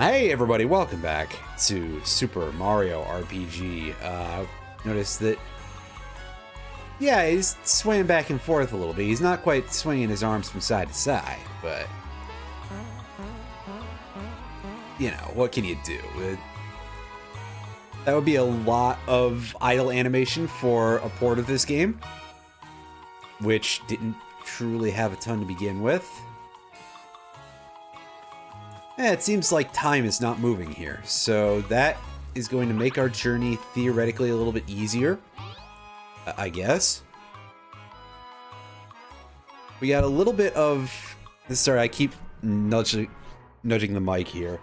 Hey everybody, welcome back to Super Mario RPG. Notice that, yeah, he's swaying back and forth a little bit. He's not quite swinging his arms from side to side, but, you know, what can you do? That would be a lot of idle animation for a port of this game, which didn't truly have a ton to begin with. It seems like time is not moving here, so that is going to make our journey theoretically a little bit easier, I guess. We got a little bit of... Sorry, I keep nudging the mic here.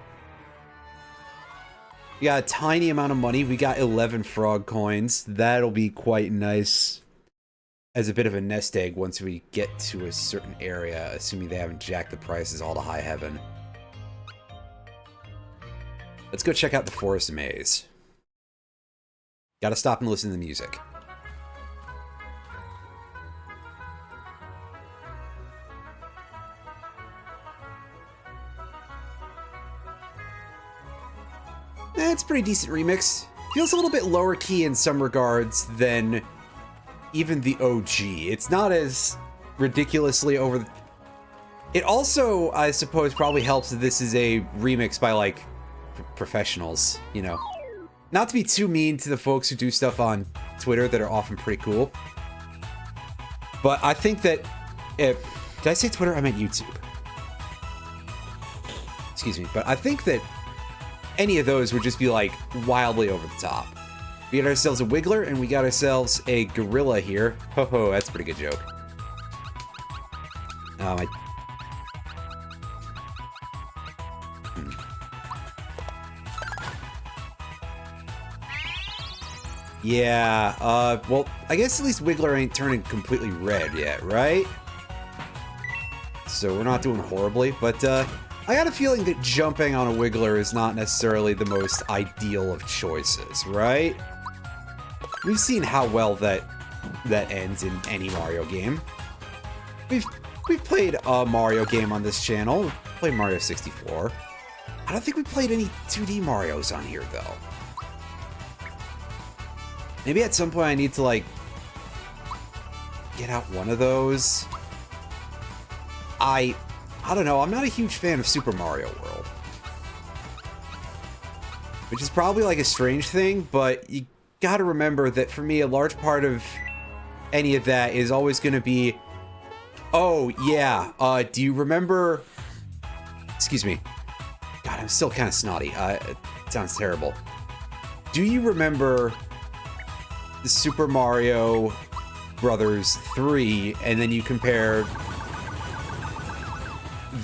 We got a tiny amount of money. We got 11 frog coins. That'll be quite nice as a bit of a nest egg once we get to a certain area, assuming they haven't jacked the prices all to high heaven. Let's go check out the Forest Maze. Gotta stop and listen to the music. It's a pretty decent remix. Feels a little bit lower key in some regards than even the OG. It's not as ridiculously over... It also, I suppose, probably helps that this is a remix by, like, professionals, you know. Not to be too mean to the folks who do stuff on Twitter that are often pretty cool. But I think that if... Did I say Twitter? I meant YouTube. Excuse me. But I think that any of those would just be, like, wildly over the top. We got ourselves a Wiggler, and we got ourselves a Gorilla here. Ho ho, that's a pretty good joke. Yeah, well, I guess at least Wiggler ain't turning completely red yet, right? So we're not doing horribly, but, I got a feeling that jumping on a Wiggler is not necessarily the most ideal of choices, right? We've seen how well that ends in any Mario game. We've played a Mario game on this channel. We've played Mario 64. I don't think we played any 2D Marios on here, though. Maybe at some point I need to, like, get out one of those. I don't know, I'm not a huge fan of Super Mario World. Which is probably, like, a strange thing, but you gotta remember that for me, a large part of any of that is always gonna be, oh, yeah, do you remember... Excuse me. God, I'm still kind of snotty. It sounds terrible. Do you remember the Super Mario Brothers 3, and then you compare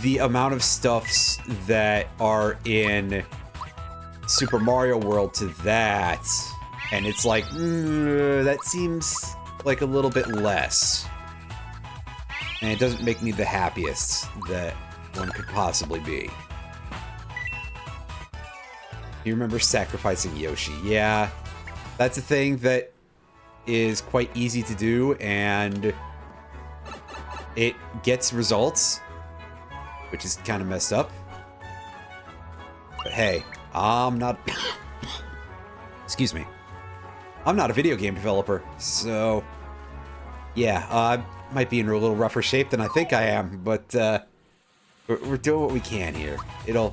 the amount of stuffs that are in Super Mario World to that, and it's like, that seems like a little bit less. And it doesn't make me the happiest that one could possibly be. You remember sacrificing Yoshi? Yeah, that's a thing that is quite easy to do, and it gets results, which is kind of messed up. But hey, I'm not... Excuse me. I'm not a video game developer, so... Yeah, I might be in a little rougher shape than I think I am, but we're doing what we can here. It'll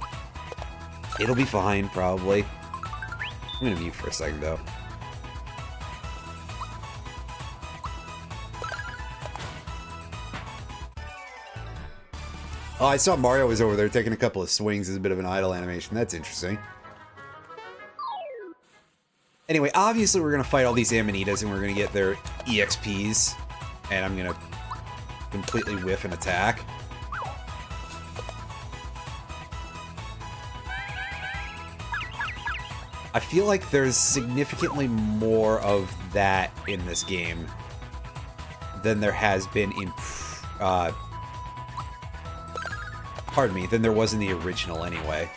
be fine, probably. I'm gonna mute for a second, though. Oh, I saw Mario was over there taking a couple of swings as a bit of an idle animation. That's interesting. Anyway, obviously we're going to fight all these Amanitas and we're going to get their EXPs. And I'm going to completely whiff an attack. I feel like there's significantly more of that in this game than there has been in... Pardon me, than there was in the original anyway.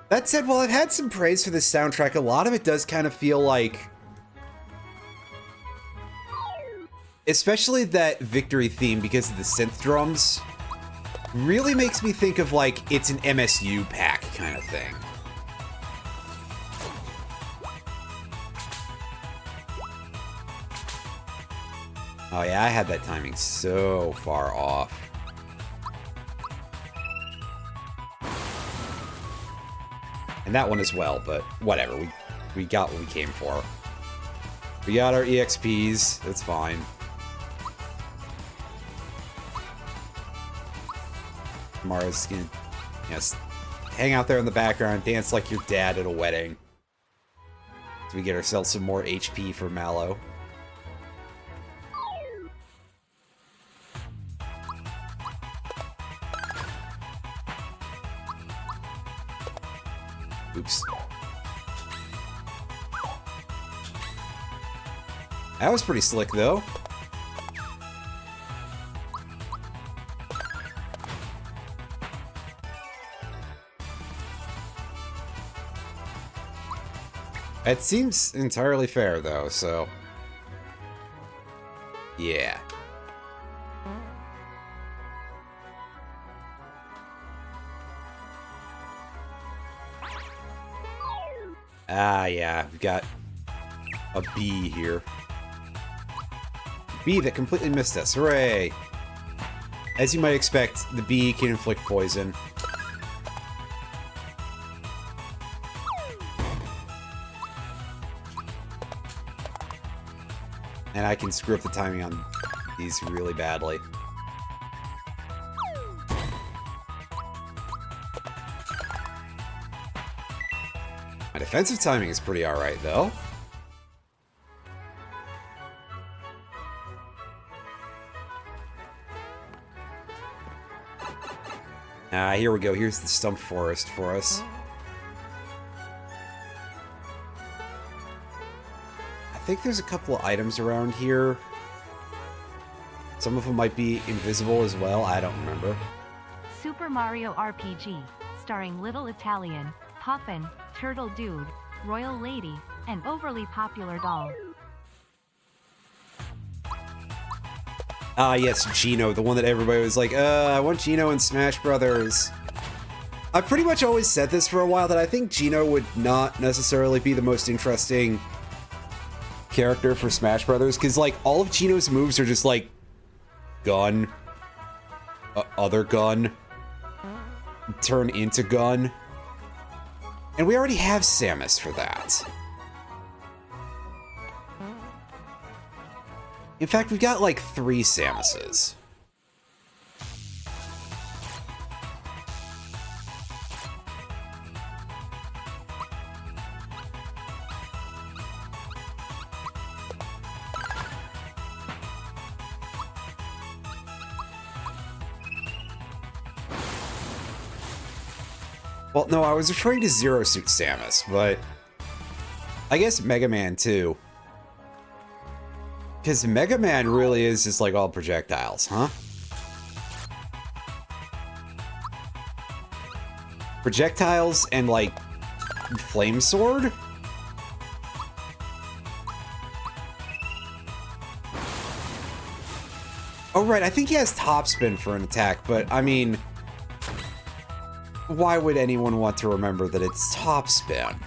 That said, while I've had some praise for this soundtrack, a lot of it does kind of feel like Especially that victory theme, because of the synth drums, really makes me think of like it's an MSU pack kind of thing. Oh yeah, I had that timing so far off. And that one as well, but whatever. We got what we came for. We got our EXPs. That's fine. Mara's gonna, hang out there in the background, dance like your dad at a wedding. So we get ourselves some more HP for Mallow. Oops. That was pretty slick, though. It seems entirely fair, though, so... yeah. Ah, yeah, we've got a bee here. Bee that completely missed us, hooray! As you might expect, the bee can inflict poison. And I can screw up the timing on these really badly. My defensive timing is pretty alright, though. Ah, here we go. Here's the stump forest for us. I think there's a couple of items around here. Some of them might be invisible as well. I don't remember. Super Mario RPG, starring Little Italian, Puffin, Turtle Dude, Royal Lady, and overly popular doll. Ah, yes, Gino, the one that everybody was like, I want Gino in Smash Brothers. I've pretty much always said this for a while, that I think Gino would not necessarily be the most interesting character for Smash Brothers, because, like, all of Gino's moves are just, like, gun, other gun, turn into gun. And we already have Samus for that. In fact, we've got like 3 Samuses. Well, no, I was referring to Zero Suit Samus, but I guess Mega Man too. Because Mega Man really is just like all projectiles, huh? Projectiles and like Flame Sword? Oh right, I think he has Topspin for an attack, but I mean, why would anyone want to remember that it's Topspin?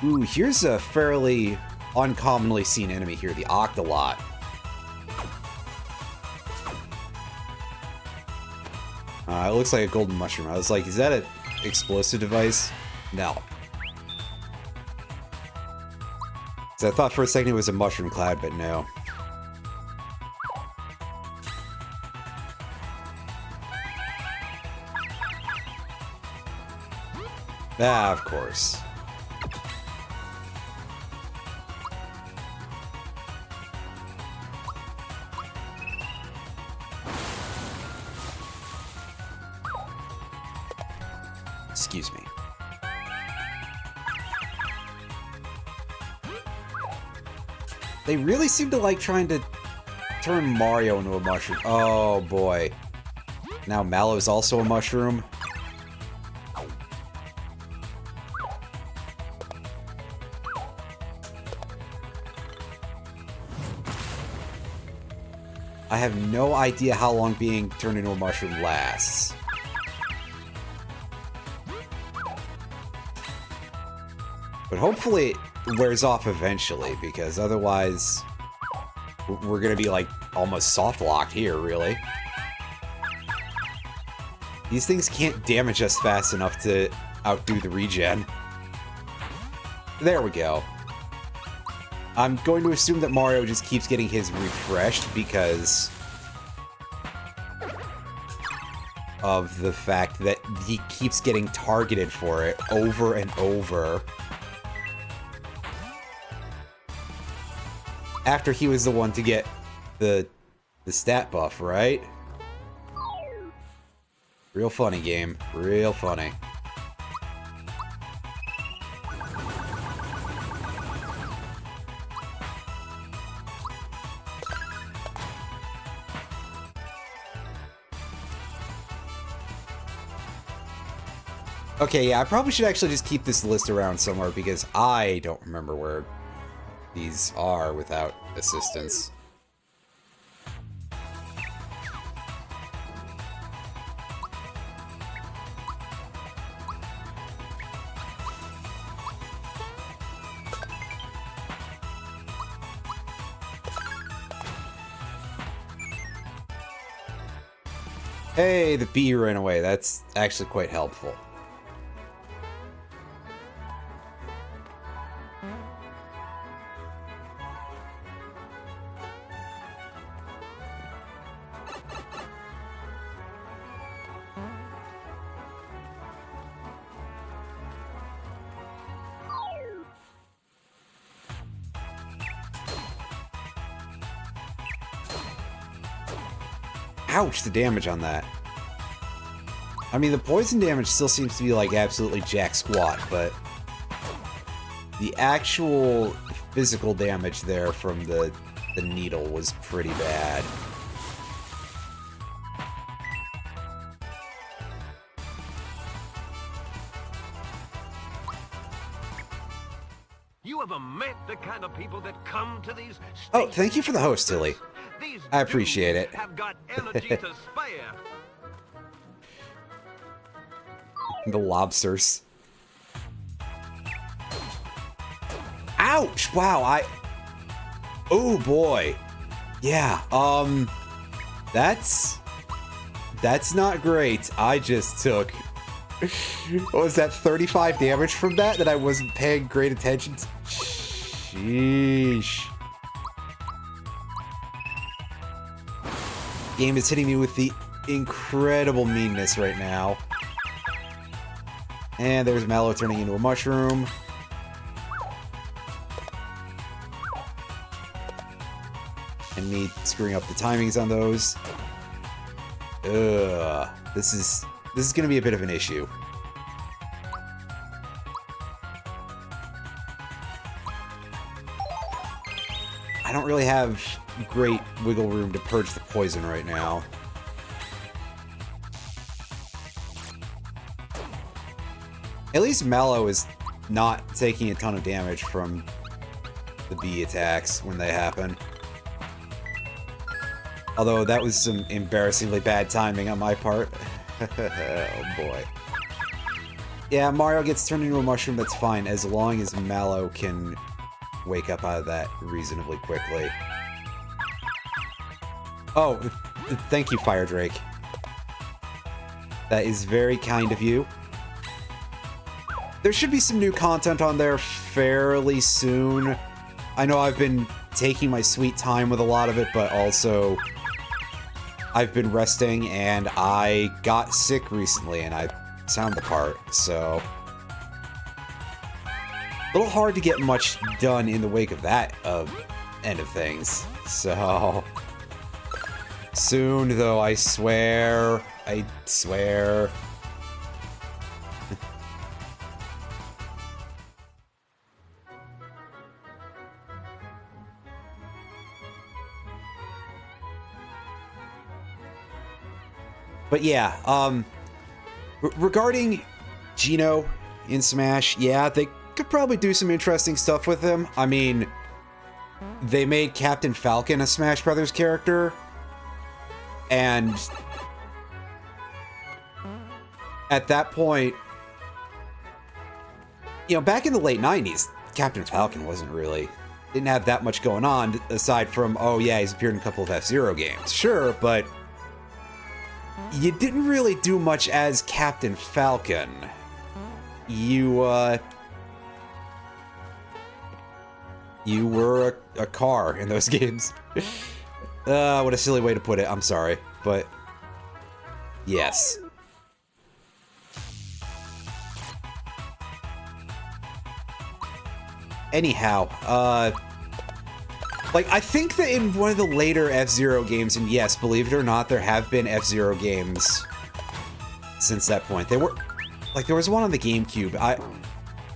Ooh, here's a fairly uncommonly seen enemy here, the Octolot. It looks like a golden mushroom. I was like, is that an explosive device? No. So I thought for a second it was a mushroom cloud, but no. Ah, of course. Excuse me. They really seem to like trying to turn Mario into a mushroom. Oh boy. Now Mallow's also a mushroom. I have no idea how long being turned into a mushroom lasts. But hopefully it wears off eventually, because otherwise we're gonna be like almost soft locked here, really. These things can't damage us fast enough to outdo the regen. There we go. I'm going to assume that Mario just keeps getting his refreshed because of the fact that he keeps getting targeted for it over and over. After he was the one to get the stat buff, right? Real funny game. Real funny. Okay, yeah, I probably should actually just keep this list around somewhere because I don't remember where these are without assistance. Hey, the bee ran away. That's actually quite helpful. Ouch, the damage on that. I mean, the poison damage still seems to be like absolutely jack squat, but the actual physical damage there from the needle was pretty bad. You ever met the kind of people that come to these Oh, thank you for the host, Tilly. I appreciate it. Have got energy to spare. The lobsters. Ouch! Wow, oh boy. Yeah, that's not great. I just took... What was that, 35 damage from that I wasn't paying great attention to? Sheesh. Game is hitting me with the incredible meanness right now. And there's Mallow turning into a mushroom. And me screwing up the timings on those. Ugh. This is gonna be a bit of an issue. I don't really have great wiggle room to purge the poison right now. At least Mallow is not taking a ton of damage from the bee attacks when they happen. Although that was some embarrassingly bad timing on my part. Oh boy. Yeah, Mario gets turned into a mushroom, that's fine, as long as Mallow can wake up out of that reasonably quickly. Oh, thank you, Fire Drake. That is very kind of you. There should be some new content on there fairly soon. I know I've been taking my sweet time with a lot of it, but also I've been resting and I got sick recently and I sound the part, so a little hard to get much done in the wake of that end of things. So soon, though, I swear. I swear. But yeah, regarding Geno in Smash, yeah, they could probably do some interesting stuff with him. I mean, they made Captain Falcon a Smash Brothers character, and at that point, you know, back in the late 90s, Captain Falcon didn't have that much going on, aside from, oh yeah, he's appeared in a couple of F-Zero games. Sure, but you didn't really do much as Captain Falcon. You were a car in those games. What a silly way to put it, I'm sorry, but yes. Anyhow, like, I think that in one of the later F-Zero games, and yes, believe it or not, there have been F-Zero games since that point. There was one on the GameCube.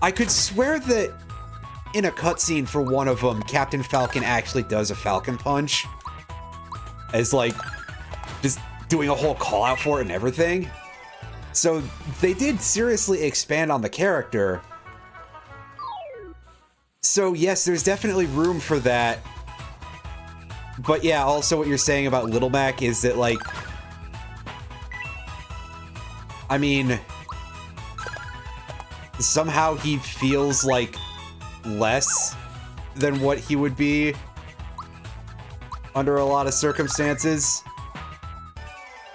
I could swear that in a cutscene for one of them, Captain Falcon actually does a Falcon Punch. As, like, just doing a whole call-out for it and everything. So, they did seriously expand on the character. So yes, there's definitely room for that. But yeah, also what you're saying about Little Mac is that, like, I mean, somehow he feels like less than what he would be under a lot of circumstances.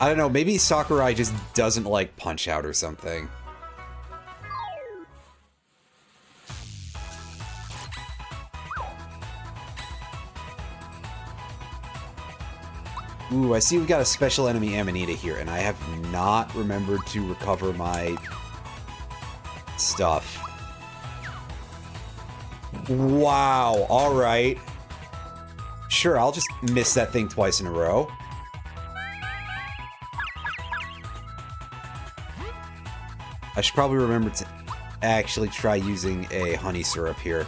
I don't know, maybe Sakurai just doesn't like Punch-Out or something. Ooh, I see we got a special enemy Amanita here, and I have not remembered to recover my stuff. Wow, alright. Sure, I'll just miss that thing twice in a row. I should probably remember to actually try using a honey syrup here.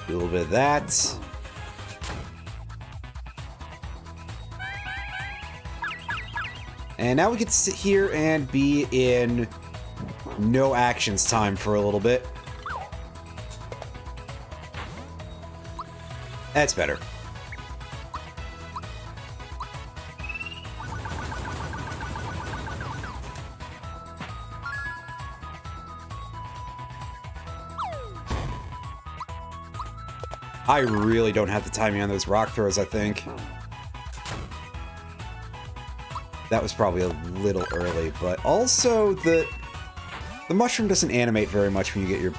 Do a little bit of that. And now we get to sit here and be in no actions time for a little bit. That's better. I really don't have the timing on those rock throws, I think. That was probably a little early, but also the mushroom doesn't animate very much when you get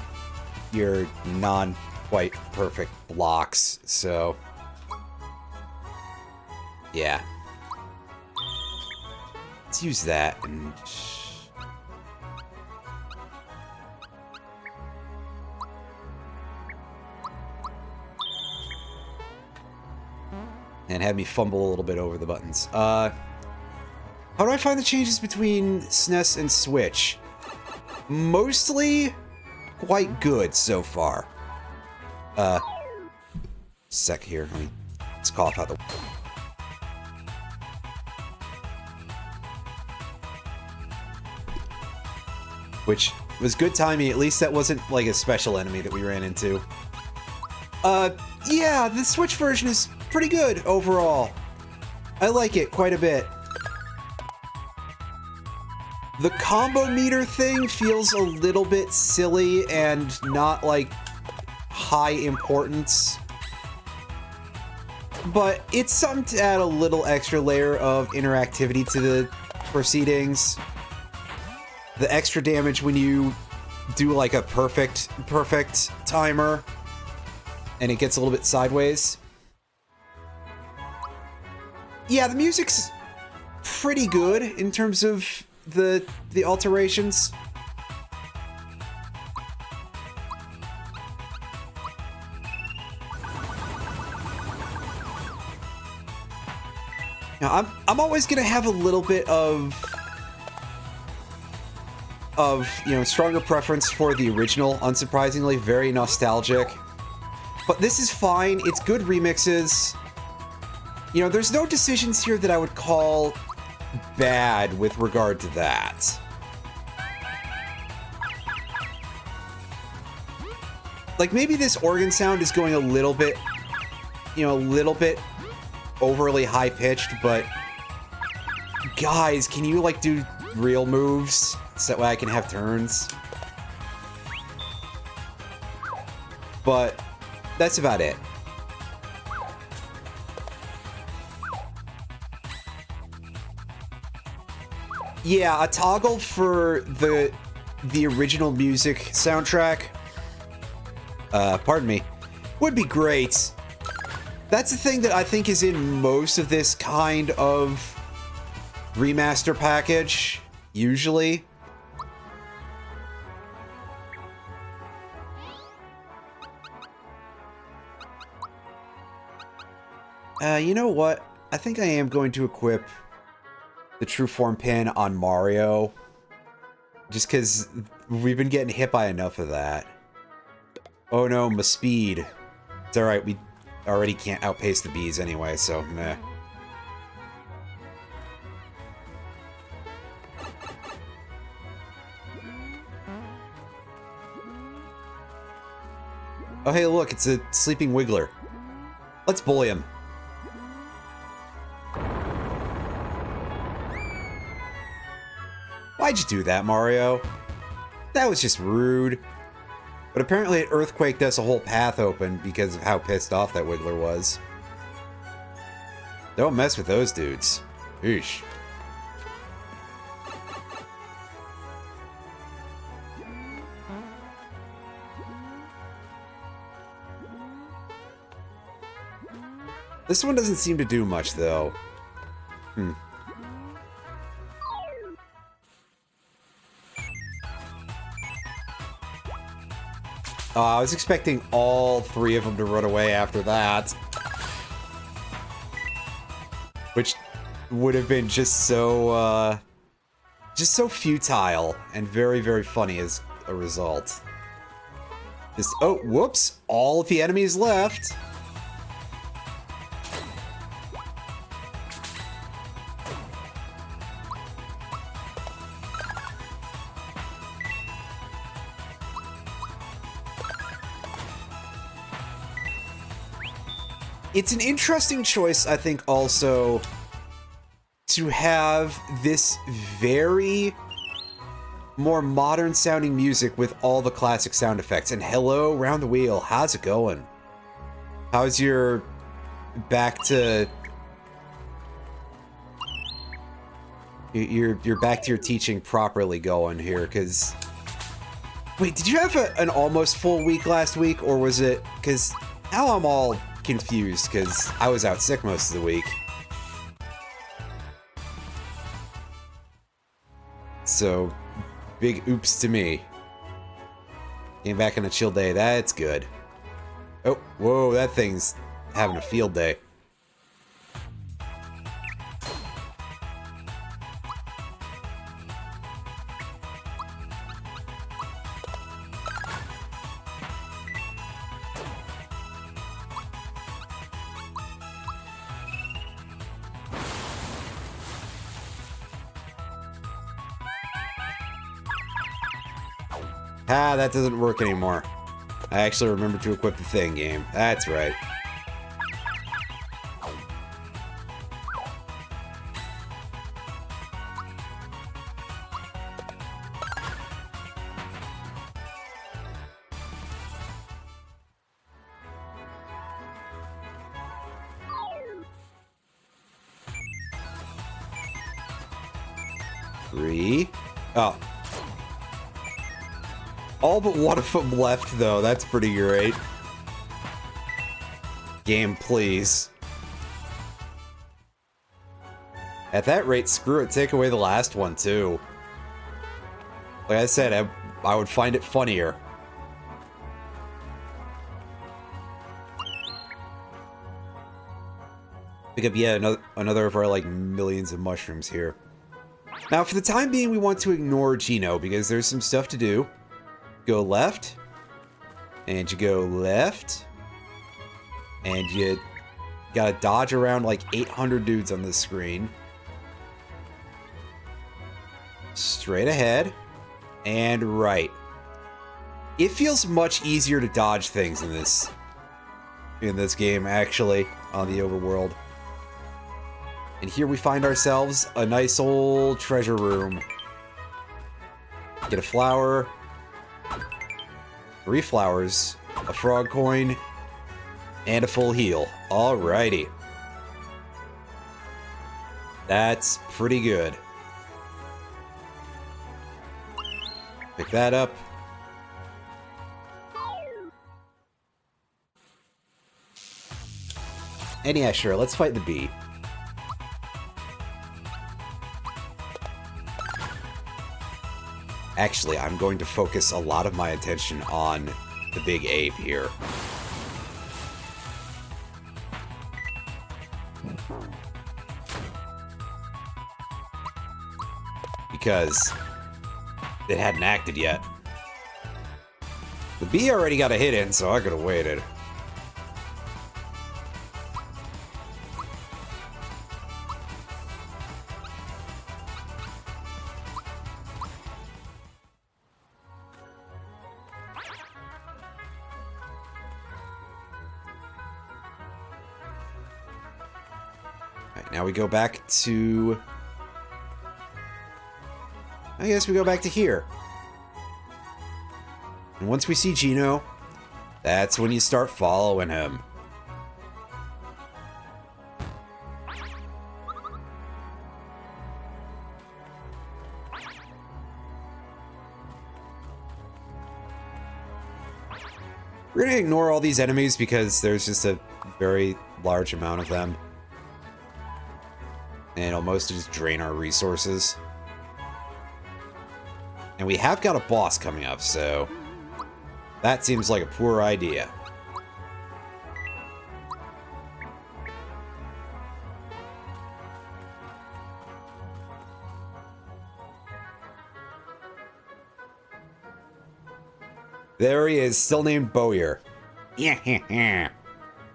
your non-quite perfect blocks, so yeah. Let's use that and have me fumble a little bit over the buttons. How do I find the changes between SNES and Switch? Mostly quite good so far. Sec here. Let's cough out the... Which was good timing. At least that wasn't like a special enemy that we ran into. Yeah, the Switch version is pretty good overall. I like it quite a bit. The combo meter thing feels a little bit silly and not, like, high importance. But it's something to add a little extra layer of interactivity to the proceedings. The extra damage when you do, like, a perfect timer and it gets a little bit sideways. Yeah, the music's pretty good in terms of the alterations. Now, I'm always gonna have a little bit of stronger preference for the original, unsurprisingly, very nostalgic. But this is fine, it's good remixes. You know, there's no decisions here that I would call bad with regard to that. Like, maybe this organ sound is going a little bit, overly high-pitched, but guys, can you, like, do real moves so that way I can have turns? But that's about it. Yeah, a toggle for the original music soundtrack, pardon me, would be great. That's the thing that I think is in most of this kind of remaster package, usually. You know what? I think I am going to equip the True Form pin on Mario. Just because we've been getting hit by enough of that. Oh no, my speed. It's alright, we already can't outpace the bees anyway, so meh. Oh hey look, it's a sleeping Wiggler. Let's bully him. Why'd you do that, Mario? That was just rude. But apparently it earthquaked us a whole path open because of how pissed off that Wiggler was. Don't mess with those dudes. Eesh. This one doesn't seem to do much, though. I was expecting all three of them to run away after that. Which would have been just so futile and very, very funny as a result. Just, oh, whoops, all of the enemies left. It's an interesting choice, I think, also, to have this very more modern sounding music with all the classic sound effects. And hello, Round the Wheel, how's it going? How's your back to... You're back to your teaching properly going here, because... Wait, did you have an almost full week last week, or was it... Because now I'm all confused, because I was out sick most of the week. So, big oops to me. Came back on a chill day, that's good. Oh, whoa, that thing's having a field day. Ah, that doesn't work anymore. I actually remember to equip the thing, game. That's right. Three. Oh. All but one of them left, though. That's pretty great. Game, please. At that rate, screw it. Take away the last one, too. Like I said, I would find it funnier. Pick up yet another of our, like, millions of mushrooms here. Now, for the time being, we want to ignore Geno, because there's some stuff to do. Go left. And you go left. And you gotta dodge around like 800 dudes on this screen. Straight ahead. And right. It feels much easier to dodge things in this game, actually, on the overworld. And here we find ourselves a nice old treasure room. Get a flower. 3 flowers. A frog coin. And a full heal. Alrighty. That's pretty good. Pick that up. And yeah, sure, let's fight the bee. Actually, I'm going to focus a lot of my attention on the big ape here. Because it hadn't acted yet. The bee already got a hit in, so I could have waited. Alright, now we go back to... I guess we go back to here. And once we see Geno, that's when you start following him. We're gonna ignore all these enemies because there's just a very large amount of them. And it'll mostly just drain our resources. And we have got a boss coming up, so that seems like a poor idea. There he is, still named Bowyer. Yeah,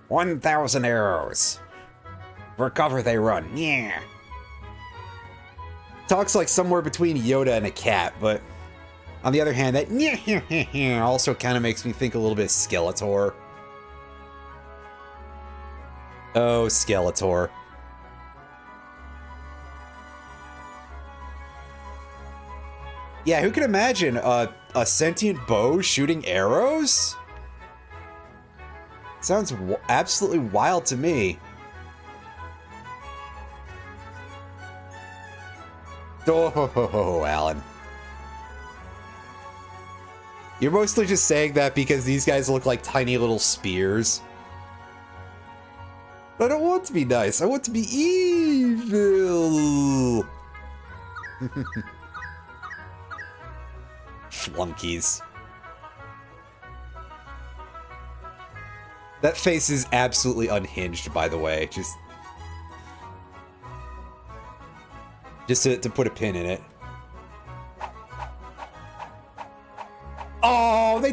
1,000 arrows. For cover they run, yeah. Talks like somewhere between Yoda and a cat, but on the other hand, that also kind of makes me think a little bit of Skeletor. Oh, Skeletor. Yeah, who can imagine a sentient bow shooting arrows? Sounds absolutely wild to me. Oh, Alan. You're mostly just saying that because these guys look like tiny little spears. But I don't want to be nice. I want to be evil. Flunkies. That face is absolutely unhinged, by the way. Just to put a pin in it. Oh, they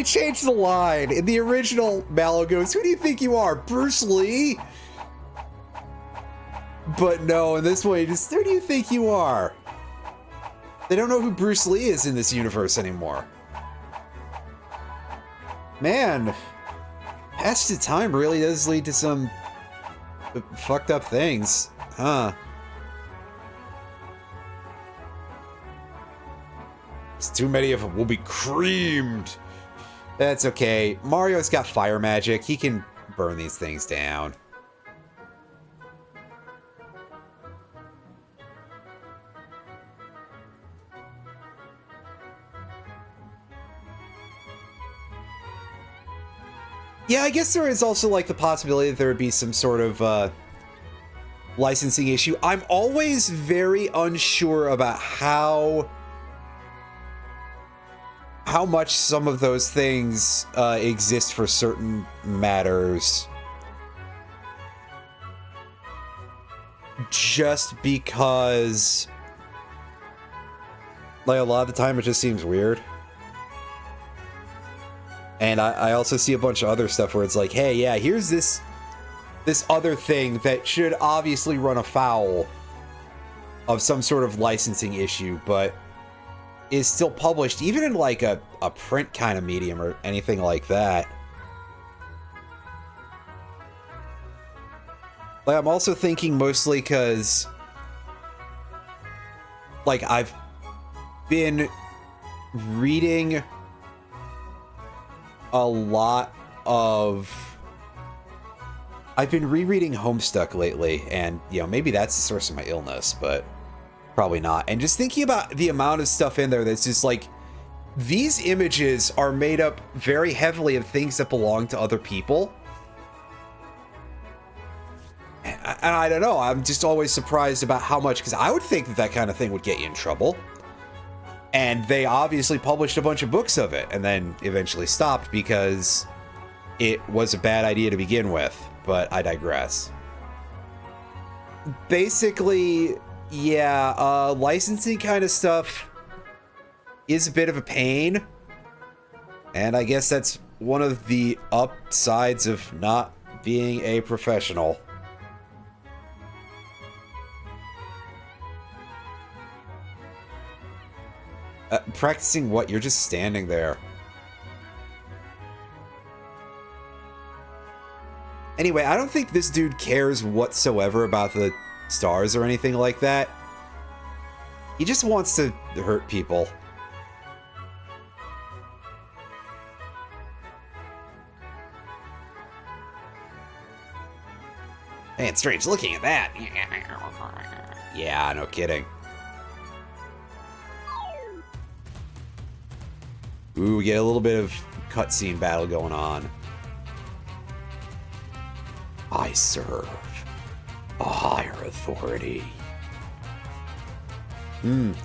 changed the line. In the original, Mallow goes, "Who do you think you are, Bruce Lee?" But no, in this way, just, "Who do you think you are?" They don't know who Bruce Lee is in this universe anymore. Man, passage of time really does lead to some fucked up things, huh? Too many of them will be creamed. That's okay. Mario's got fire magic. He can burn these things down. Yeah, I guess there is also like the possibility that there would be some sort of licensing issue. I'm always very unsure about how much some of those things exist for certain matters. just because, like, a lot of the time it just seems weird. And I also see a bunch of other stuff where it's like, hey, yeah, here's this other thing that should obviously run afoul of some sort of licensing issue, but is still published, even in like a print kind of medium or anything like that. Like, I'm also thinking mostly because, like, I've been reading a lot of... I've been rereading Homestuck lately, and, you know, maybe that's the source of my illness, but probably not. And just thinking about the amount of stuff in there that's just like, these images are made up very heavily of things that belong to other people. And I don't know, I'm just always surprised about how much, because I would think that that kind of thing would get you in trouble. And they obviously published a bunch of books of it, and then eventually stopped because it was a bad idea to begin with. But I digress. Basically, yeah, licensing kind of stuff is a bit of a pain. And I guess that's one of the upsides of not being a professional. Practicing what? You're just standing there. Anyway, I don't think this dude cares whatsoever about the stars or anything like that. He just wants to hurt people. Man, strange looking at that. Yeah, no kidding. Ooh, we get a little bit of cutscene battle going on. I serve a higher authority.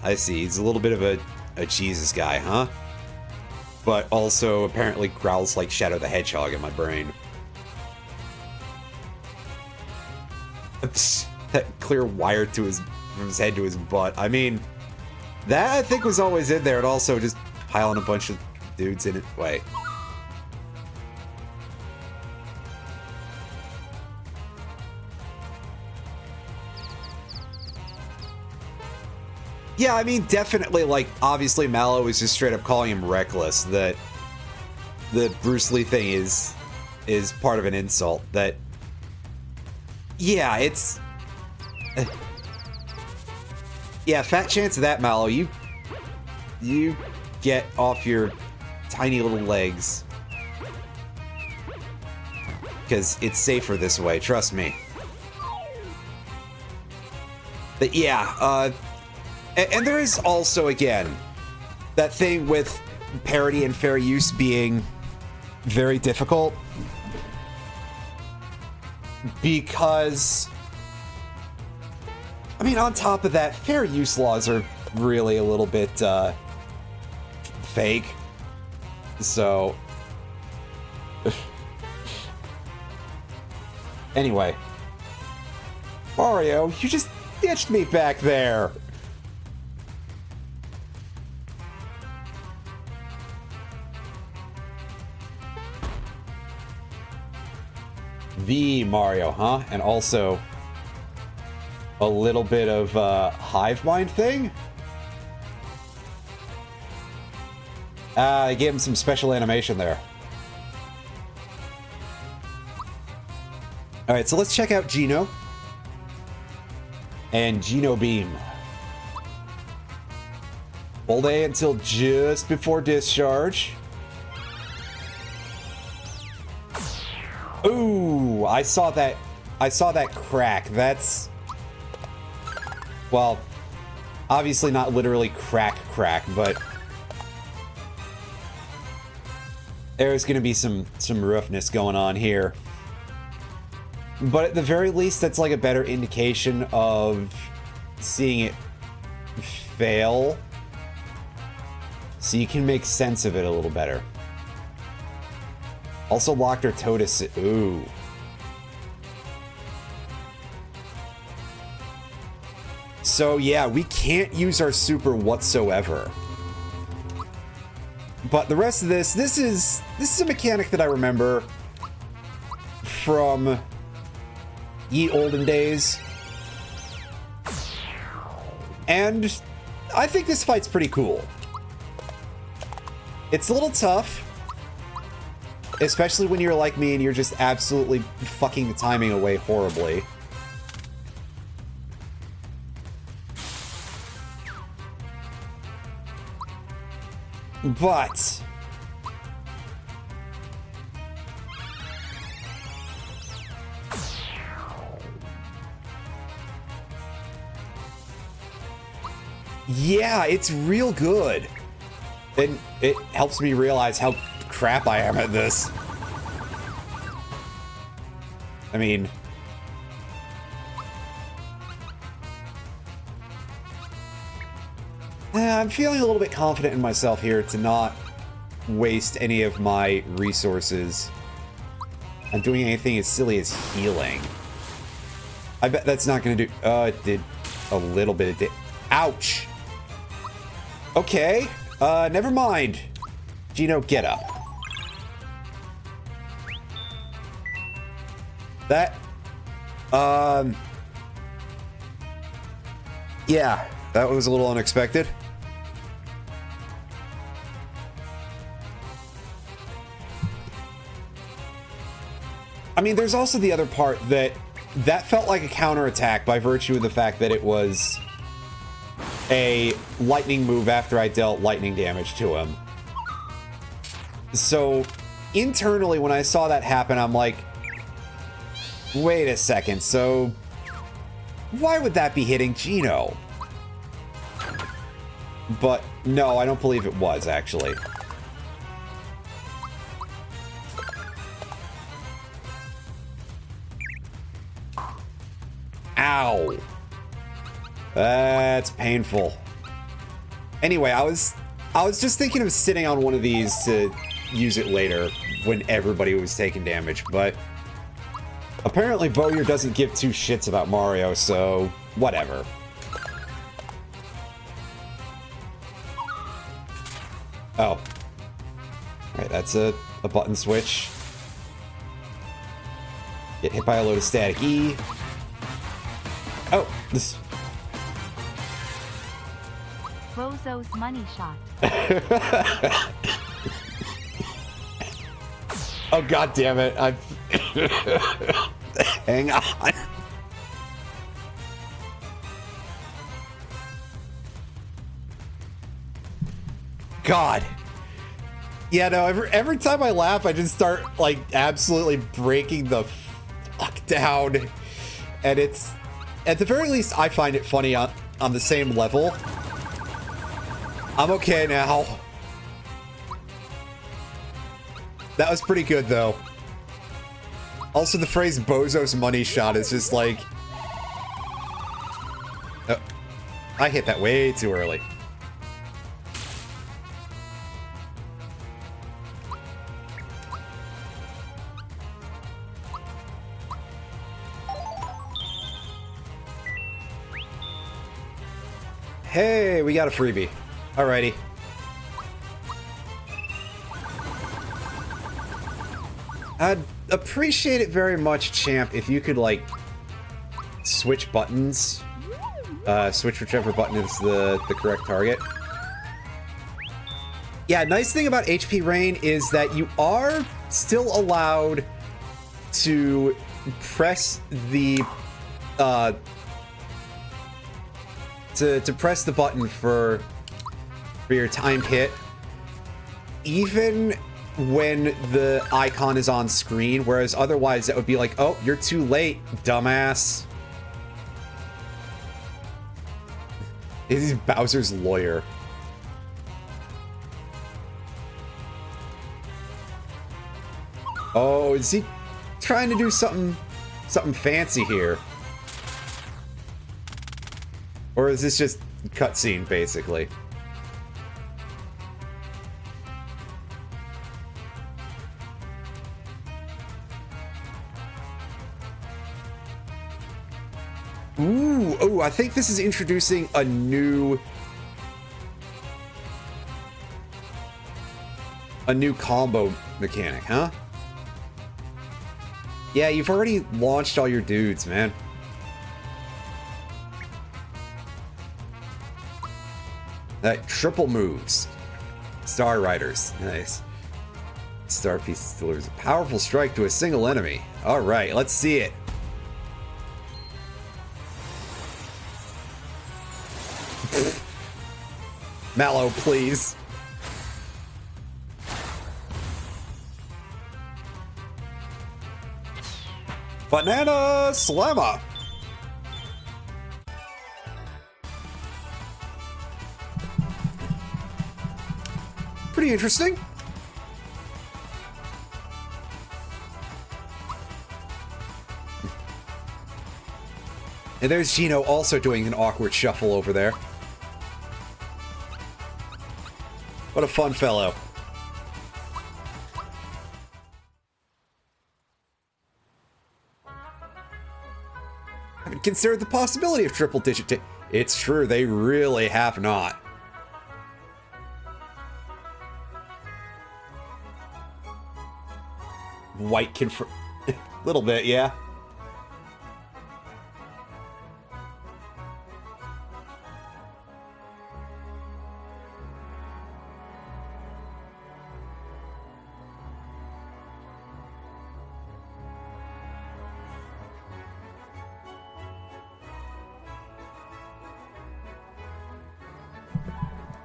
I see. He's a little bit of a Jesus guy, huh? But also apparently growls like Shadow the Hedgehog in my brain. That clear wire to from his head to his butt. I mean, that I think was always in there, and also just piling a bunch of dudes in it. Wait. Yeah, I mean, definitely, like, obviously Mallow is just straight up calling him reckless. That the Bruce Lee thing is part of an insult. That, yeah, it's... yeah, fat chance of that, Mallow. You get off your tiny little legs. Because it's safer this way, trust me. But yeah, and there is also, again, that thing with parody and fair use being very difficult. Because, I mean, on top of that, fair use laws are really a little bit fake. So, anyway. Mario, you just ditched me back there. The Mario, huh? And also a little bit of hive mind thing. I gave him some special animation there. All right, so let's check out Geno and Geno Beam. All day until just before discharge. Ooh, I saw that crack. That's, well, obviously not literally crack, but there's gonna be some roughness going on here. But at the very least, that's like a better indication of seeing it fail, so you can make sense of it a little better. Also locked her toe to ooh. So yeah, we can't use our super whatsoever. But the rest of this is a mechanic that I remember from ye olden days. And I think this fight's pretty cool. It's a little tough, especially when you're like me and you're just absolutely fucking the timing away horribly. But yeah, it's real good. And it helps me realize how crap I am at this. I mean, I'm feeling a little bit confident in myself here to not waste any of my resources on doing anything as silly as healing. I bet that's not going to do... it did a little bit of... Ouch! Okay, never mind. Gino, get up. That... yeah, that was a little unexpected. I mean, there's also the other part that felt like a counterattack by virtue of the fact that it was a lightning move after I dealt lightning damage to him. So, internally, when I saw that happen, I'm like, wait a second, so why would that be hitting Gino? But no, I don't believe it was, actually. Ow. That's painful. Anyway, I was just thinking of sitting on one of these to use it later when everybody was taking damage, but apparently Bowyer doesn't give two shits about Mario, so whatever. Oh. Alright, that's a button switch. Get hit by a load of static E. Oh, this... Bozo's money shot. Oh, god damn it. Hang on. God. Yeah, no, every time I laugh, I just start, like, absolutely breaking the fuck down. And it's... At the very least, I find it funny on the same level. I'm okay now. That was pretty good, though. Also, the phrase Bozo's money shot is just like... Oh, I hit that way too early. Hey, we got a freebie. Alrighty. I'd appreciate it very much, champ, if you could, like, switch buttons. Switch whichever button is the correct target. Yeah, nice thing about HP Rain is that you are still allowed to press the, to press the button for your timed hit, even when the icon is on screen, whereas otherwise that would be like, oh, you're too late, dumbass. He's Bowser's lawyer. Oh, is he trying to do something fancy here? Or is this just cutscene, basically? Ooh, oh, I think this is introducing a new combo mechanic, huh? Yeah, you've already launched all your dudes, man. That triple moves. Star Riders. Nice. Star Piece delivers a powerful strike to a single enemy. Alright, let's see it. Mallow, please. Banana Slammer. Pretty interesting. And there's Gino also doing an awkward shuffle over there. What a fun fellow. I haven't considered the possibility of triple digit. It's true, they really have not. White confirm. Little bit, yeah.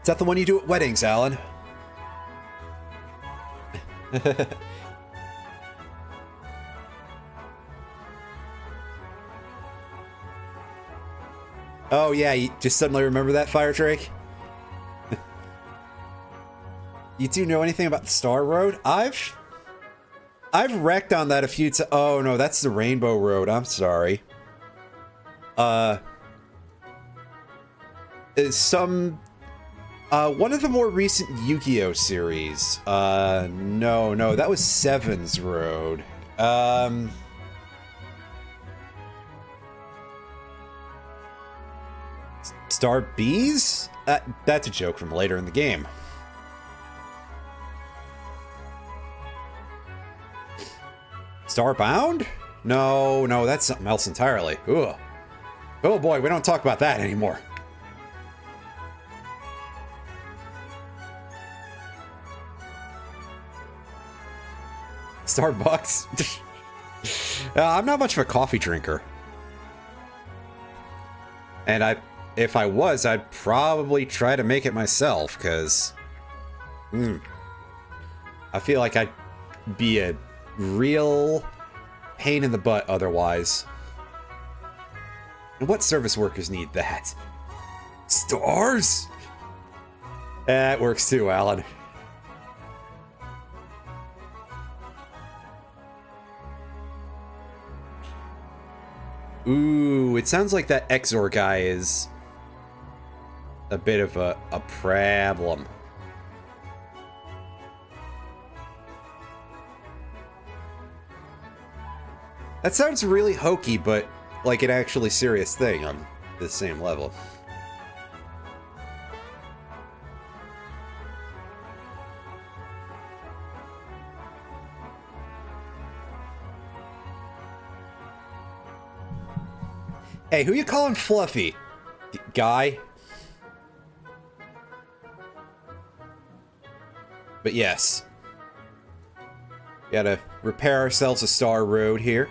Is that the one you do at weddings, Alan? Oh yeah, you just suddenly remember that, Fire Drake? You do know anything about the Star Road? I've wrecked on that a few times. Oh no, that's the Rainbow Road. I'm sorry. Is some one of the more recent Yu-Gi-Oh series. No, that was Seven's Road. Star Bees? That's a joke from later in the game. Starbound? No, that's something else entirely. Ugh. Oh boy, we don't talk about that anymore. Starbucks? I'm not much of a coffee drinker. And if I was, I'd probably try to make it myself, because I feel like I'd be a real pain in the butt otherwise. And what service workers need that? Stars? That works too, Alan. Ooh, it sounds like that Exor guy is a bit of a problem. That sounds really hokey, but like an actually serious thing on the same level. Hey, who you calling Fluffy? Guy? But yes. Gotta repair ourselves a Star Road here.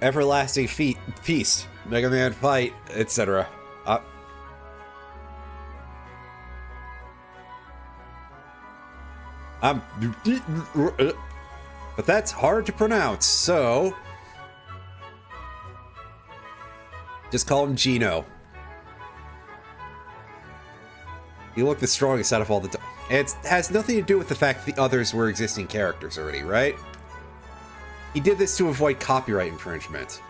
Everlasting Feast, Mega Man Fight, etc. But that's hard to pronounce, so just call him Gino. You look the strongest out of all the... It has nothing to do with the fact that the others were existing characters already, right? He did this to avoid copyright infringement.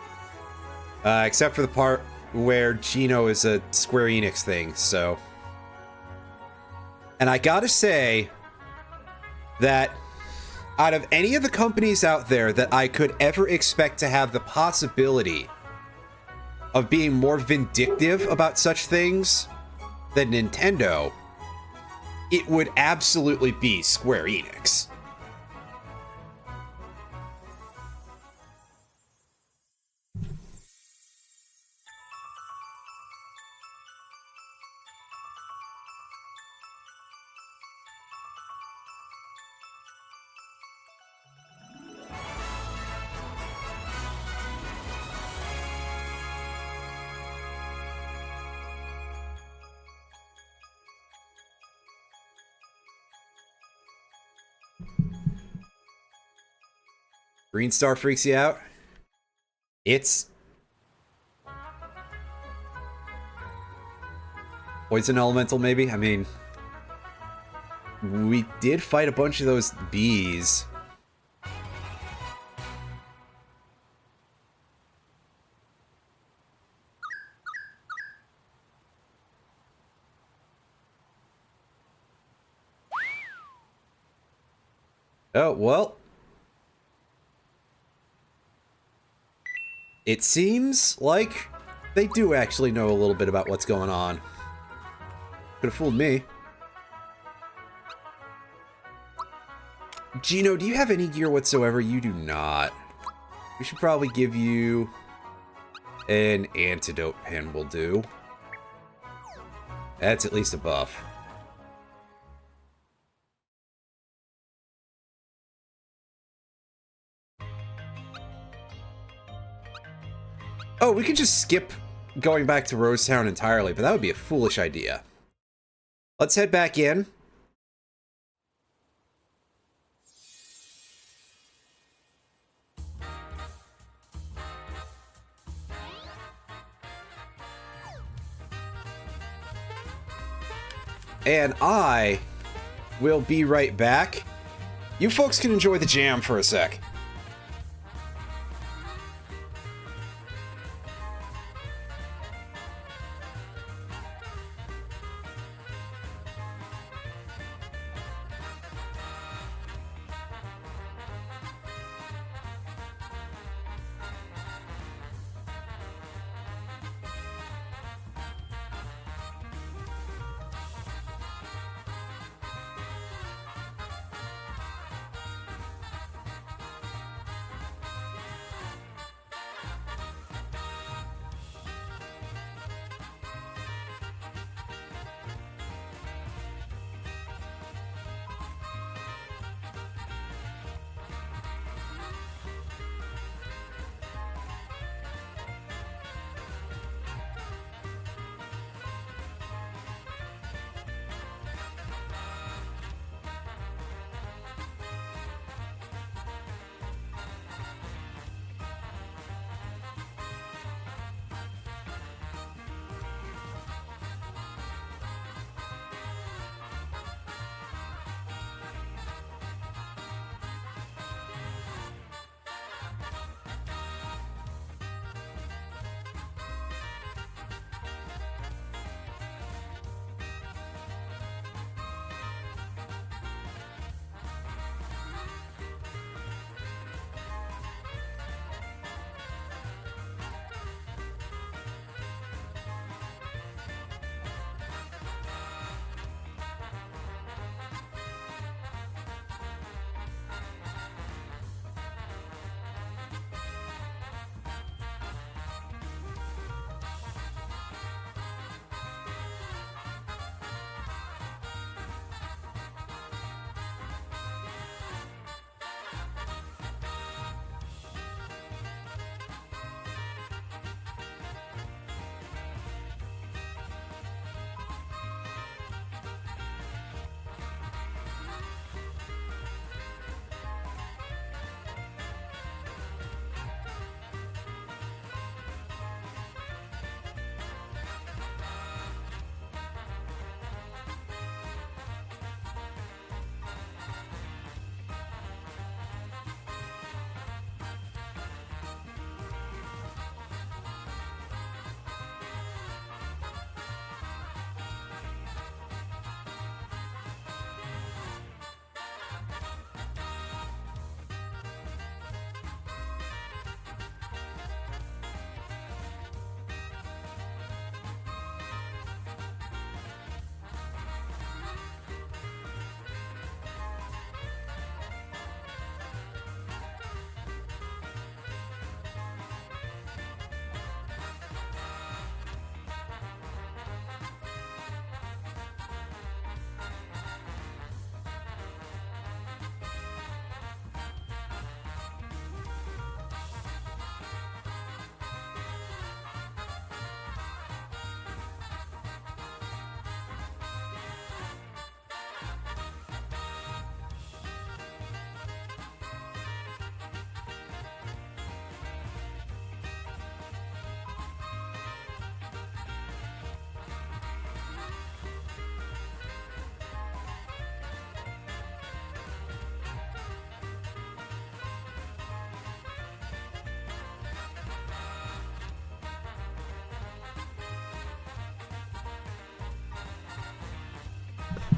Except for the part where Gino is a Square Enix thing, so... And I gotta say that out of any of the companies out there that I could ever expect to have the possibility of being more vindictive about such things than Nintendo, it would absolutely be Square Enix. Green Star freaks you out? It's Poison Elemental, maybe? I mean, we did fight a bunch of those bees. Oh, well. It seems like they do actually know a little bit about what's going on. Could have fooled me. Gino, do you have any gear whatsoever? You do not. We should probably give you an antidote pen will do. That's at least a buff. Oh, we could just skip going back to Rosetown entirely, but that would be a foolish idea. Let's head back in. And I will be right back. You folks can enjoy the jam for a sec.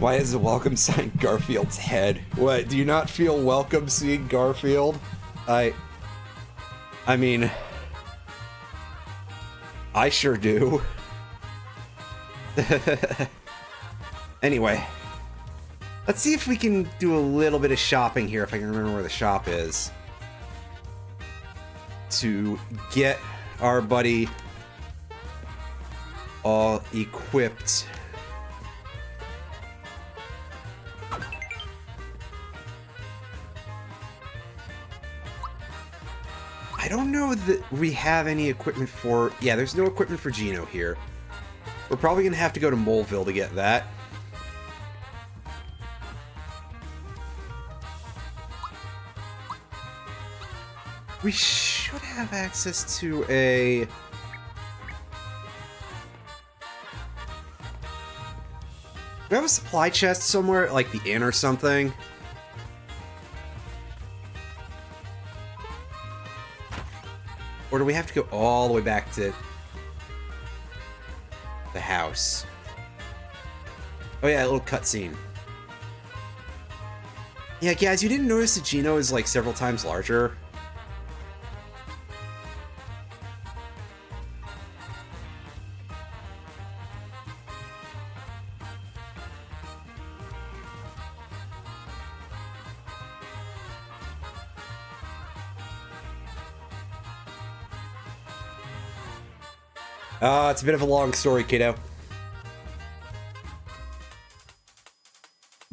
Why is the welcome sign Garfield's head? What, do you not feel welcome seeing Garfield? I mean, I sure do. Anyway, let's see if we can do a little bit of shopping here, if I can remember where the shop is, to get our buddy all equipped. I don't know that we have any equipment for... Yeah, there's no equipment for Geno here. We're probably going to have to go to Moleville to get that. We should have access to a... We have a supply chest somewhere, like the inn or something. Or do we have to go all the way back to the house? Oh yeah, a little cutscene. Yeah, guys, you didn't notice that Geno is like several times larger? It's a bit of a long story, kiddo.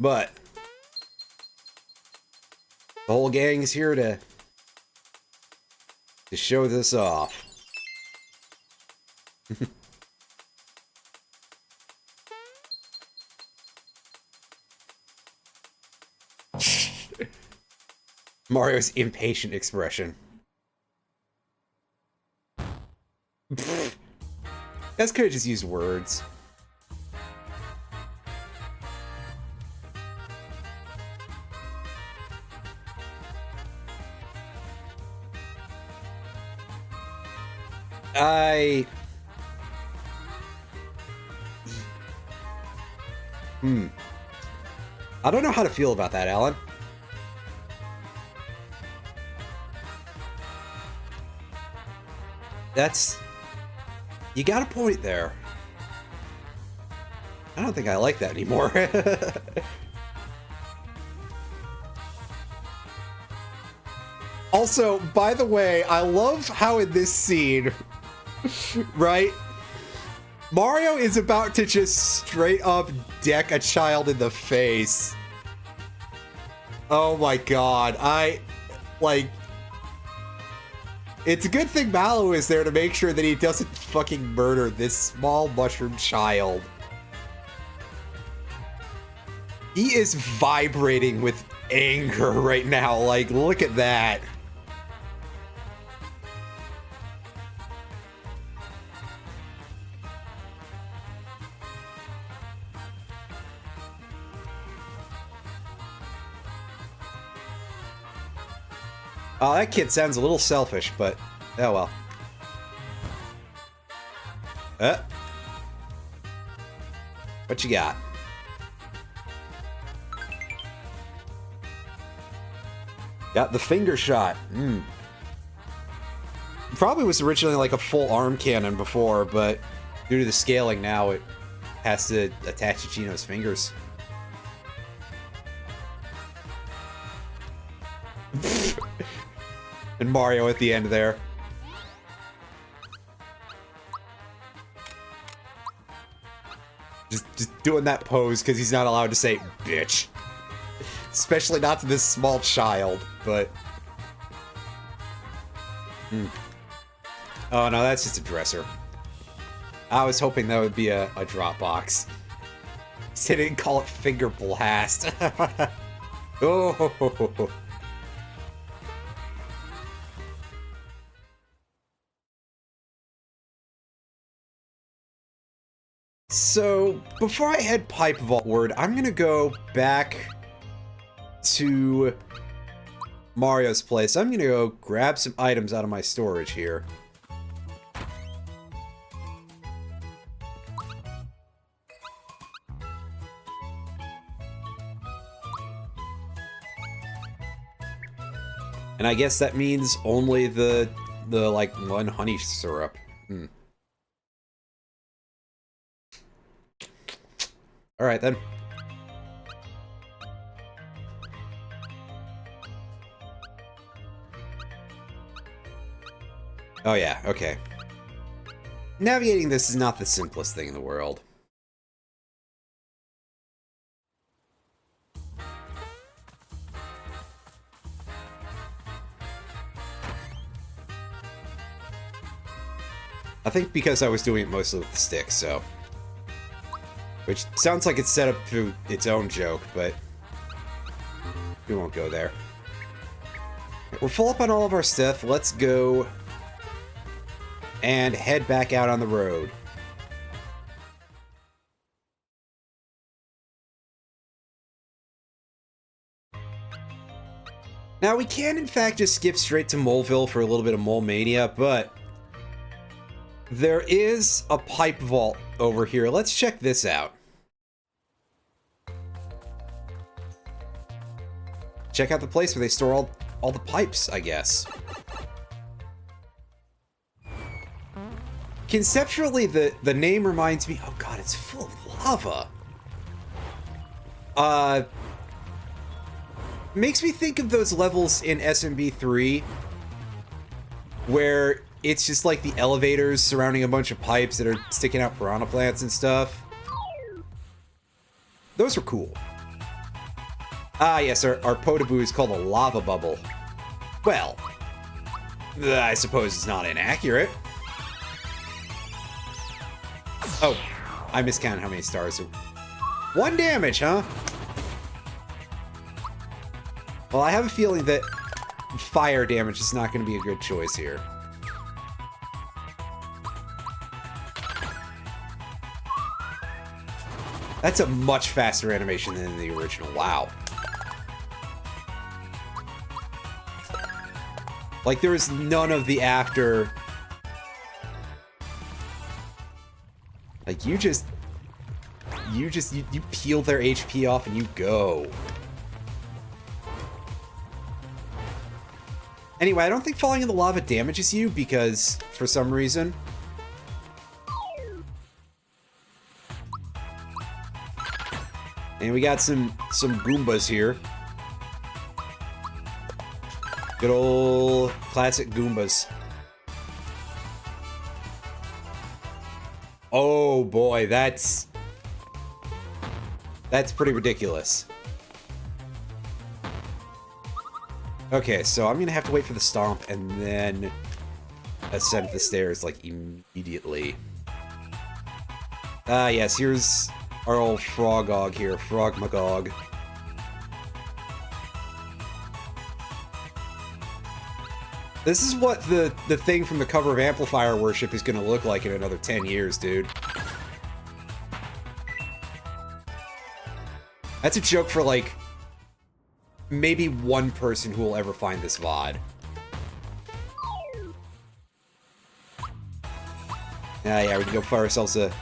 But the whole gang's here to show this off. Mario's impatient expression. Guys could have just used words. I don't know how to feel about that, Alan. That's... You got a point there. I don't think I like that anymore. Also, by the way, I love how in this scene, right? Mario is about to just straight up deck a child in the face. Oh my god. It's a good thing Mallow is there to make sure that he doesn't fucking murder this small mushroom child. He is vibrating with anger right now. Like, look at that. Oh, that kid sounds a little selfish, but oh well. What you got? Got the finger shot. Probably was originally like a full arm cannon before, but due to the scaling now, it has to attach to Geno's fingers. And Mario at the end there. Just doing that pose because he's not allowed to say bitch. Especially not to this small child, but... Oh no, that's just a dresser. I was hoping that would be a drop box. They didn't call it finger blast. Oh. So, before I head pipe vaultward, I'm gonna go back to Mario's place. I'm gonna go grab some items out of my storage here. And I guess that means only the like, one honey syrup. Alright, then. Oh yeah, okay. Navigating this is not the simplest thing in the world. I think because I was doing it mostly with the stick, so... Which sounds like it's set up through its own joke, but... we won't go there. We're full up on all of our stuff. Let's go... and head back out on the road. Now, we can, in fact, just skip straight to Moleville for a little bit of Mole Mania, but... there is a pipe vault over here. Let's check this out. Check out the place where they store all the pipes, I guess. Conceptually, the name reminds me... oh god, it's full of lava. Makes me think of those levels in SMB3 where it's just like the elevators surrounding a bunch of pipes that are sticking out piranha plants and stuff. Those are cool. Ah, yes, our Podoboo is called a lava bubble. Well, I suppose it's not inaccurate. Oh, I miscounted how many stars. 1 damage, huh? Well, I have a feeling that fire damage is not going to be a good choice here. That's a much faster animation than the original. Wow. Like, there is none of the after... like, you peel their HP off and you go. Anyway, I don't think falling in the lava damages you because, for some reason... and we got some Goombas here. Good old classic Goombas. Oh boy, that's pretty ridiculous. Okay, so I'm gonna have to wait for the stomp and then ascend the stairs like immediately. Ah, yes, here's our old Frogog here, Frogmagog. This is what the thing from the cover of Amplifier Worship is gonna look like in another 10 years, dude. That's a joke for, like, maybe one person who will ever find this VOD. Yeah, we can go fire ourselves a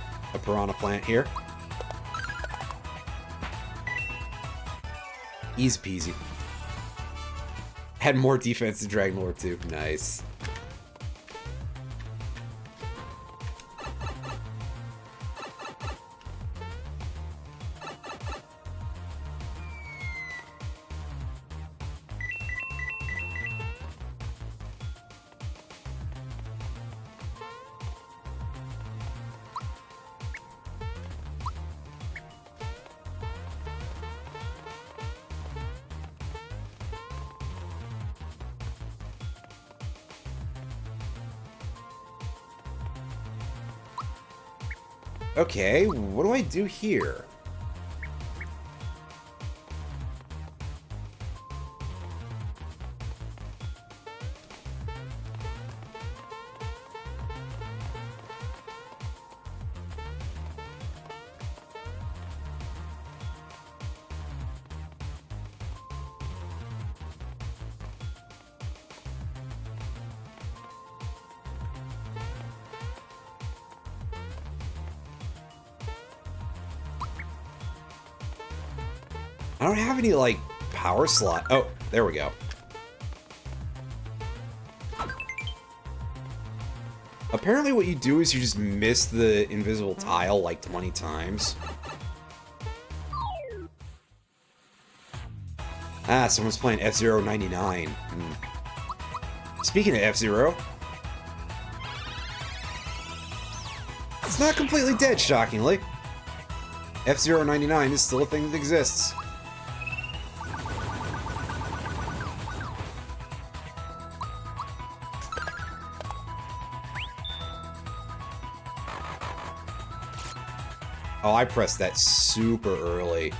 piranha plant here. Easy peasy. Had more defense than Dragon Lord 2. Nice. Okay, what do I do here? I don't have any, like, power slot. Oh, there we go. Apparently what you do is you just miss the invisible tile like 20 times. Ah, someone's playing F-Zero 99. Speaking of F-Zero, it's not completely dead, shockingly. F-Zero 99 is still a thing that exists. Oh, I pressed that super early.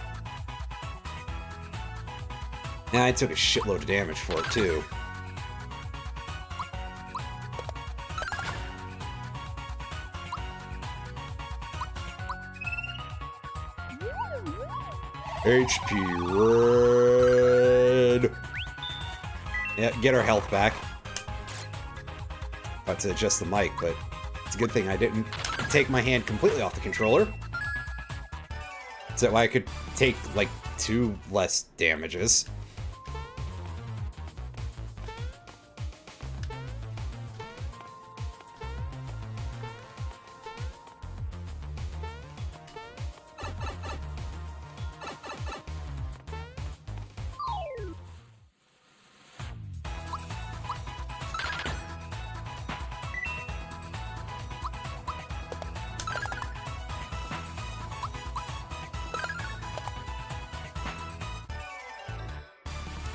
And I took a shitload of damage for it, too. HP red. Yeah, get our health back. About to adjust the mic, but it's a good thing I didn't take my hand completely off the controller. So I could take, like, 2 less damages.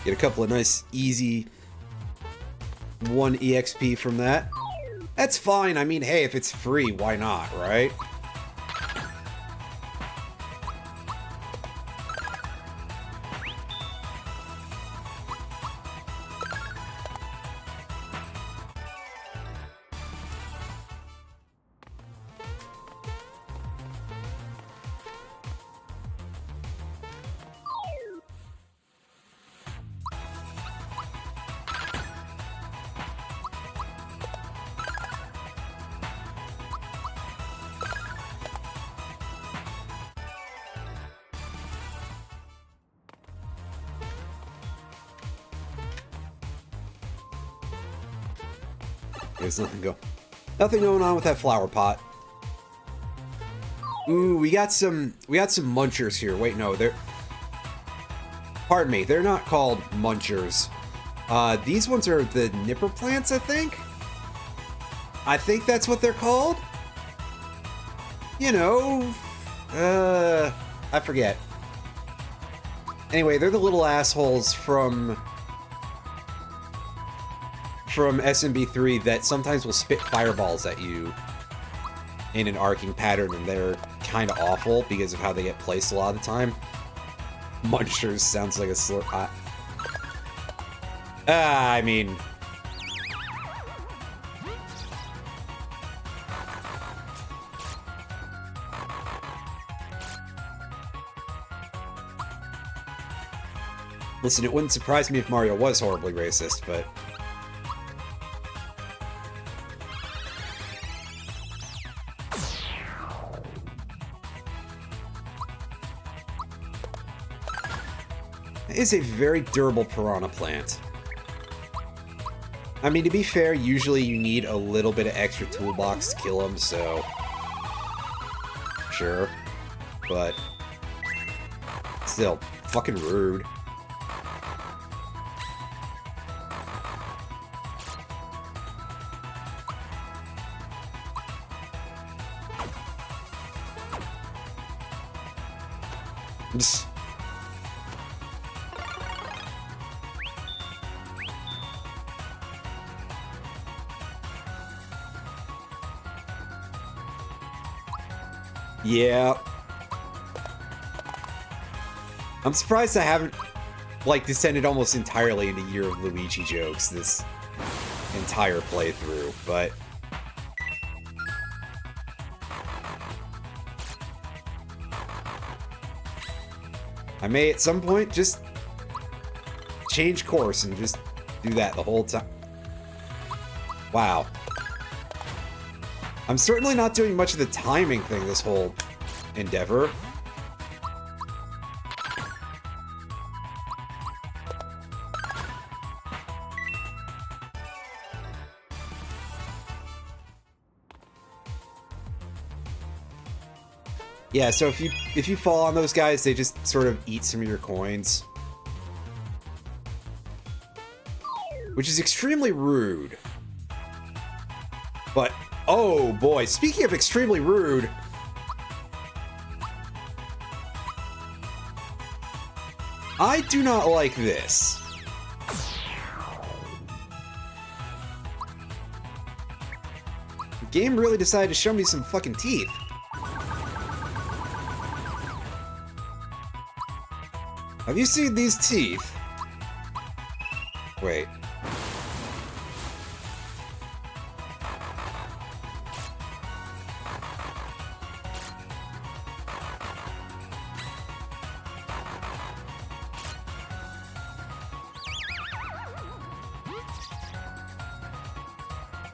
Get a couple of nice, easy 1 EXP from that. That's fine. I mean, hey, if it's free, why not, right? There's nothing going on with that flower pot. Ooh, we got some munchers here. Wait, no, pardon me, they're not called munchers. These ones are the nipper plants, I think? I think that's what they're called? You know, I forget. Anyway, they're the little assholes from SMB3 that sometimes will spit fireballs at you in an arcing pattern, and they're kind of awful because of how they get placed a lot of the time. Munchers sounds like a slur. I mean... Listen, it wouldn't surprise me if Mario was horribly racist, but... It is a very durable piranha plant. I mean, to be fair, usually you need a little bit of extra toolbox to kill them, so... Sure. But... Still, fucking rude. Psst. Yeah. I'm surprised I haven't, like, descended almost entirely into Year of Luigi jokes this entire playthrough, but... I may at some point just change course and just do that the whole time. Wow. I'm certainly not doing much of the timing thing this whole endeavor. Yeah, so if you fall on those guys, they just sort of eat some of your coins. Which is extremely rude. But, oh boy, speaking of extremely rude... I do not like this. The game really decided to show me some fucking teeth. Have you seen these teeth? Wait.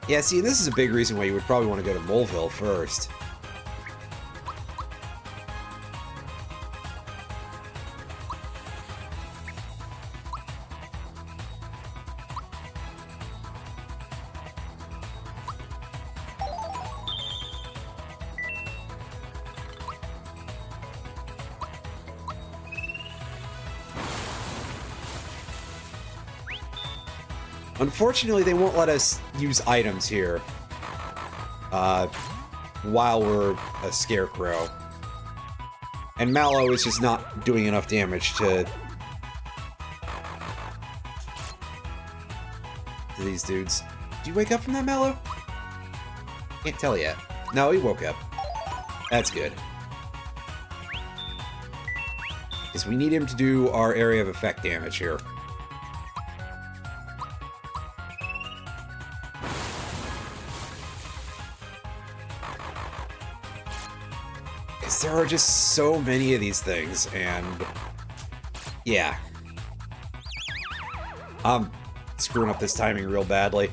Yeah, see, this is a big reason why you would probably want to go to Moleville first. Unfortunately, they won't let us use items here while we're a scarecrow. And Mallow is just not doing enough damage to these dudes. Did you wake up from that, Mallow? Can't tell yet. No, he woke up. That's good. Because we need him to do our area of effect damage here. There are just so many of these things, and yeah. I'm screwing up this timing real badly.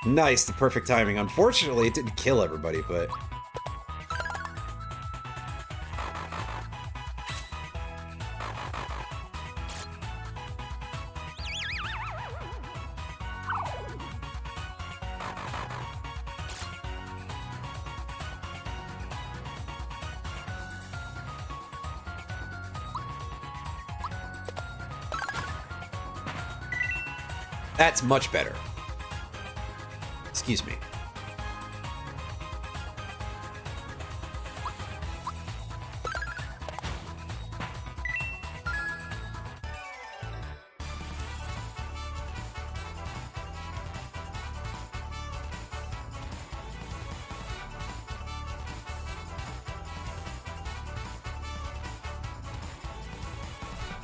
Nice, the perfect timing. Unfortunately, it didn't kill everybody, but... That's much better. Excuse me.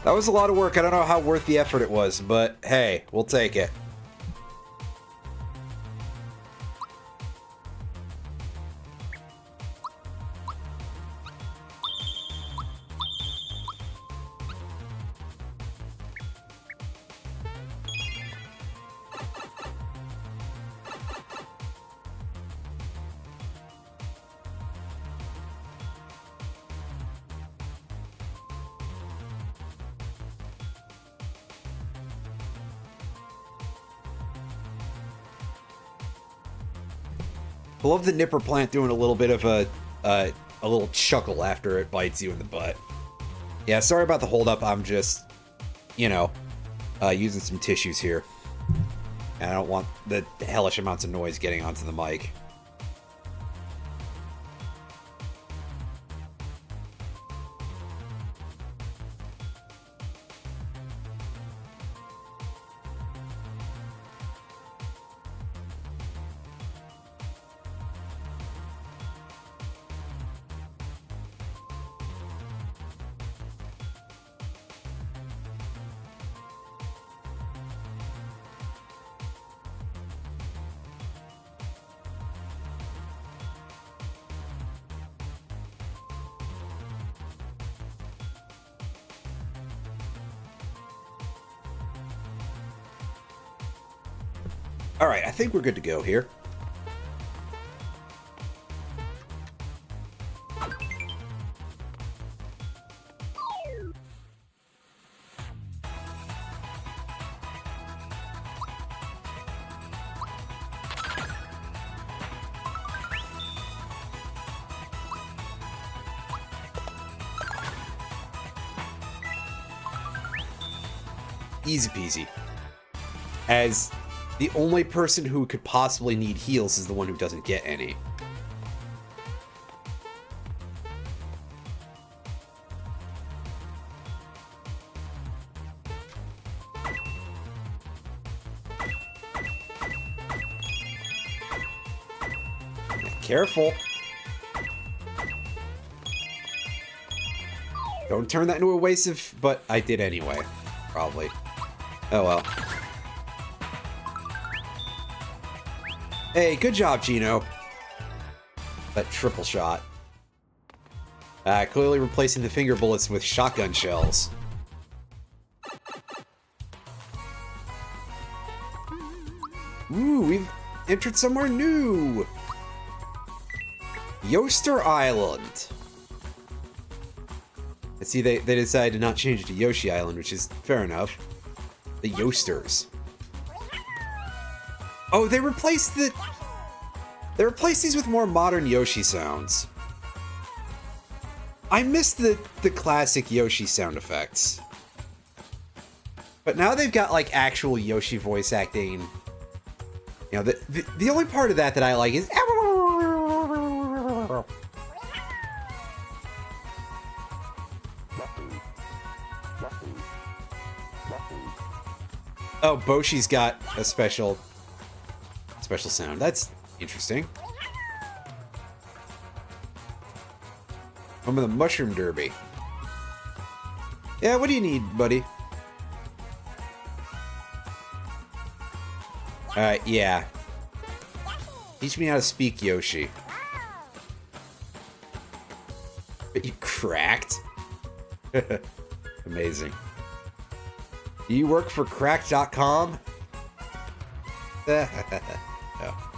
That was a lot of work. I don't know how worth the effort it was, but hey, we'll take it. I love the Nipper plant doing a little bit of a little chuckle after it bites you in the butt. Yeah, sorry about the holdup. I'm just, you know, using some tissues here. And I don't want the hellish amounts of noise getting onto the mic. Alright, I think we're good to go here. Easy peasy. As the only person who could possibly need heals is the one who doesn't get any. Careful. Don't turn that into a waste of... But I did anyway. Probably. Oh well. Hey, good job, Gino. That triple shot. Clearly replacing the finger bullets with shotgun shells. Ooh, we've entered somewhere new! Yoster Island. I see they decided to not change it to Yoshi Island, which is fair enough. The Yosters. Oh, they replaced these with more modern Yoshi sounds. I miss the classic Yoshi sound effects. But now they've got like actual Yoshi voice acting. You know, the only part of that I like is oh, Boshi's got a special sound. That's interesting. Home of the Mushroom Derby. Yeah, what do you need, buddy? Yeah. Teach me how to speak Yoshi. But you cracked? Amazing. Do you work for crack.com? Oh.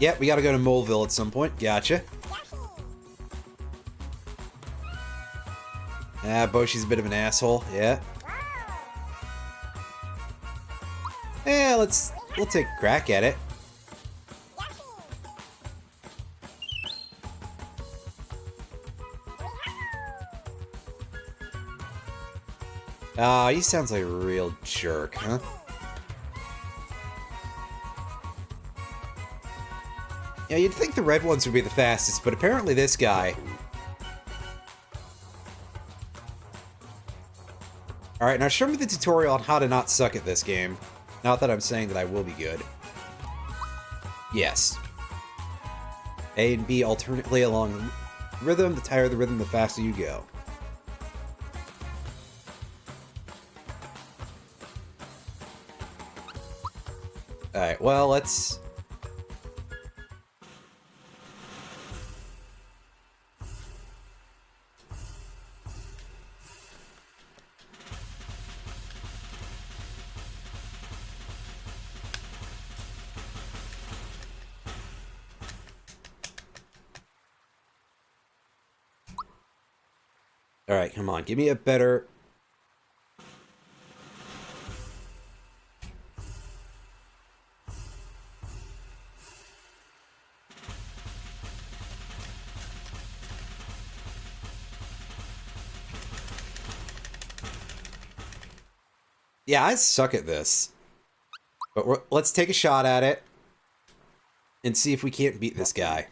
Yep, we gotta go to Moleville at some point. Gotcha. Boshi's a bit of an asshole. Yeah. Yeah, we'll take a crack at it. He sounds like a real jerk, huh? Yeah, you'd think the red ones would be the fastest, but apparently this guy... Alright, now show me the tutorial on how to not suck at this game. Not that I'm saying that I will be good. Yes. A and B alternately along the rhythm. The tighter the rhythm, the faster you go. Alright, well, let's... Alright, come on, give me a better... Yeah, I suck at this. But let's take a shot at it. And see if we can't beat this guy.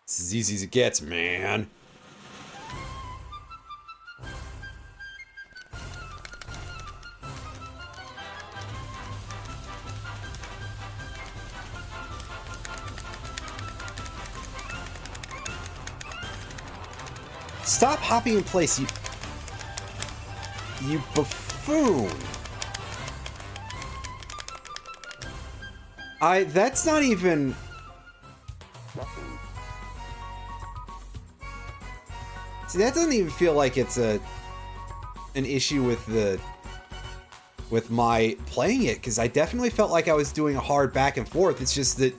It's as easy as it gets, man. Stop hopping in place, you buffoon. That's not even... See, that doesn't even feel like it's a... an issue with my playing it, because I definitely felt like I was doing a hard back and forth. It's just that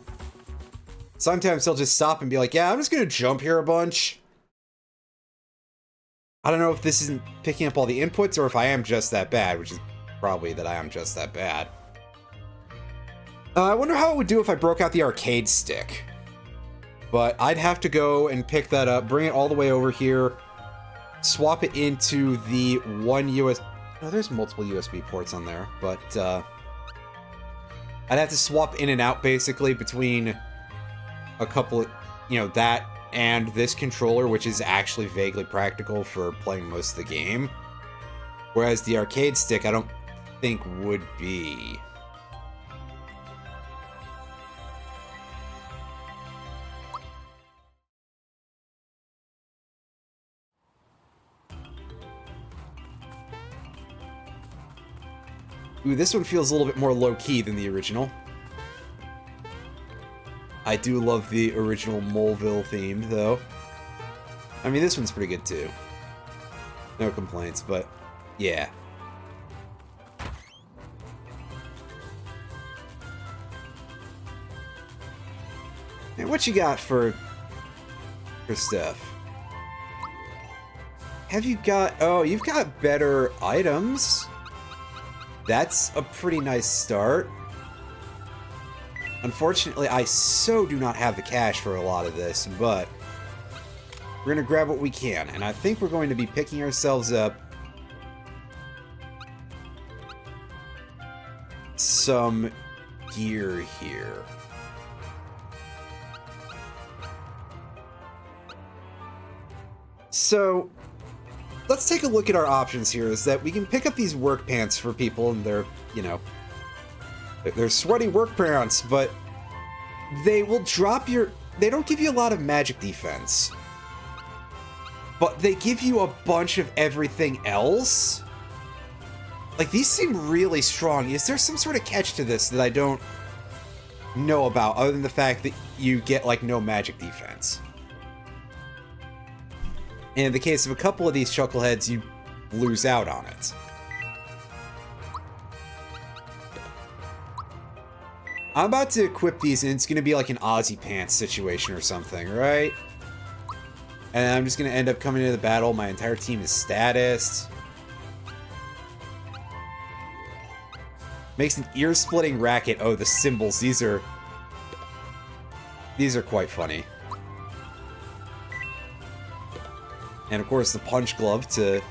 sometimes I'll just stop and be like, yeah, I'm just gonna jump here a bunch. I don't know if this isn't picking up all the inputs or if I am just that bad, which is probably that I am just that bad. I wonder how it would do if I broke out the arcade stick. But I'd have to go and pick that up, bring it all the way over here, swap it into the one USB... Oh, there's multiple USB ports on there, but I'd have to swap in and out, basically, between a couple of, you know, that and this controller, which is actually vaguely practical for playing most of the game. Whereas the arcade stick, I don't think would be. Ooh, this one feels a little bit more low-key than the original. I do love the original Moleville theme, though. I mean, this one's pretty good, too. No complaints, but yeah. Hey, what you got for stuff? Have you got... Oh, you've got better items. That's a pretty nice start. Unfortunately, I so do not have the cash for a lot of this, but we're going to grab what we can, and I think we're going to be picking ourselves up some gear here. So, let's take a look at our options here, is that we can pick up these work pants for people, and they're, you know, they're sweaty work pants, but they will drop your... They don't give you a lot of magic defense, but they give you a bunch of everything else. Like, these seem really strong. Is there some sort of catch to this that I don't know about, other than the fact that you get, like, no magic defense? And in the case of a couple of these chuckleheads, you lose out on it. I'm about to equip these, and it's going to be like an Aussie Pants situation or something, right? And I'm just going to end up coming into the battle. My entire team is statused. Makes an ear-splitting racket. Oh, the symbols. These are quite funny. And of course, the punch glove to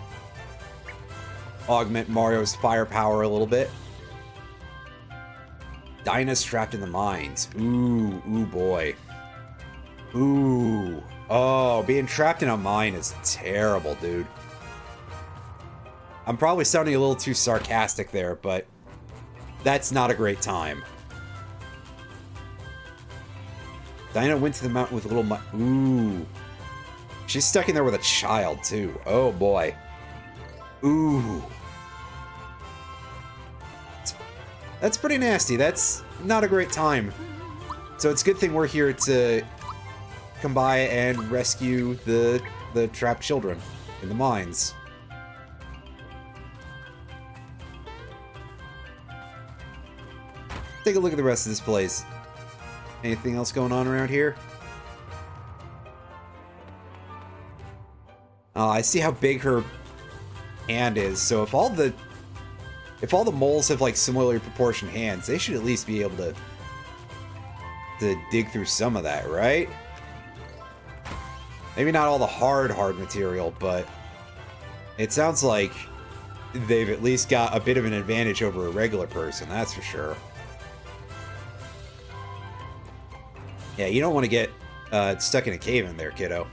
augment Mario's firepower a little bit. Dinah's trapped in the mines. Ooh, ooh boy. Ooh. Oh, being trapped in a mine is terrible, dude. I'm probably sounding a little too sarcastic there, but that's not a great time. Dinah went to the mountain with a little... Ooh. She's stuck in there with a child, too. Oh, boy. Ooh. That's pretty nasty. That's not a great time. So it's a good thing we're here to come by and rescue the trapped children in the mines. Take a look at the rest of this place. Anything else going on around here? I see how big her hand is. So if all the moles have like similarly proportioned hands, they should at least be able to dig through some of that, right? Maybe not all the hard material, but it sounds like they've at least got a bit of an advantage over a regular person, that's for sure. Yeah, you don't want to get stuck in a cave in there, kiddo.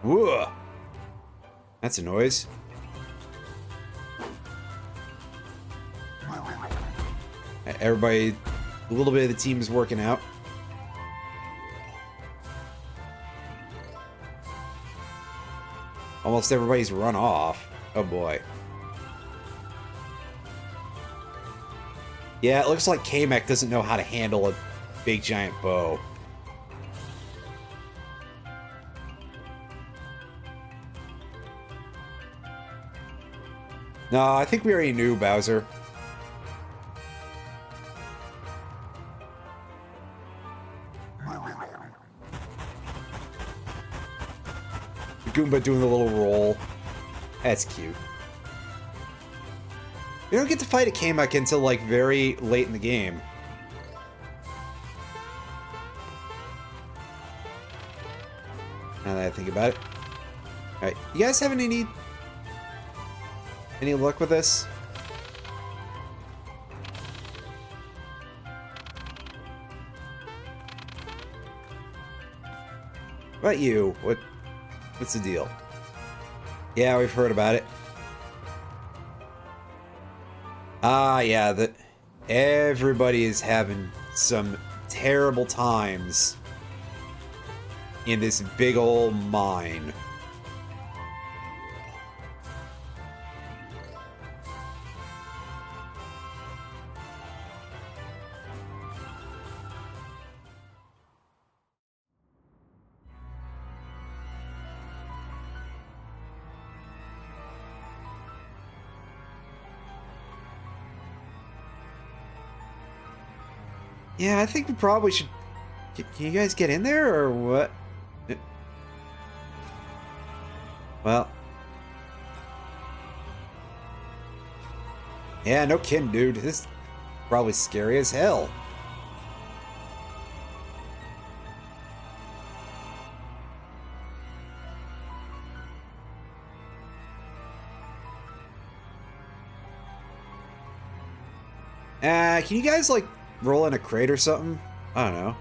Whoa! That's a noise. Everybody, a little bit of the team is working out. Almost everybody's run off. Oh boy. Yeah, it looks like Kamek doesn't know how to handle a big giant bow. No, I think we already knew Bowser. Goomba doing the little roll. That's cute. You don't get to fight a Kamek until, like, very late in the game. Now that I think about it. Alright, you guys have any luck with this? What about you? What's the deal? Yeah, we've heard about it. Ah, yeah, that everybody is having some terrible times in this big old mine. Yeah, I think we probably should... Can you guys get in there, or what? Well... Yeah, no kidding, dude. This is probably scary as hell. Can you guys, like, roll in a crate or something? I don't know.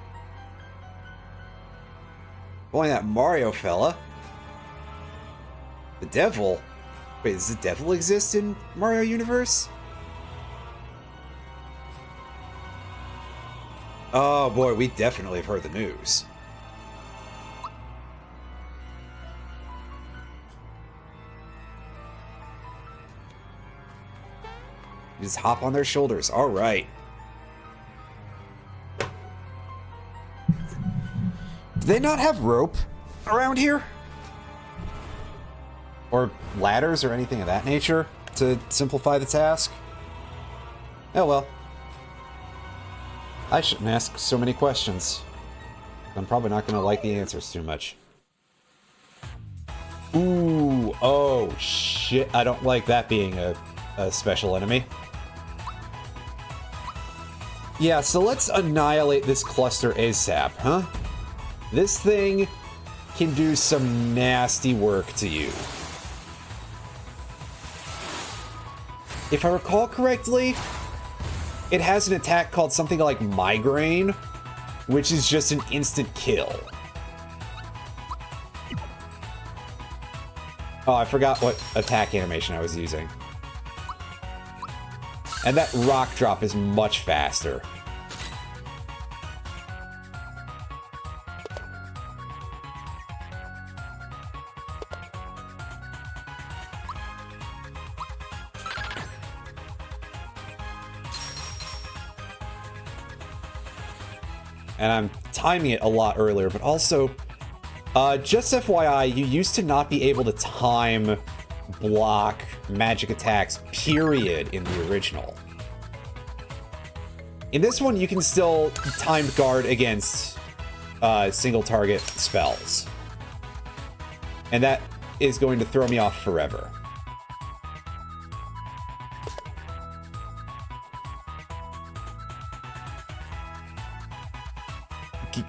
Only that Mario fella. The devil? Wait, does the devil exist in Mario Universe? Oh boy, we definitely have heard the news. You just hop on their shoulders. All right. Do they not have rope around here? Or ladders or anything of that nature to simplify the task? Oh well. I shouldn't ask so many questions. I'm probably not going to like the answers too much. Ooh, oh shit. I don't like that being a special enemy. Yeah, so let's annihilate this cluster ASAP, huh? This thing can do some nasty work to you. If I recall correctly, it has an attack called something like Migraine, which is just an instant kill. Oh, I forgot what attack animation I was using. And that rock drop is much faster. And I'm timing it a lot earlier, but also, just FYI, you used to not be able to time block magic attacks, period, in the original. In this one, you can still timed guard against single target spells. And that is going to throw me off forever.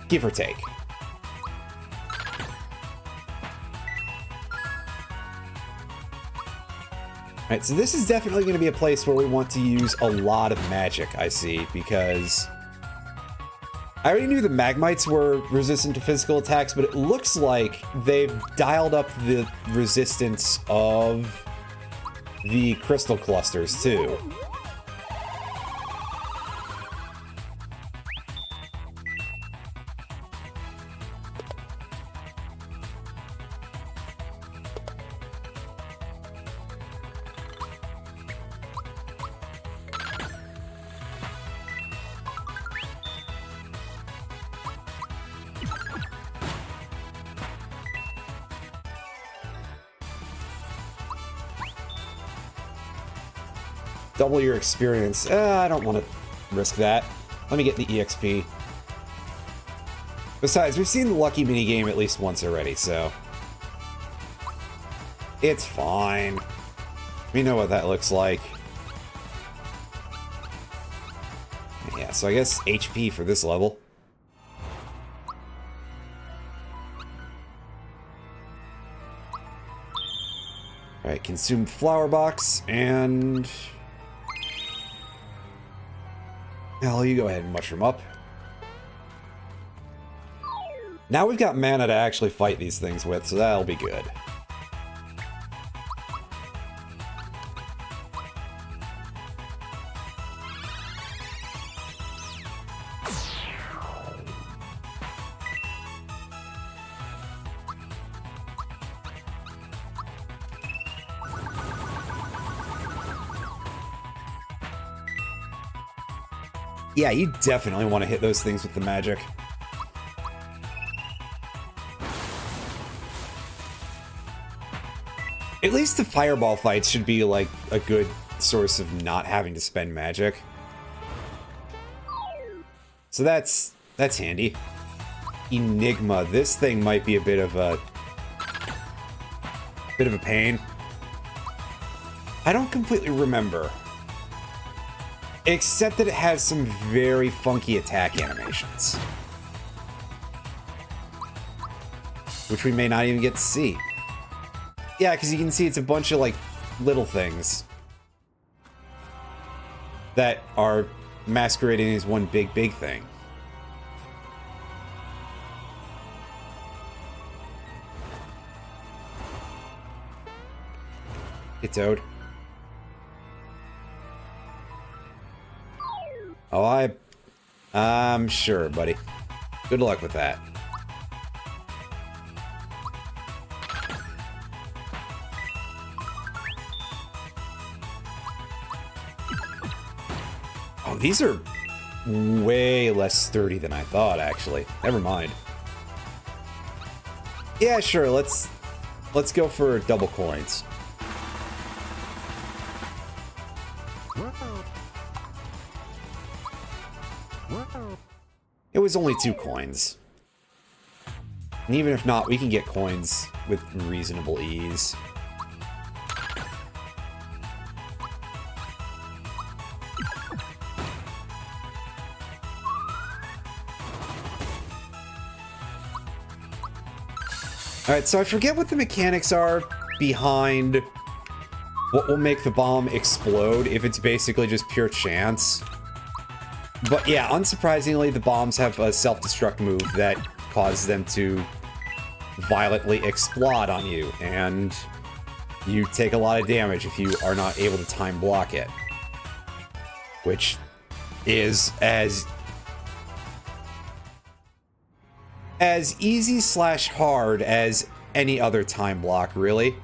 Give or take. Alright, so this is definitely going to be a place where we want to use a lot of magic, I see, because I already knew the Magmites were resistant to physical attacks, but it looks like they've dialed up the resistance of the crystal clusters, too. Double your experience. I don't want to risk that. Let me get the EXP. Besides, we've seen the lucky minigame at least once already, so... it's fine. We know what that looks like. Yeah, so I guess HP for this level. Alright, consumed flower box, and... hell, you go ahead and mushroom up. Now we've got mana to actually fight these things with, so that'll be good. Yeah, you definitely want to hit those things with the magic. At least the fireball fights should be like a good source of not having to spend magic. So that's handy. Enigma, this thing might be a bit of a pain. I don't completely remember. Except that it has some very funky attack animations. Which we may not even get to see. Yeah, because you can see it's a bunch of, like, little things that are masquerading as one big thing. Hey, Toad. Oh, I'm sure, buddy. Good luck with that. Oh, these are way less sturdy than I thought, actually. Never mind. Yeah, sure, let's go for double coins. It was only 2 coins. And even if not, we can get coins with reasonable ease. Alright, so I forget what the mechanics are behind what will make the bomb explode, if it's basically just pure chance. But yeah, unsurprisingly, the bombs have a self-destruct move that causes them to violently explode on you, and you take a lot of damage if you are not able to time block it. Which is as easy/hard as any other time block, really.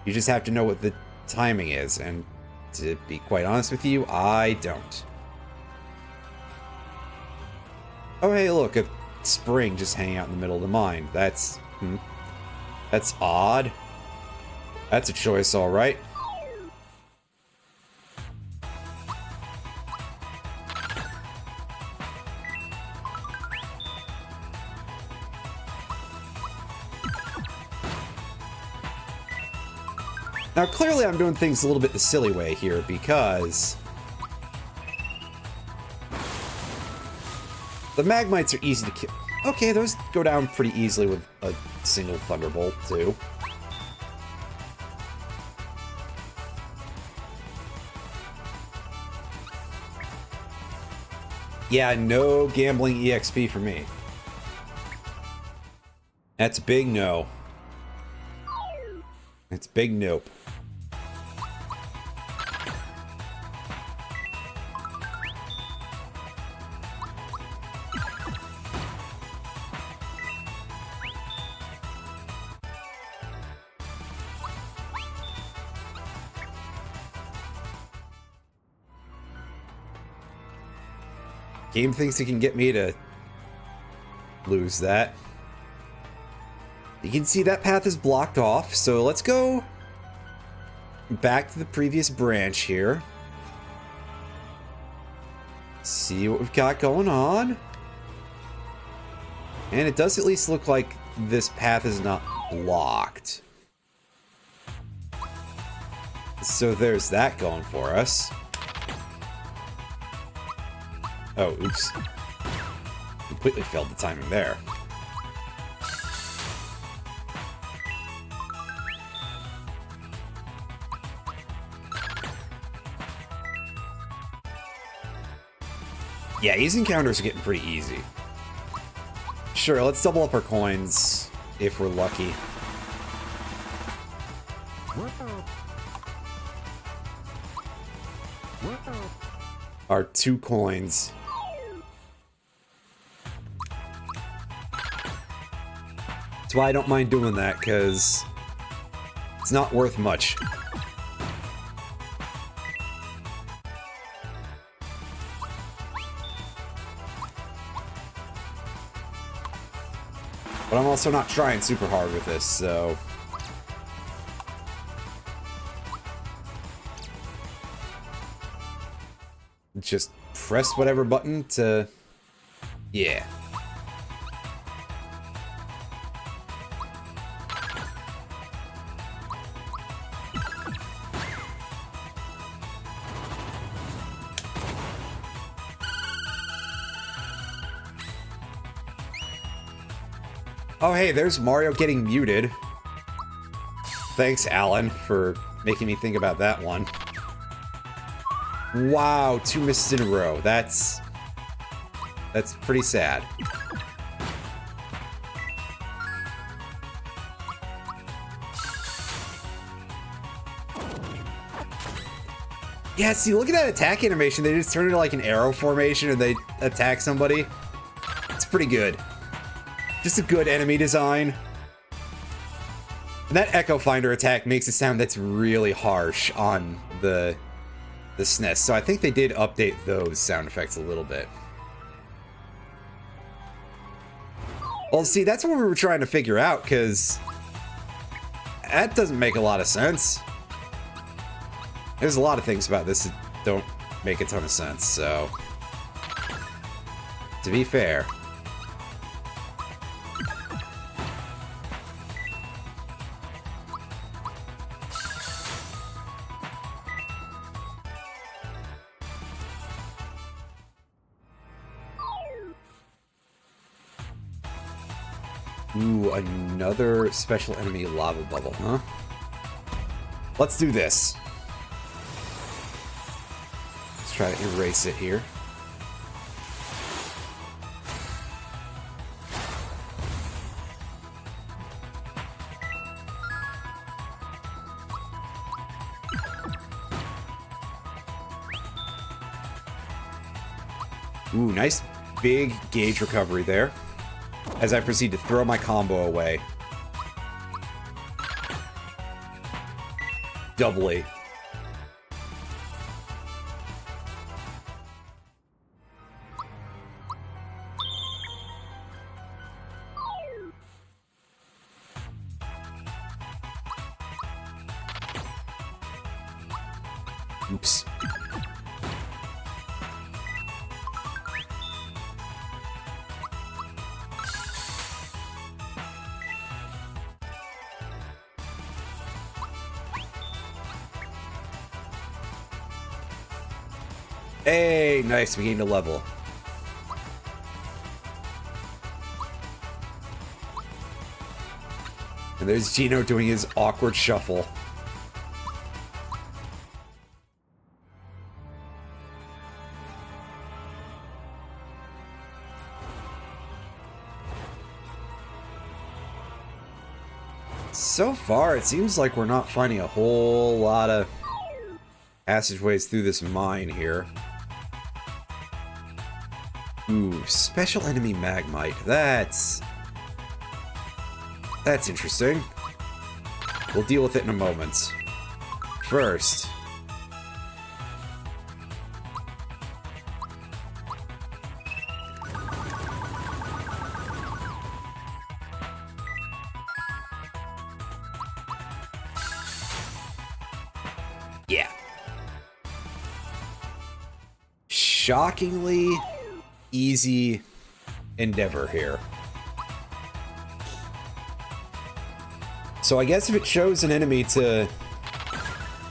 You just have to know what the timing is, and to be quite honest with you, I don't. Oh, hey, look, a spring just hanging out in the middle of the mine. That's odd. That's a choice, all right. Now, clearly I'm doing things a little bit the silly way here, because the Magmites are easy to kill. Okay, those go down pretty easily with a single Thunderbolt, too. Yeah, no gambling EXP for me. That's a big no. It's big nope. Game thinks it can get me to lose that. You can see that path is blocked off, so let's go back to the previous branch here. See what we've got going on. And it does at least look like this path is not blocked. So there's that going for us. Oh, oops. Completely failed the timing there. Yeah, these encounters are getting pretty easy. Sure, let's double up our coins if we're lucky. Our 2 coins. That's why I don't mind doing that, because it's not worth much. But I'm also not trying super hard with this, so... just press whatever button to... yeah. Oh, hey, there's Mario getting muted. Thanks, Alan, for making me think about that one. Wow, 2 misses in a row. That's pretty sad. Yeah, see, look at that attack animation. They just turn into like an arrow formation and they attack somebody. It's pretty good. Just a good enemy design. And that Echo Finder attack makes a sound that's really harsh on the SNES. So I think they did update those sound effects a little bit. Well, see, that's what we were trying to figure out, because that doesn't make a lot of sense. There's a lot of things about this that don't make a ton of sense, so... to be fair... Ooh, another special enemy lava bubble, huh? Let's do this. Let's try to erase it here. Ooh, nice big gauge recovery there. As I proceed to throw my combo away. Doubly. Oops. Hey, nice, we gained a level. And there's Gino doing his awkward shuffle. So far, it seems like we're not finding a whole lot of passageways through this mine here. Ooh, special enemy Magmite. That's interesting. We'll deal with it in a moment. First... yeah. shockingly easy endeavor here. So I guess if it chose an enemy to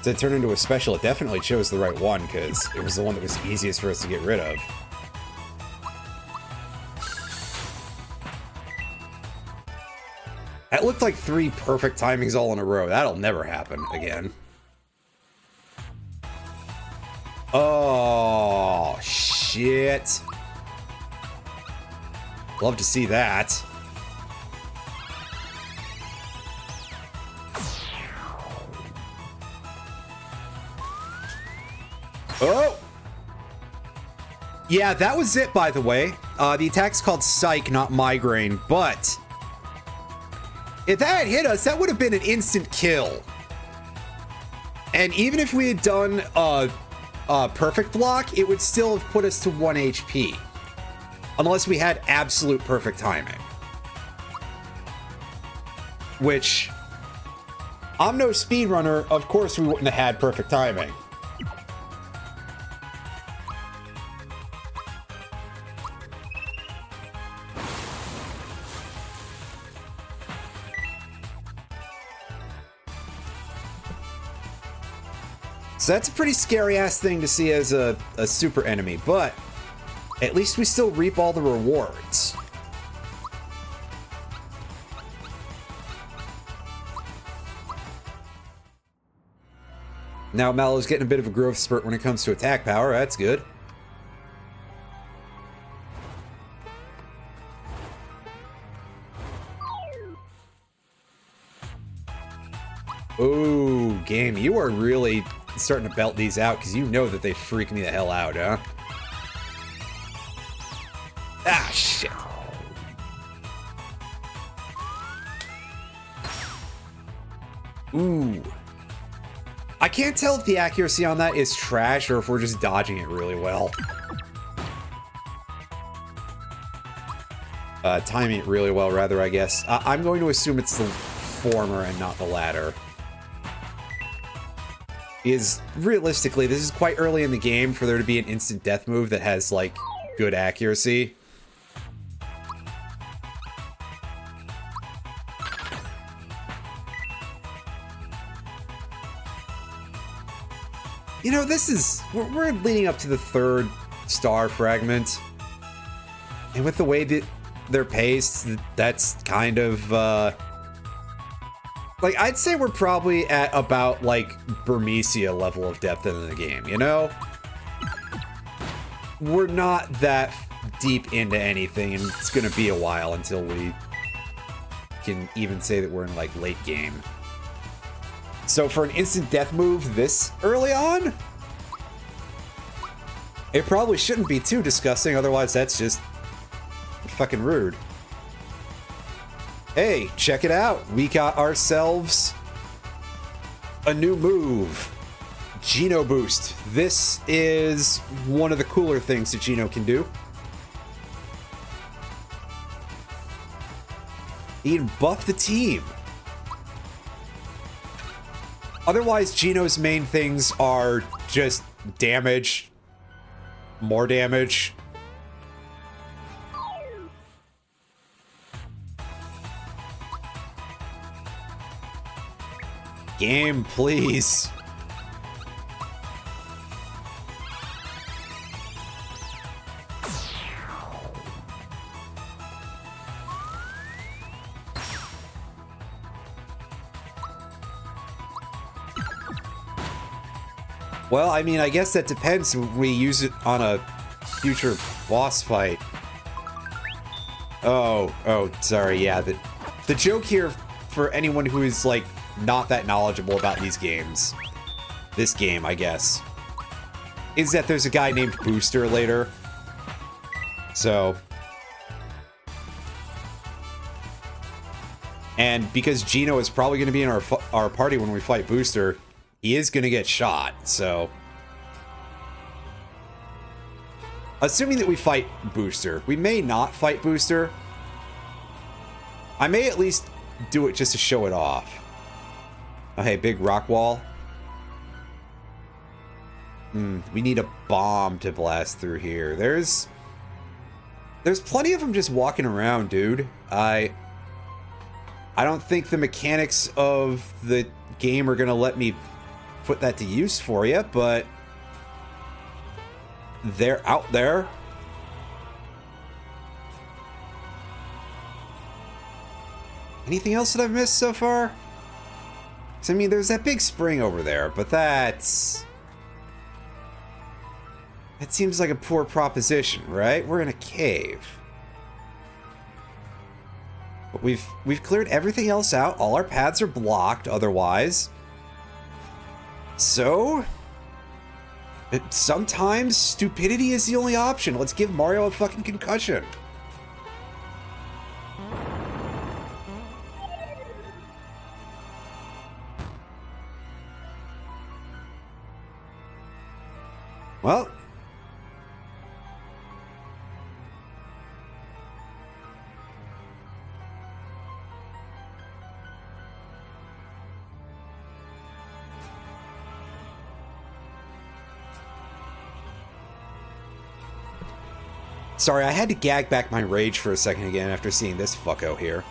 turn into a special, it definitely chose the right one, because it was the one that was easiest for us to get rid of. That looked like 3 perfect timings all in a row. That'll never happen again. Oh, shit. Love to see that. Oh! Yeah, that was it, by the way. The attack's called Psych, not Migraine, but if that had hit us, that would have been an instant kill. And even if we had done a perfect block, it would still have put us to 1 HP. Unless we had absolute perfect timing. Which, I'm no speedrunner, of course we wouldn't have had perfect timing. So that's a pretty scary-ass thing to see as a super enemy, but at least we still reap all the rewards. Now Mallow's getting a bit of a growth spurt when it comes to attack power. That's good. Ooh, game, you are really starting to belt these out, because you know that they freak me the hell out, huh? Ah, shit. Ooh. I can't tell if the accuracy on that is trash or if we're just dodging it really well. Timing it really well, rather, I guess. I'm going to assume it's the former and not the latter. Is realistically, this is quite early in the game for there to be an instant death move that has, like, good accuracy. You know, this is... We're leading up to the 3rd star fragment. And with the way that they're paced, that's kind of, like, I'd say we're probably at about, like, Burmecia level of depth in the game, you know? We're not that deep into anything, and it's gonna be a while until we can even say that we're in, like, late game. So for an instant death move this early on, it probably shouldn't be too disgusting, otherwise that's just fucking rude. Hey, check it out. We got ourselves a new move. Geno Boost. This is one of the cooler things that Geno can do. He can buff the team. Otherwise, Geno's main things are just damage, more damage. Game, please. Well, I mean, I guess that depends if we use it on a future boss fight. Oh, sorry, yeah. The joke here for anyone who is, like, not that knowledgeable about these games, this game, I guess, is that there's a guy named Booster later. So... And because Geno is probably going to be in our party when we fight Booster, he is going to get shot, so... Assuming that we fight Booster. We may not fight Booster. I may at least do it just to show it off. Oh, hey, big rock wall. We need a bomb to blast through here. There's plenty of them just walking around, dude. I don't think the mechanics of the game are gonna let me put that to use for you, but they're out there. Anything else that I've missed so far? 'Cause, I mean, there's that big spring over there, but that seems like a poor proposition, right? We're in a cave. But we've cleared everything else out. All our paths are blocked otherwise. So, sometimes stupidity is the only option. Let's give Mario a fucking concussion. Well, sorry, I had to gag back my rage for a second again after seeing this fucko here.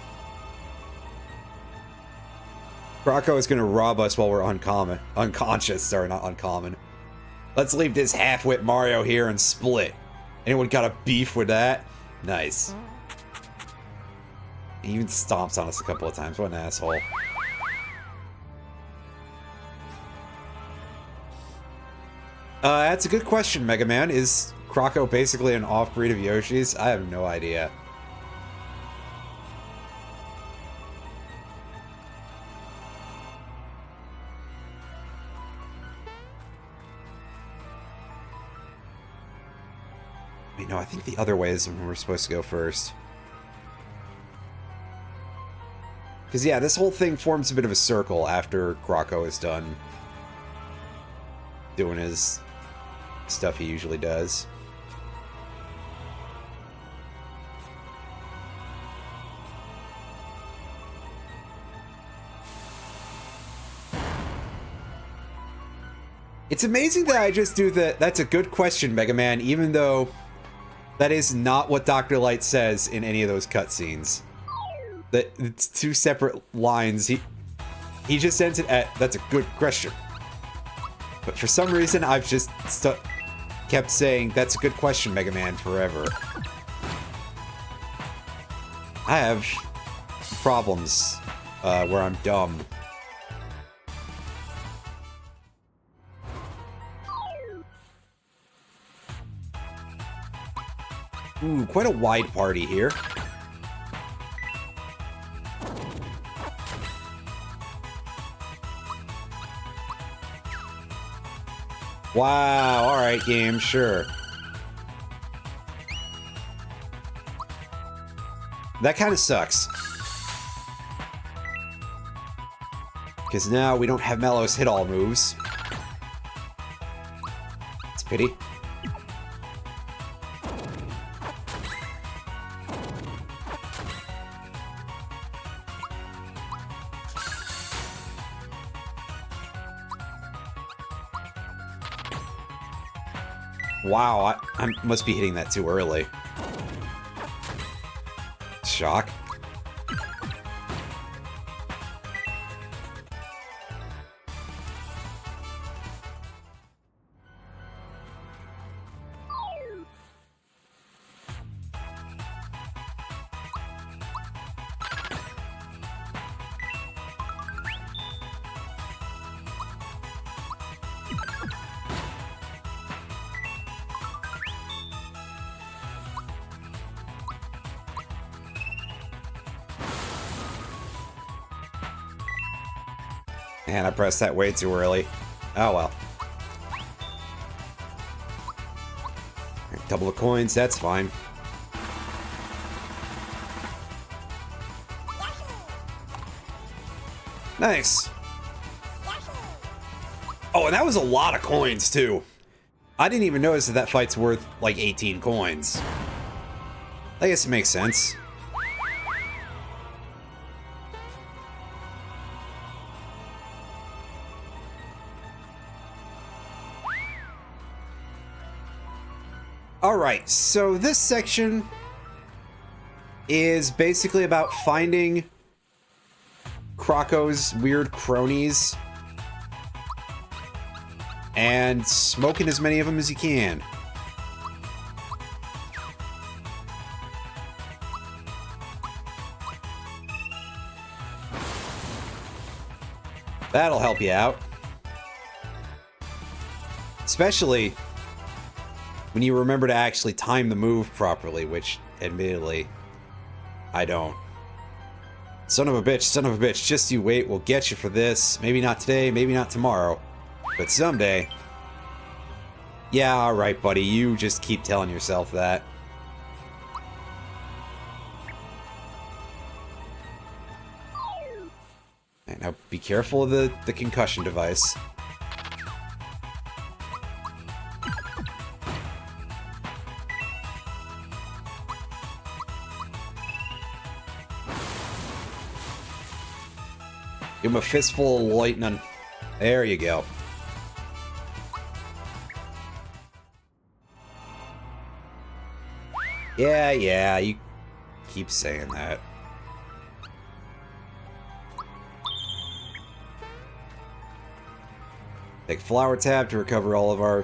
Croco is gonna rob us while we're unconscious. Sorry, not uncommon. Let's leave this half-wit Mario here and split. Anyone got a beef with that? Nice. He even stomps on us a couple of times. What an asshole. That's a good question, Mega Man. Is Croco basically an off-breed of Yoshi's? I have no idea. Wait, no, I think the other way is when we're supposed to go first. Because, yeah, this whole thing forms a bit of a circle after Croco is done doing his stuff he usually does. It's amazing that I just do the "that's a good question, Mega Man," even though that is not what Dr. Light says in any of those cutscenes. That it's two separate lines. He just ends it at "that's a good question." But for some reason, I've just kept saying "that's a good question, Mega Man" forever. I have problems where I'm dumb. Ooh, quite a wide party here. Wow, alright game, sure. That kind of sucks. Because now we don't have Mellow's hit-all moves. It's a pity. Wow, I must be hitting that too early. Shock. Man, I pressed that way too early. Oh well. Double the coins, that's fine. Nice. Oh, and that was a lot of coins too. I didn't even notice that that fight's worth like 18 coins. I guess it makes sense. Alright, so this section is basically about finding Croco's weird cronies and smoking as many of them as you can. That'll help you out. Especially when you remember to actually time the move properly, which, admittedly, I don't. Son of a bitch, just you wait, we'll get you for this. Maybe not today, maybe not tomorrow, but someday. Yeah, alright, buddy, you just keep telling yourself that. Right, now be careful of the concussion device. Give him a fistful of lightning. There you go. Yeah, you keep saying that. Take flower tap to recover all of our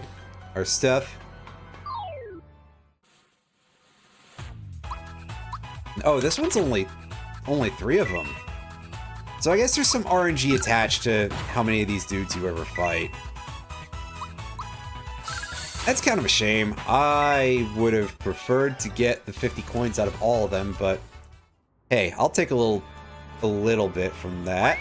stuff. Oh, this one's only 3 of them. So I guess there's some RNG attached to how many of these dudes you ever fight. That's kind of a shame. I would have preferred to get the 50 coins out of all of them, but hey, I'll take a little bit from that.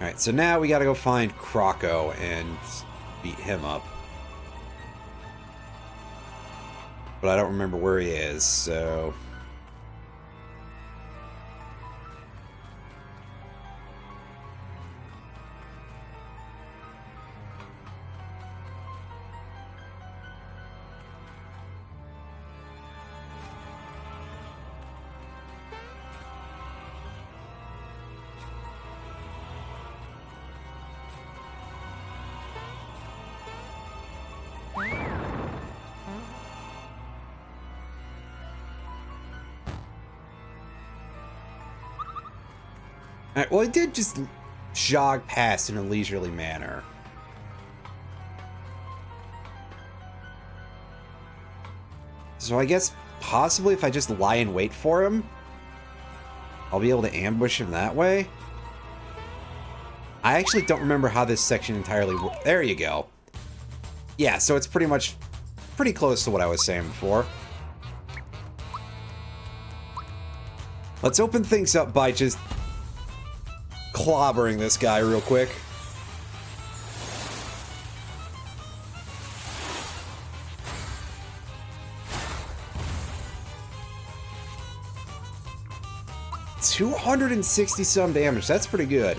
Alright, so now we gotta go find Croco and beat him up. But I don't remember where he is, so... Alright, well, I did just jog past in a leisurely manner. So I guess possibly if I just lie in wait for him, I'll be able to ambush him that way. I actually don't remember how this section entirely works. There you go. Yeah, so it's pretty close to what I was saying before. Let's open things up by just clobbering this guy real quick. $260 some damage. That's pretty good.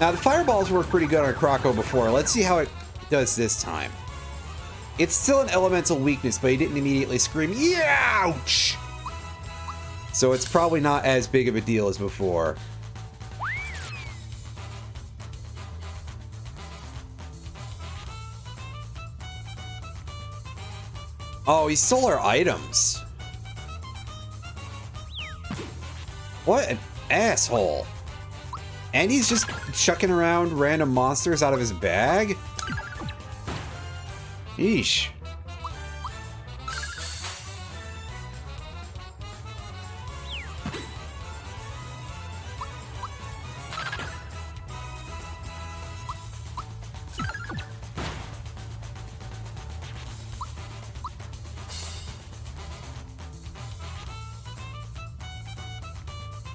Now the fireballs worked pretty good on Croco before. Let's see how it does this time. It's still an elemental weakness, but he didn't immediately scream, "Ouch!" So it's probably not as big of a deal as before. Oh, he stole our items. What an asshole. And he's just chucking around random monsters out of his bag? Yeesh.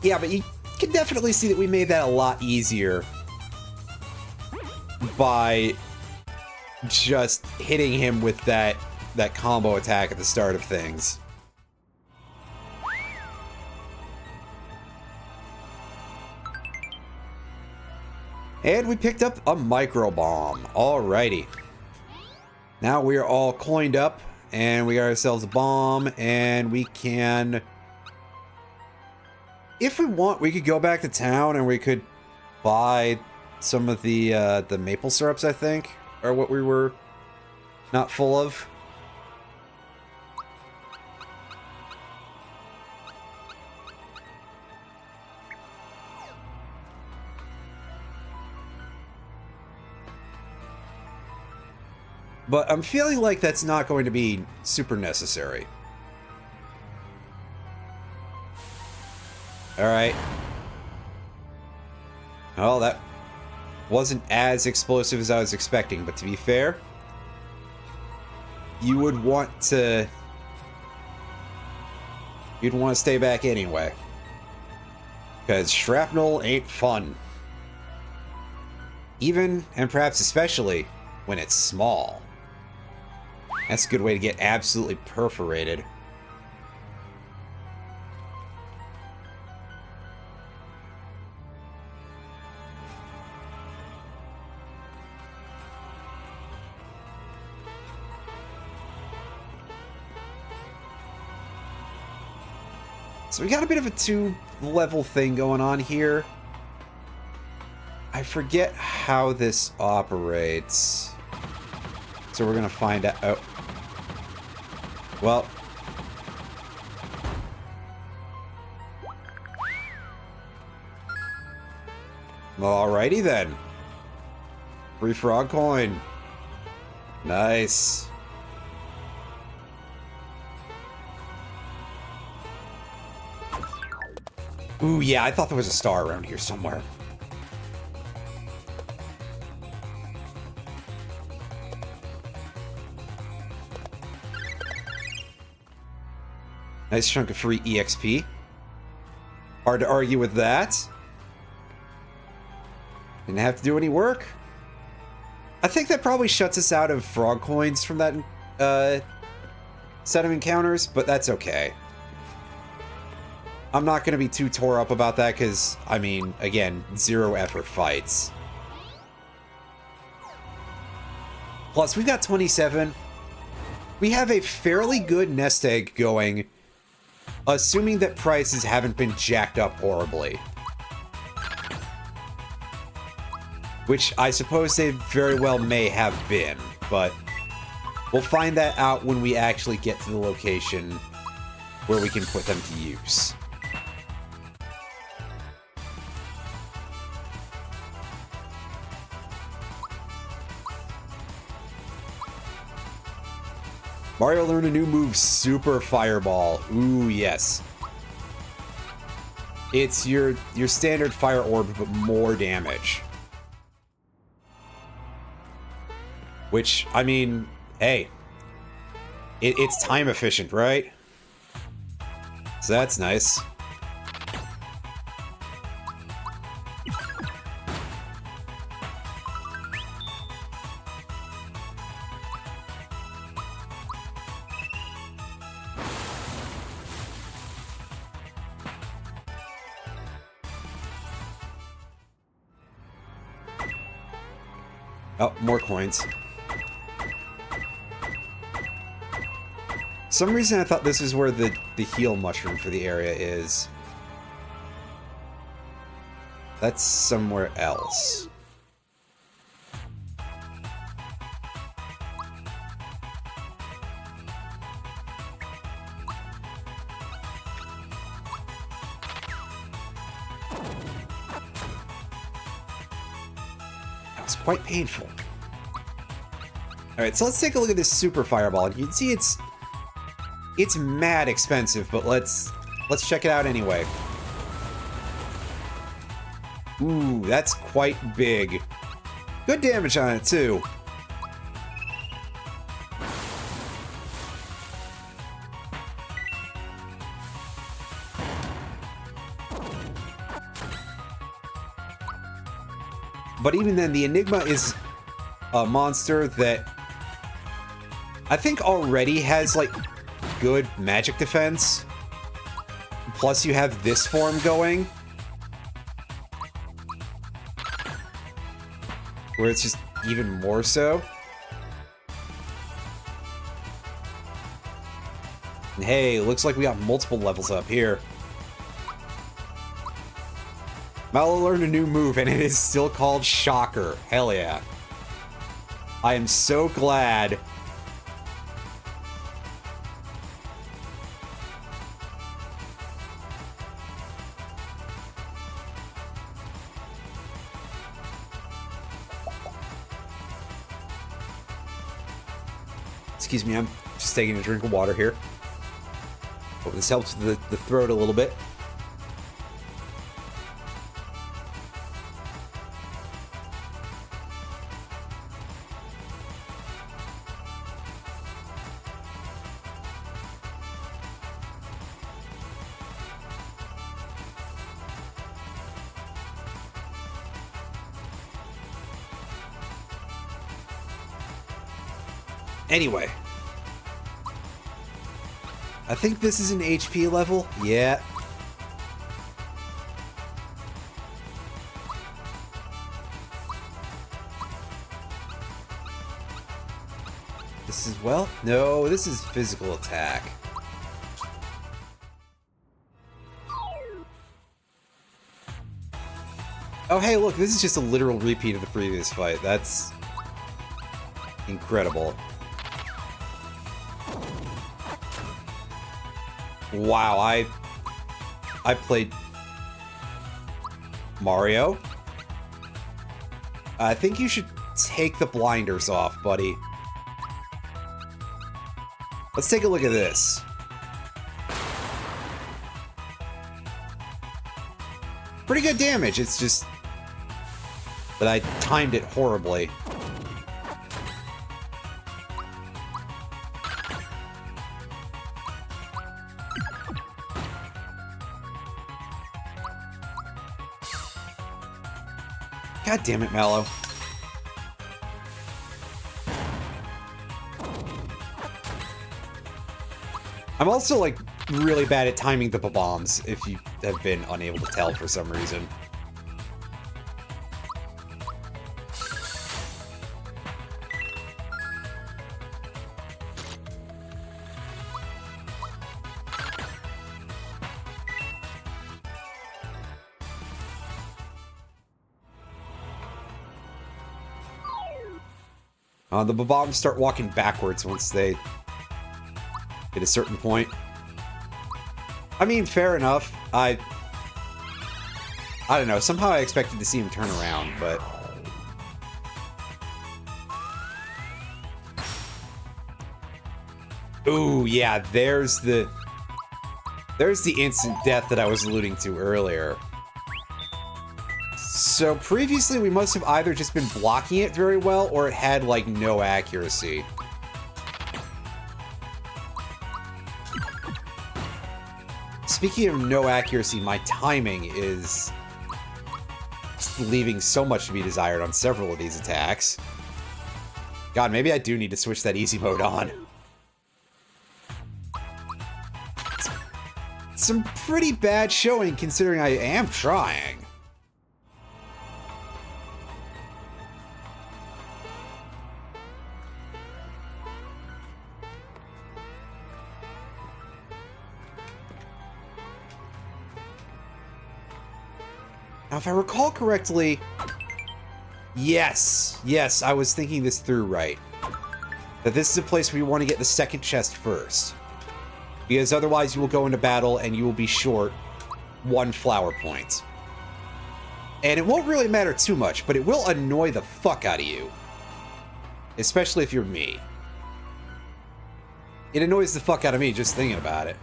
Yeah, but you can definitely see that we made that a lot easier by just hitting him with that combo attack at the start of things. And we picked up a micro bomb. Alrighty. Now we are all coined up and we got ourselves a bomb and we can... If we want, we could go back to town and we could buy some of the maple syrups, I think, are what we were not full of. But I'm feeling like that's not going to be super necessary. Alright. Well, that wasn't as explosive as I was expecting, but to be fair, you would want to... You'd want to stay back anyway. Because shrapnel ain't fun. Even, and perhaps especially, when it's small. That's a good way to get absolutely perforated. So we got a bit of a two-level thing going on here. I forget how this operates. So we're going to find out. Oh. Well. Alrighty then. Free frog coin. Nice. Ooh, yeah, I thought there was a star around here somewhere. Nice chunk of free EXP. Hard to argue with that. Didn't have to do any work. I think that probably shuts us out of frog coins from that set of encounters, but that's okay. I'm not going to be too tore up about that because, I mean, again, zero effort fights. Plus, we've got 27. We have a fairly good nest egg going, assuming that prices haven't been jacked up horribly. Which I suppose they very well may have been, but we'll find that out when we actually get to the location where we can put them to use. Mario learned a new move, Super Fireball. Ooh, yes. It's your standard fire orb, but more damage. Which, I mean, hey. It's time efficient, right? So that's nice. Oh, more coins. For some reason I thought this is where the heal mushroom for the area is. That's somewhere else. That was quite painful. Alright, so let's take a look at this Super Fireball. You can see it's mad expensive, but let's check it out anyway. Ooh, that's quite big. Good damage on it, too. But even then, the Enigma is a monster that I think already has, like, good magic defense. Plus you have this form going, where it's just even more so. And hey, looks like we got multiple levels up here. Mallow learned a new move, and it is still called Shocker. Hell yeah. I am so glad. Excuse me, I'm just taking a drink of water here. Hope this helps the throat a little bit. Anyway. I think this is an HP level. Yeah. This is, well, no, this is physical attack. Oh, hey, look, this is just a literal repeat of the previous fight. That's incredible. Wow, I played Mario. I think you should take the blinders off, buddy. Let's take a look at this. Pretty good damage, it's just that I timed it horribly. God damn it, Mallow. I'm also, like, really bad at timing the bombs, if you have been unable to tell for some reason. The bombs start walking backwards once they hit a certain point. I mean, fair enough. I don't know. Somehow I expected to see him turn around, but... Ooh, yeah, there's the instant death that I was alluding to earlier. So previously we must have either just been blocking it very well or it had like no accuracy. Speaking of no accuracy, my timing is leaving so much to be desired on several of these attacks. God, maybe I do need to switch that easy mode on. Some pretty bad showing considering I am trying. Now, if I recall correctly, yes, I was thinking this through right. That this is a place where you want to get the second chest first. Because otherwise you will go into battle and you will be short 1 flower point. And it won't really matter too much, but it will annoy the fuck out of you. Especially if you're me. It annoys the fuck out of me just thinking about it.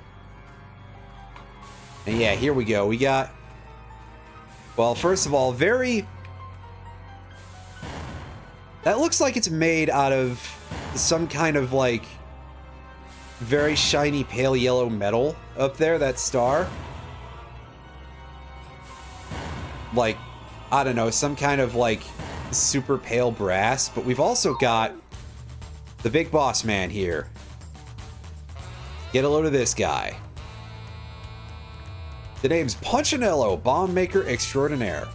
And yeah, here we go. We got... Well, first of all, that looks like it's made out of some kind of, like, very shiny pale yellow metal up there, that star. Like, I don't know, some kind of, like, super pale brass. But we've also got the big boss man here. Get a load of this guy. The name's Punchinello, Bomb Maker Extraordinaire.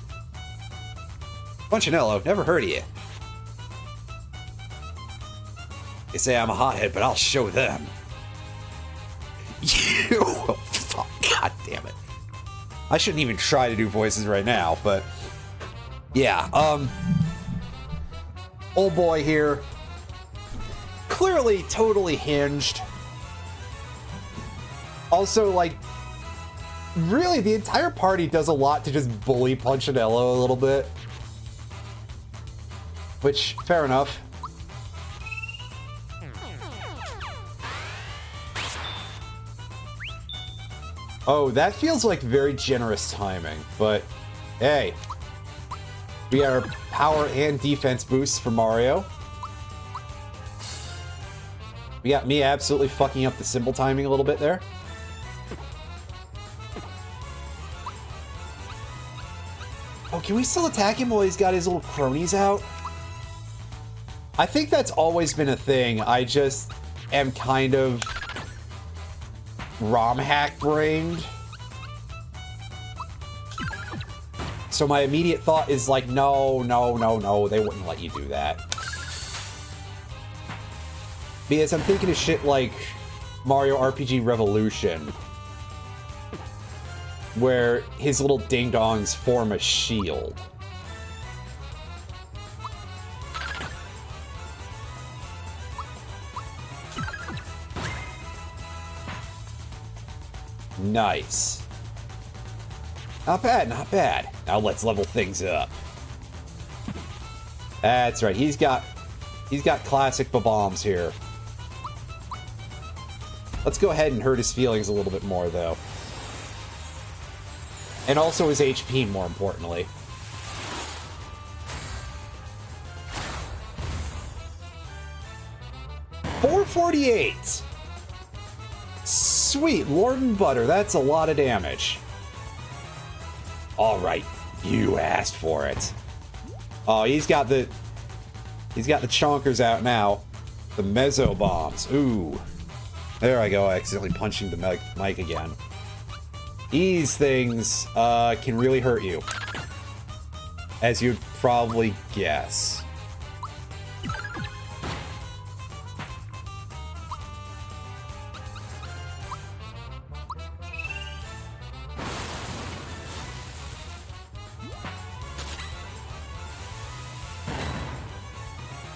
Punchinello, never heard of you. They say I'm a hothead, but I'll show them. You! Oh, fuck, god damn it. I shouldn't even try to do voices right now, but yeah, old boy here, clearly totally hinged. Also, like, really, the entire party does a lot to just bully Punchinello a little bit. Which, fair enough. Oh, that feels like very generous timing, but hey. We got our power and defense boosts for Mario. We got me absolutely fucking up the symbol timing a little bit there. Oh, can we still attack him while he's got his little cronies out? I think that's always been a thing. I just am kind of ROM hack brained. So my immediate thought is like, no, no, no, no, they wouldn't let you do that. Because I'm thinking of shit like Mario RPG Revolution, where his little ding-dongs form a shield. Nice. Not bad, not bad. Now let's level things up. That's right. He's got classic bombs here. Let's go ahead and hurt his feelings a little bit more, though. And also his HP, more importantly. $448. Sweet, Lord and Butter. That's a lot of damage. All right, you asked for it. Oh, he's got the chonkers out now. The Mezzo bombs. Ooh. There I go, accidentally punching the mic again. These things can really hurt you, as you'd probably guess.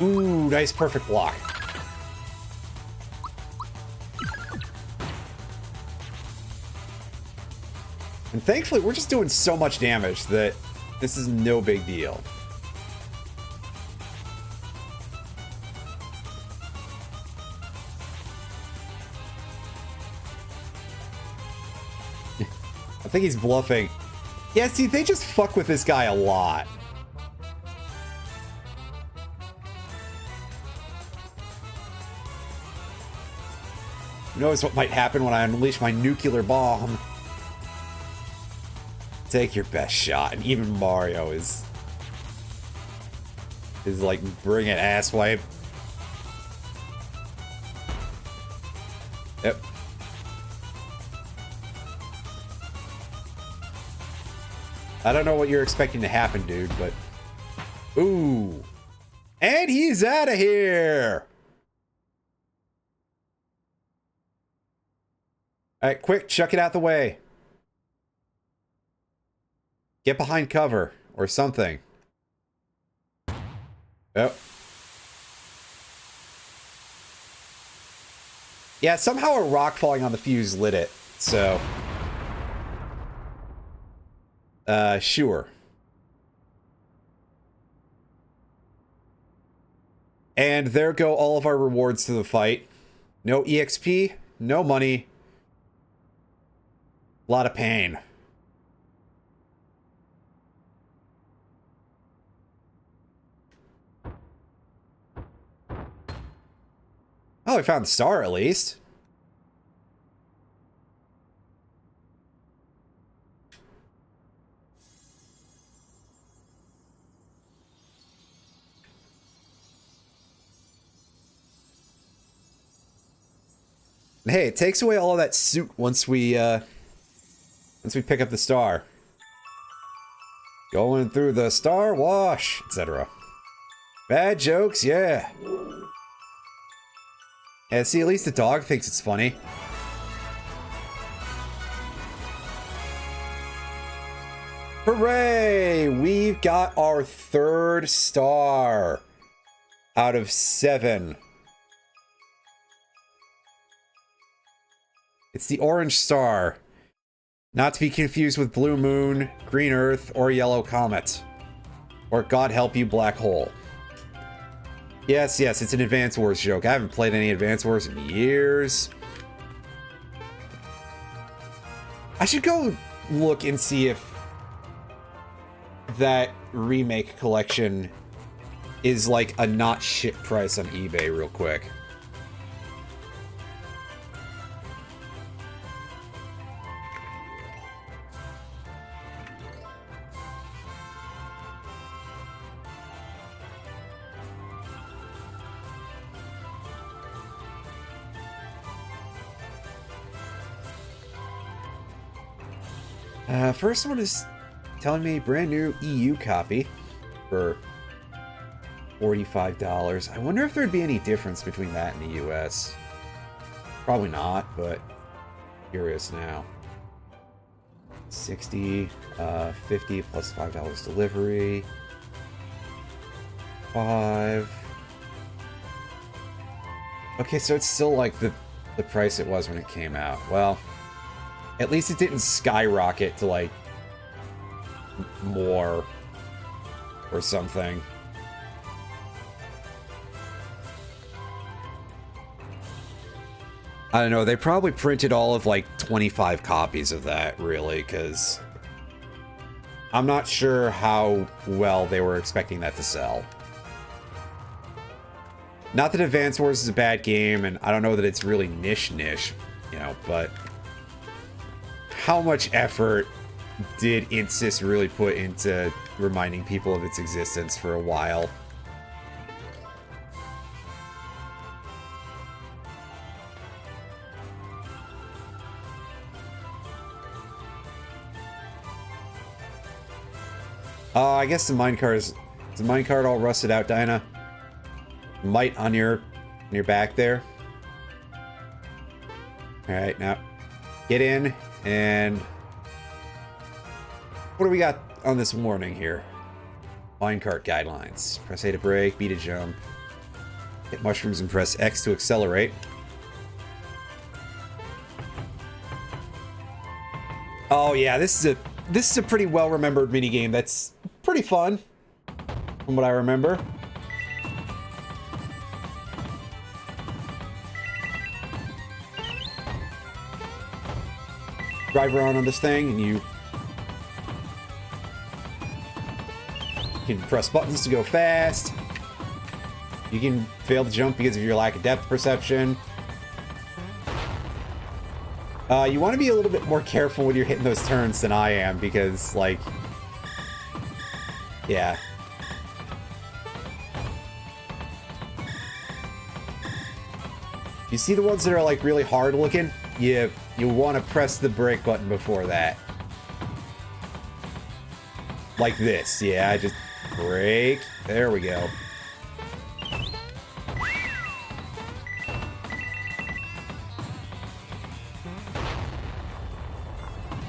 Ooh, nice perfect block. And thankfully, we're just doing so much damage that this is no big deal. I think he's bluffing. Yeah, see, they just fuck with this guy a lot. Who knows what might happen when I unleash my nuclear bomb? Take your best shot, and even Mario is like, bring it, asswipe. Yep. I don't know what you're expecting to happen, dude, but ooh, and he's out of here. All right, quick, chuck it out the way. Get behind cover or something. Yep. Yeah, somehow a rock falling on the fuse lit it, so. Sure. And there go all of our rewards to the fight. No EXP, no money. A lot of pain. Oh, we found the star at least. And hey, it takes away all of that suit once we pick up the star. Going through the star wash, etc. Bad jokes, yeah. Yeah, see, at least the dog thinks it's funny. Hooray! We've got our 3rd star out of 7. It's the orange star. Not to be confused with Blue Moon, Green Earth, or Yellow Comet. Or God help you, Black Hole. Yes, it's an Advance Wars joke. I haven't played any Advance Wars in years. I should go look and see if that remake collection is like a not shit price on eBay real quick. First one is telling me brand new EU copy for $45. I wonder if there'd be any difference between that and the US. Probably not, but curious now. 60, 50 plus $5 delivery. 5. Okay, so it's still like the price it was when it came out. Well, at least it didn't skyrocket to, like, more or something. I don't know, they probably printed all of, like, 25 copies of that, really, because I'm not sure how well they were expecting that to sell. Not that Advance Wars is a bad game, and I don't know that it's really niche, you know, but how much effort did Insys really put into reminding people of its existence for a while? I guess the minecart is the minecart all rusted out, Dinah? Might on your back there. Alright, now get in and what do we got on this warning here? Minecart guidelines. Press A to brake, B to jump. Hit mushrooms and press X to accelerate. Oh yeah, this is a pretty well remembered minigame that's pretty fun from what I remember. Drive around on this thing and you can press buttons to go fast. You can fail to jump because of your lack of depth perception. You want to be a little bit more careful when you're hitting those turns than I am because, like, yeah. You see the ones that are, like, really hard looking? You want to press the brake button before that. Like this, yeah, I just brake. There we go.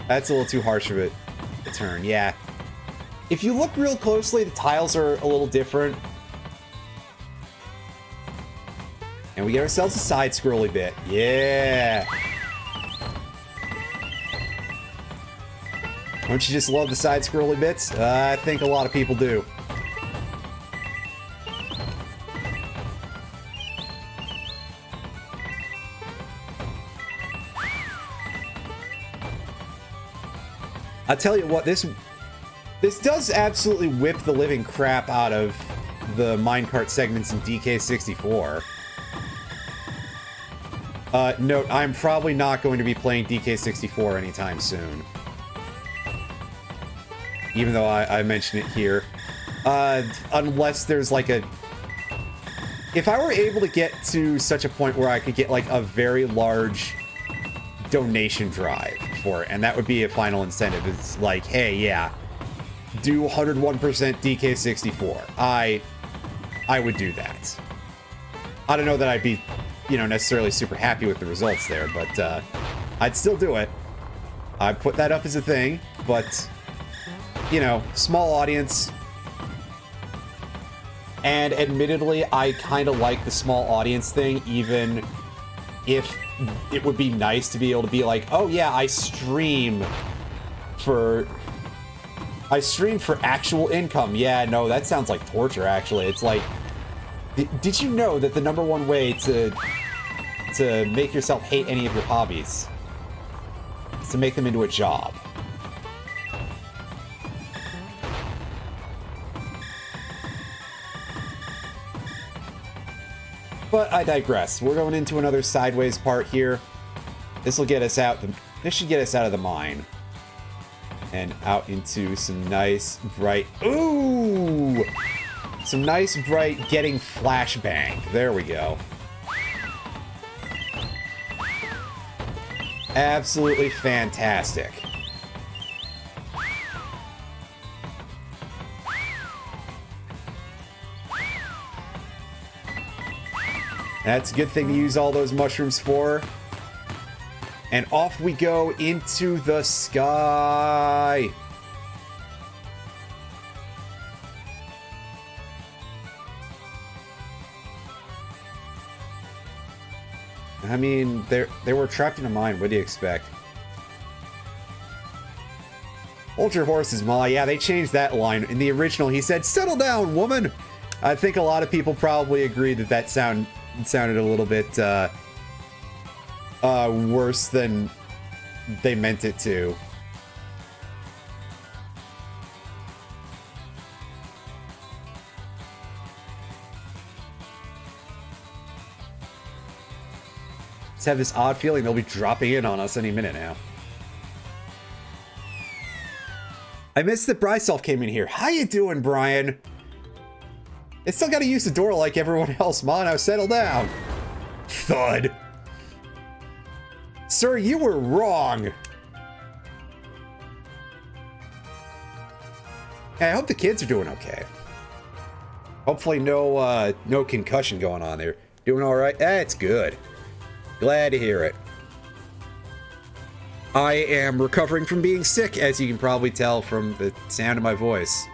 That's a little too harsh of a turn, yeah. If you look real closely, the tiles are a little different. And we get ourselves a side-scrolly bit. Yeah! Don't you just love the side-scrolly bits? I think a lot of people do. I'll tell you what, this does absolutely whip the living crap out of the minecart segments in DK64. Note, I'm probably not going to be playing DK64 anytime soon. Even though I mention it here. Unless there's like a... If I were able to get to such a point where I could get like a very large donation drive for it, and that would be a final incentive. It's like, hey, yeah, do 101% DK64. I would do that. I don't know that I'd be, you know, necessarily super happy with the results there, but I'd still do it. I'd put that up as a thing, but you know, small audience. And admittedly, I kind of like the small audience thing, even if it would be nice to be able to be like, oh yeah, I stream for actual income. Yeah, no, that sounds like torture, actually. It's like, did you know that the #1 way to make yourself hate any of your hobbies is to make them into a job? But I digress. We're going into another sideways part here. This will get us out. This should get us out of the mine and out into some nice bright. Ooh, some nice bright getting flashbang. There we go. Absolutely fantastic. That's a good thing to use all those mushrooms for. And off we go into the sky. I mean, they were trapped in a mine. What do you expect? Hold your horses, Ma. Yeah, they changed that line. In the original, he said, "Settle down, woman." I think a lot of people probably agree that that sounded a little bit worse than they meant it to. Just have this odd feeling they'll be dropping in on us any minute now. I missed that Bryself came in here. How you doing, Brian? I still gotta use the door like everyone else, Ma. Now settle down. Thud. Sir, you were wrong. Hey, I hope the kids are doing okay. Hopefully no concussion going on there. Doing all right? That's good. Glad to hear it. I am recovering from being sick, as you can probably tell from the sound of my voice.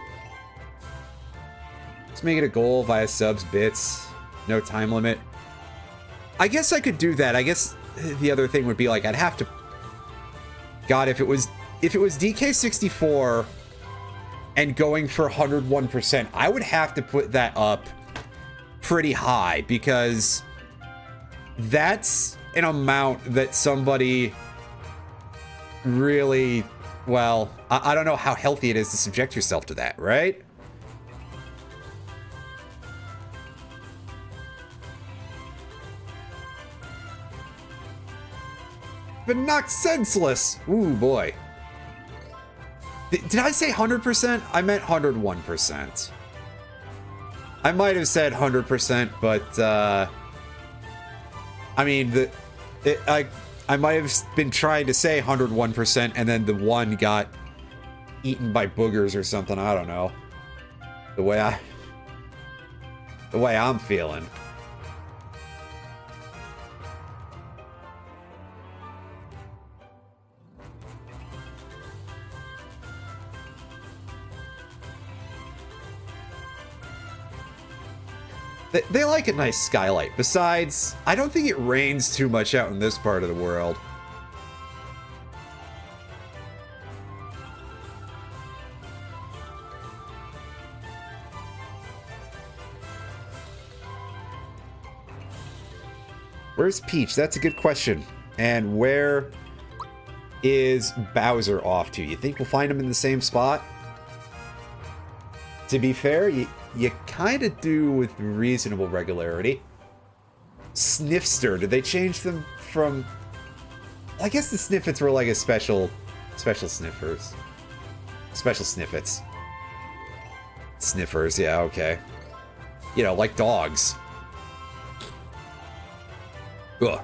Let's make it a goal via subs, bits, no time limit. I guess I could do that. I guess the other thing would be like I'd have to. God, if it was DK64 and going for 101%, I would have to put that up pretty high because that's an amount that somebody really, well, I don't know how healthy it is to subject yourself to that, right? Been knocked senseless. Ooh, boy. Did I say 100%? I meant 101%. I might have said 100%, but I mean, I might have been trying to say 101%, and then the one got eaten by boogers or something. I don't know. The way I'm feeling. They like a nice skylight. Besides, I don't think it rains too much out in this part of the world. Where's Peach? That's a good question. And where is Bowser off to? You think we'll find him in the same spot? To be fair, you kind of do with reasonable regularity. Snifster, did they change them from... I guess the Sniffets were like a special sniffers. Special Sniffets. Sniffers, yeah, okay. You know, like dogs. Ugh.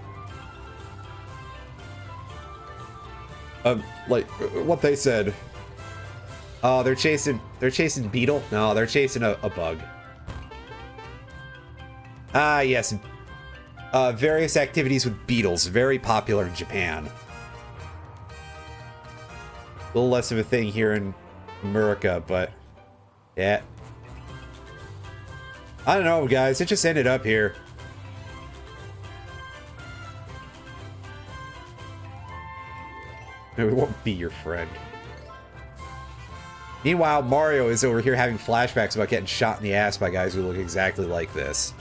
Like what they said. Oh, they're chasing Beetle? No, they're chasing a bug. Ah, yes. Various activities with beetles, very popular in Japan. A little less of a thing here in America, but yeah. I don't know, guys. It just ended up here. We won't be your friend. Meanwhile, Mario is over here having flashbacks about getting shot in the ass by guys who look exactly like this.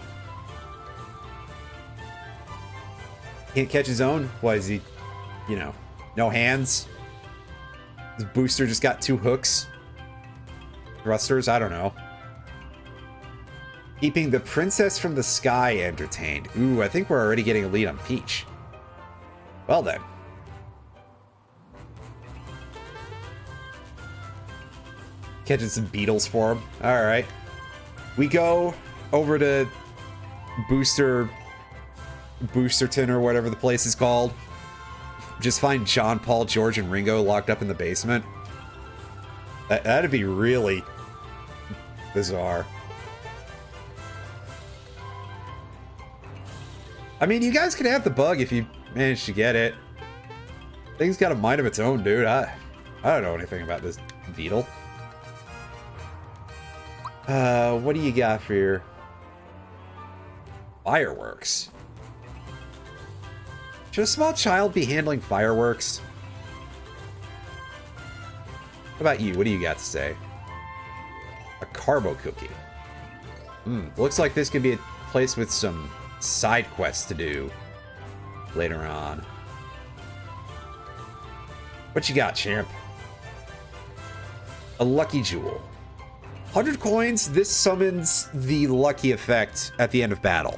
Can't catch his own? What is he? You know, no hands? His booster just got 2 hooks? Thrusters? I don't know. Keeping the princess from the sky entertained. Ooh, I think we're already getting a lead on Peach. Well then. Catching some beetles for him. Alright. We go over to Boosterton or whatever the place is called. Just find John, Paul, George, and Ringo locked up in the basement. That'd be really bizarre. I mean, you guys can have the bug if you manage to get it. Thing's got a mind of its own, dude. I don't know anything about this beetle. What do you got for your fireworks? Should a small child be handling fireworks? What about you? What do you got to say? A carbo cookie. Looks like this could be a place with some side quests to do later on. What you got, champ? A lucky jewel. 100 coins, this summons the lucky effect at the end of battle.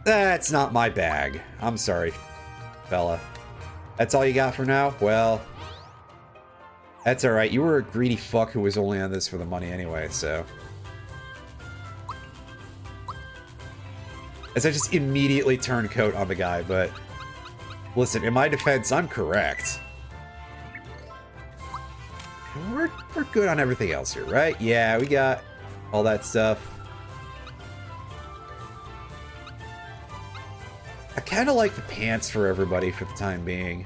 That's not my bag. I'm sorry, fella. That's all you got for now? Well, that's alright. You were a greedy fuck who was only on this for the money anyway, so. As I just immediately turned coat on the guy, but listen, in my defense, I'm correct. We're good on everything else here, right? Yeah, we got all that stuff. I kind of like the pants for everybody for the time being.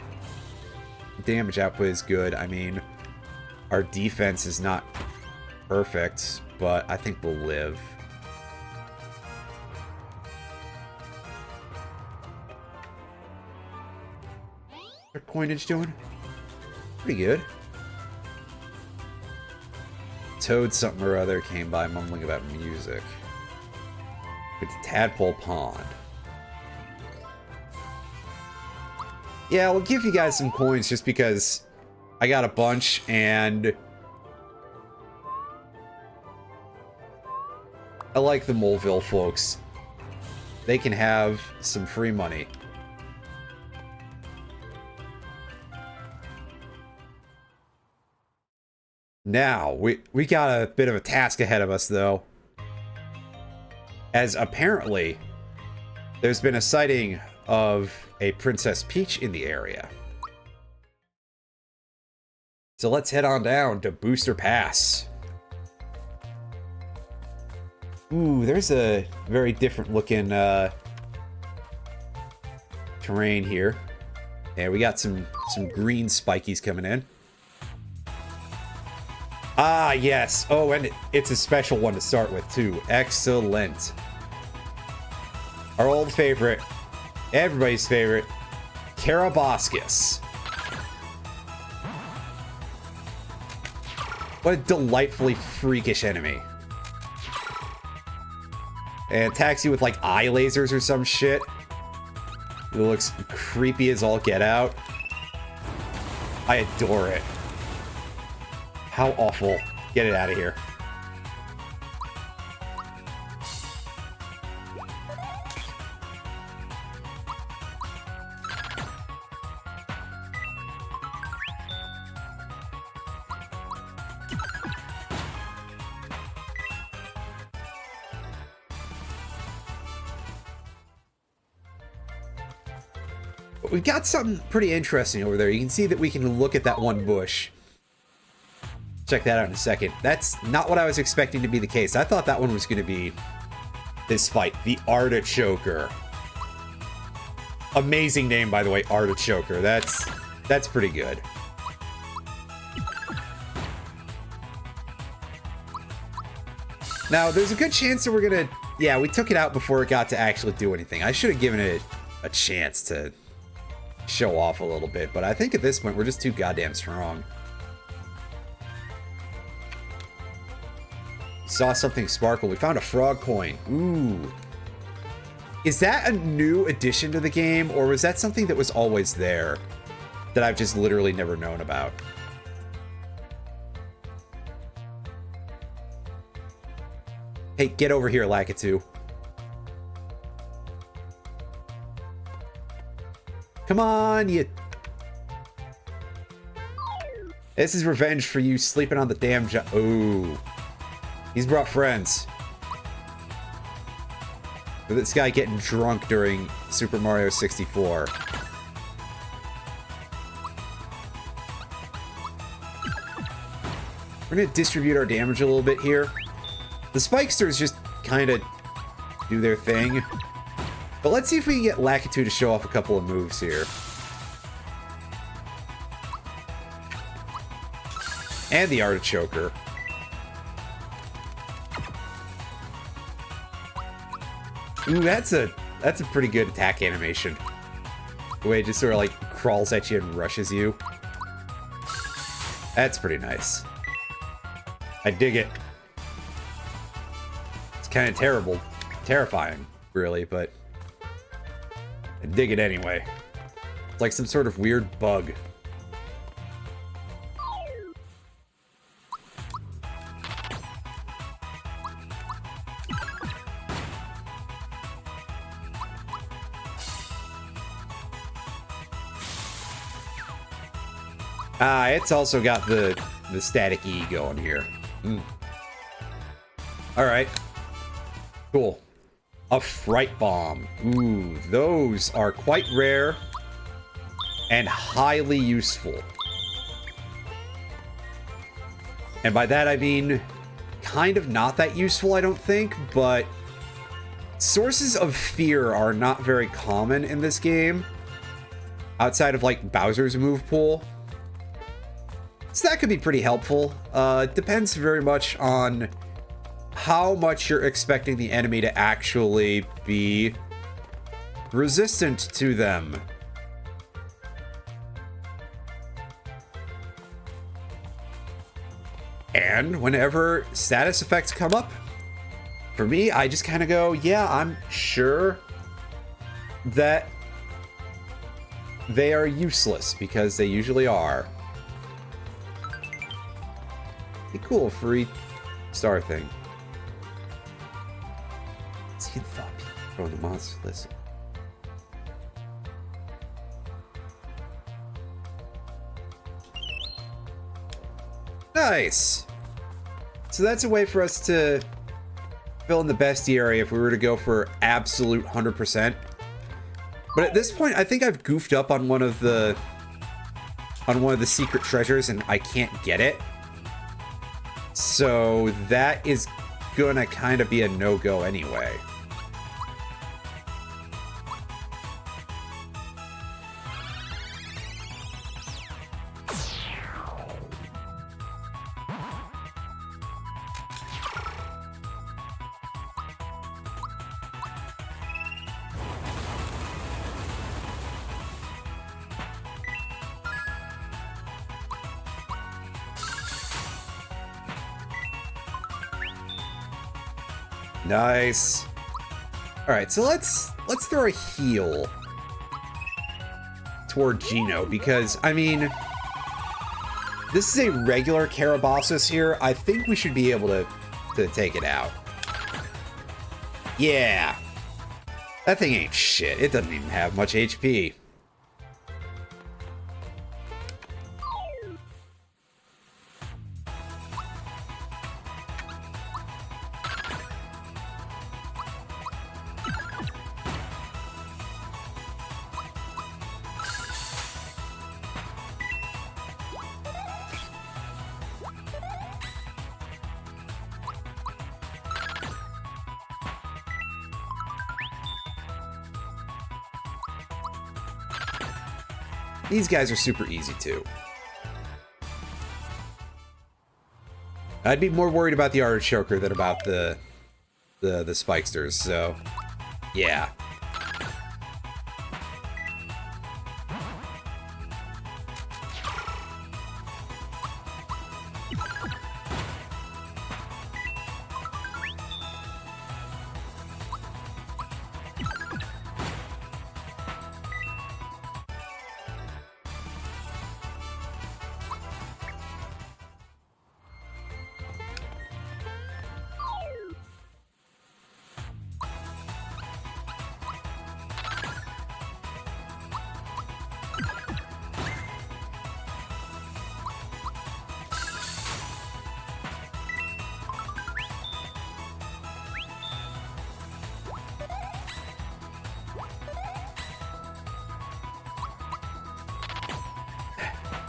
Damage output is good. I mean, our defense is not perfect, but I think we'll live. What's our coinage doing? Pretty good. Toad something or other came by mumbling about music. It's Tadpole Pond. Yeah, we'll give you guys some coins just because I got a bunch and I like the Moleville folks. They can have some free money. Now, we got a bit of a task ahead of us, though. As apparently, there's been a sighting of a Princess Peach in the area. So let's head on down to Booster Pass. Ooh, there's a very different looking terrain here. And we got some green spikies coming in. Ah, yes. Oh, and it's a special one to start with, too. Excellent. Our old favorite, everybody's favorite, Karabaskus. What a delightfully freakish enemy. And attacks you with, like, eye lasers or some shit. It looks creepy as all get out. I adore it. How awful. Get it out of here. But we've got something pretty interesting over there. You can see that we can look at that one bush. Check that out in a second. That's not what I was expecting to be the case. I thought that one was going to be this fight. The Artichoker. Amazing name, by the way, Artichoker. That's pretty good. Now, there's a good chance that we're gonna... Yeah, we took it out before it got to actually do anything. I should have given it a chance to show off a little bit, but I think at this point, we're just too goddamn strong. Saw something sparkle. We found a frog coin. Ooh. Is that a new addition to the game, or was that something that was always there that I've just literally never known about? Hey, get over here, Lakitu. Come on, you... This is revenge for you sleeping on the damn Ooh. He's brought friends. This guy getting drunk during Super Mario 64. We're gonna distribute our damage a little bit here. The Spikesters just kind of do their thing. But let's see if we can get Lakitu to show off a couple of moves here. And the Artichoker. Ooh, that's a pretty good attack animation. The way it just sort of like crawls at you and rushes you. That's pretty nice. I dig it. It's kind of terrifying, really, but I dig it anyway. It's like some sort of weird bug. It's also got the static E going here. Alright. Cool. A Fright Bomb. Ooh, those are quite rare and highly useful. And by that I mean kind of not that useful, I don't think, but sources of fear are not very common in this game outside of like Bowser's move pool. So that could be pretty helpful. Depends very much on how much you're expecting the enemy to actually be resistant to them. And whenever status effects come up, for me, I just kind of go, yeah, I'm sure that they are useless, because they usually are. Cool, free star thing. See the thought from the monster list. Nice. So that's a way for us to fill in the bestie area if we were to go for absolute 100%. But at this point, I think I've goofed up on one of the secret treasures and I can't get it. So that is gonna kind of be a no-go anyway. Nice. All right, so let's throw a heal toward Geno, because I mean, this is a regular Carabosus here. I think we should be able to take it out. Yeah. That thing ain't shit. It doesn't even have much HP. These guys are super easy too. I'd be more worried about the Artichoker than about the Spikesters, so yeah.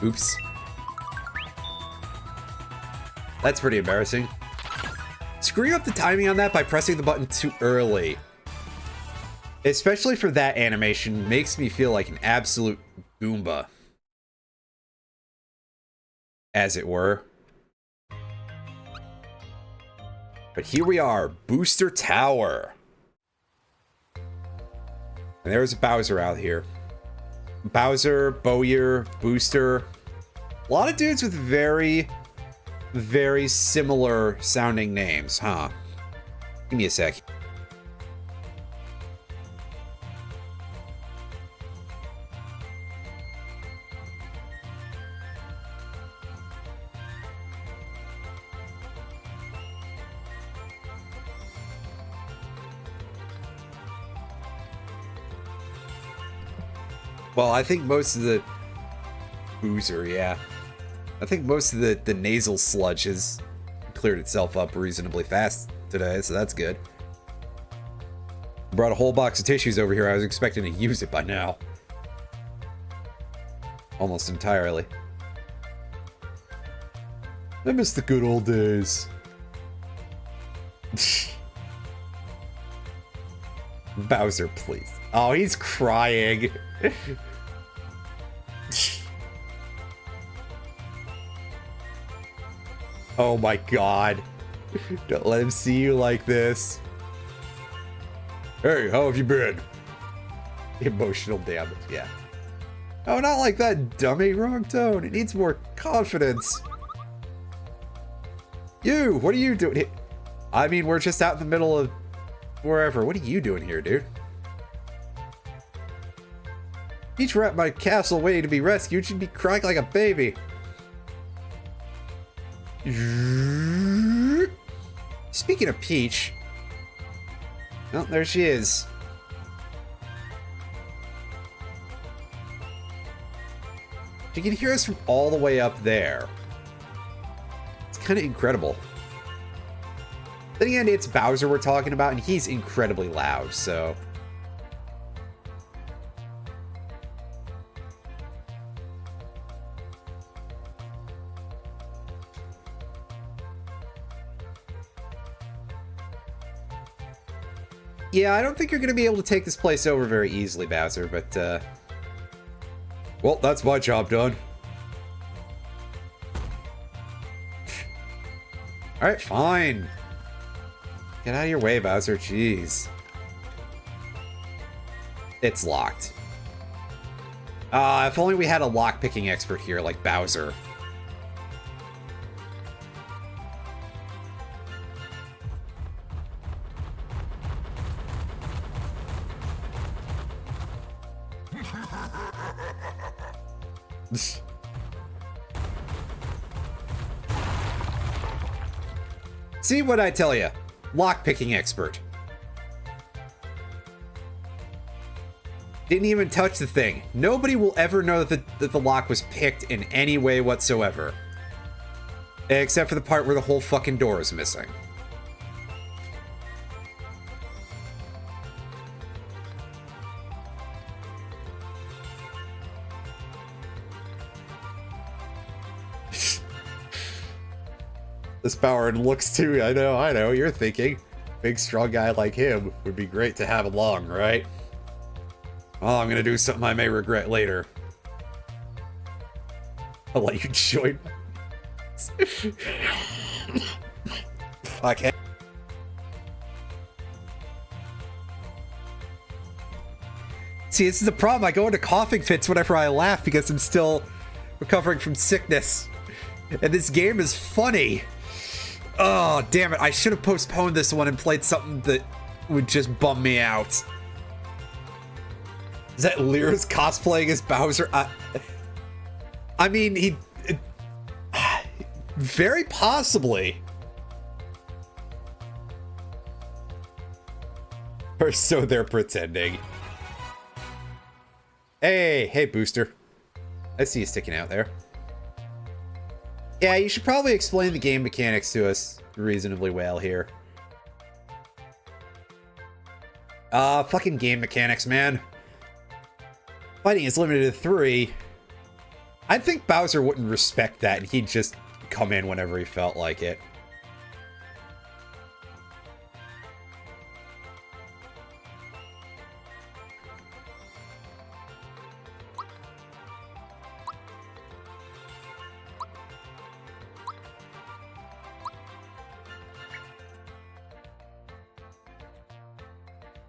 Oops. That's pretty embarrassing. Screwing up the timing on that by pressing the button too early, especially for that animation, makes me feel like an absolute Goomba, as it were. But here we are, Booster Tower. And there's a Bowser out here. Bowser, Bowyer, Booster. A lot of dudes with very, very similar sounding names, huh? Give me a sec. Well, I think most of the Boozer, yeah. I think most of the nasal sludge has cleared itself up reasonably fast today, so that's good. Brought a whole box of tissues over here. I was expecting to use it by now. Almost entirely. I miss the good old days. Bowser, please. Oh, he's crying. Oh my god. Don't let him see you like this. Hey, how have you been? Emotional damage, yeah. Oh, not like that, dummy. Wrong tone. It needs more confidence. You, what are you doing? I mean, we're just out in the middle of wherever. What are you doing here, dude? Peach were at my castle waiting to be rescued. She'd be crying like a baby. Speaking of Peach. Oh, there she is. You can hear us from all the way up there. It's kind of incredible. Then again, it's Bowser we're talking about, and he's incredibly loud, so... Yeah, I don't think you're going to be able to take this place over very easily, Bowser, but, well, that's my job done. Alright, fine. Get out of your way, Bowser, jeez. It's locked. If only we had a lock-picking expert here, like Bowser. See what I tell you? Lock-picking expert. Didn't even touch the thing. Nobody will ever know that the lock was picked in any way whatsoever. Except for the part where the whole fucking door is missing. This Bowser looks too, I know, you're thinking. Big strong guy like him would be great to have along, right? Oh, I'm gonna do something I may regret later. I'll let you join. Okay. See, this is the problem. I go into coughing fits whenever I laugh because I'm still recovering from sickness. And this game is funny. Oh, damn it. I should have postponed this one and played something that would just bum me out. Is that Lyra's cosplaying as Bowser? I mean, he... very possibly. Or so they're pretending. Hey, Booster. I see you sticking out there. Yeah, you should probably explain the game mechanics to us reasonably well here. Fucking game mechanics, man. Fighting is limited to 3. I think Bowser wouldn't respect that, and he'd just come in whenever he felt like it.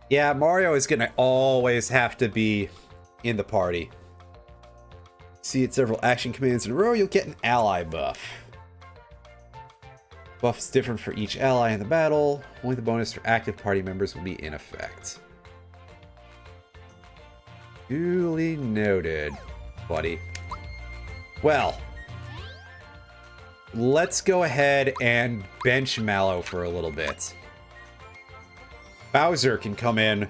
Yeah, Mario is gonna always have to be in the party. See it several action commands in a row, you'll get an ally buff. Buff is different for each ally in the battle. Only the bonus for active party members will be in effect. Duly noted, buddy. Well, let's go ahead and bench Mallow for a little bit. Bowser can come in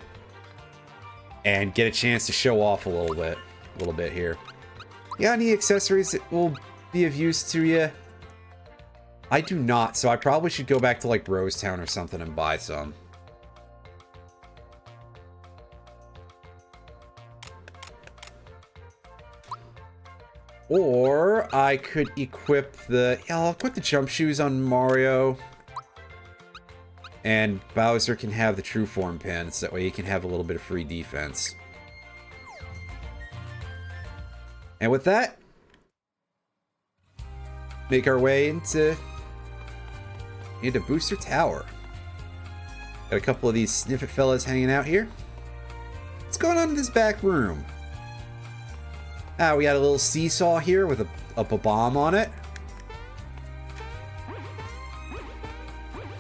and get a chance to show off a little bit here. You got any accessories that will be of use to you? I do not, so I probably should go back to like Rosetown or something and buy some. Or I could equip the... Yeah, I'll equip the jump shoes on Mario. And Bowser can have the true form pins. That way he can have a little bit of free defense. And with that, make our way into Booster Tower. Got a couple of these Sniffet fellas hanging out here. What's going on in this back room? We got a little seesaw here with a bomb on it.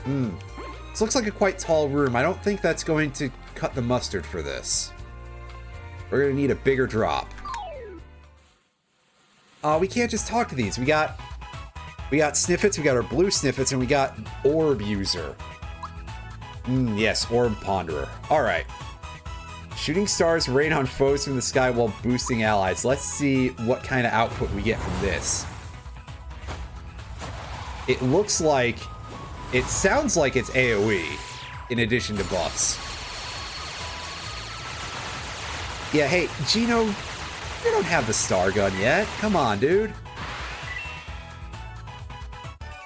This looks like a quite tall room. I don't think that's going to cut the mustard for this. We're going to need a bigger drop. We can't just talk to these. We got Sniffets, we got our blue Sniffets, and we got Orb User. Yes, Orb Ponderer. Alright. Shooting stars rain on foes from the sky while boosting allies. Let's see what kind of output we get from this. It looks like... It sounds like it's AoE, in addition to buffs. Yeah, hey, Gino, you don't have the star gun yet. Come on, dude.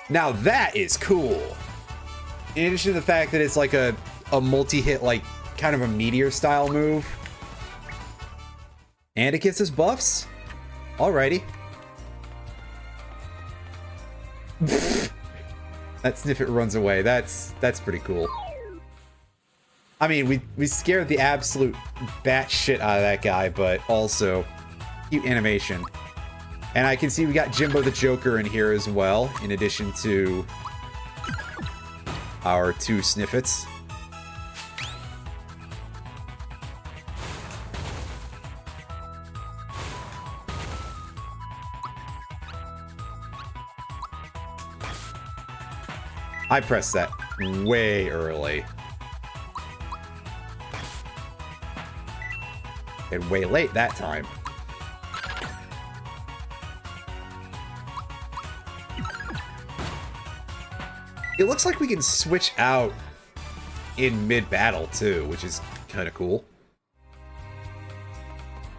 Now that is cool. In addition to the fact that it's like a multi-hit, like, kind of a meteor-style move. And it gives us buffs? Alrighty. That Sniffet runs away. That's pretty cool. I mean, we scared the absolute bat shit out of that guy, but also cute animation. And I can see we got Jimbo the Joker in here as well, in addition to our 2 Sniffets. I pressed that way early. And way late that time. It looks like we can switch out in mid-battle too, which is kind of cool.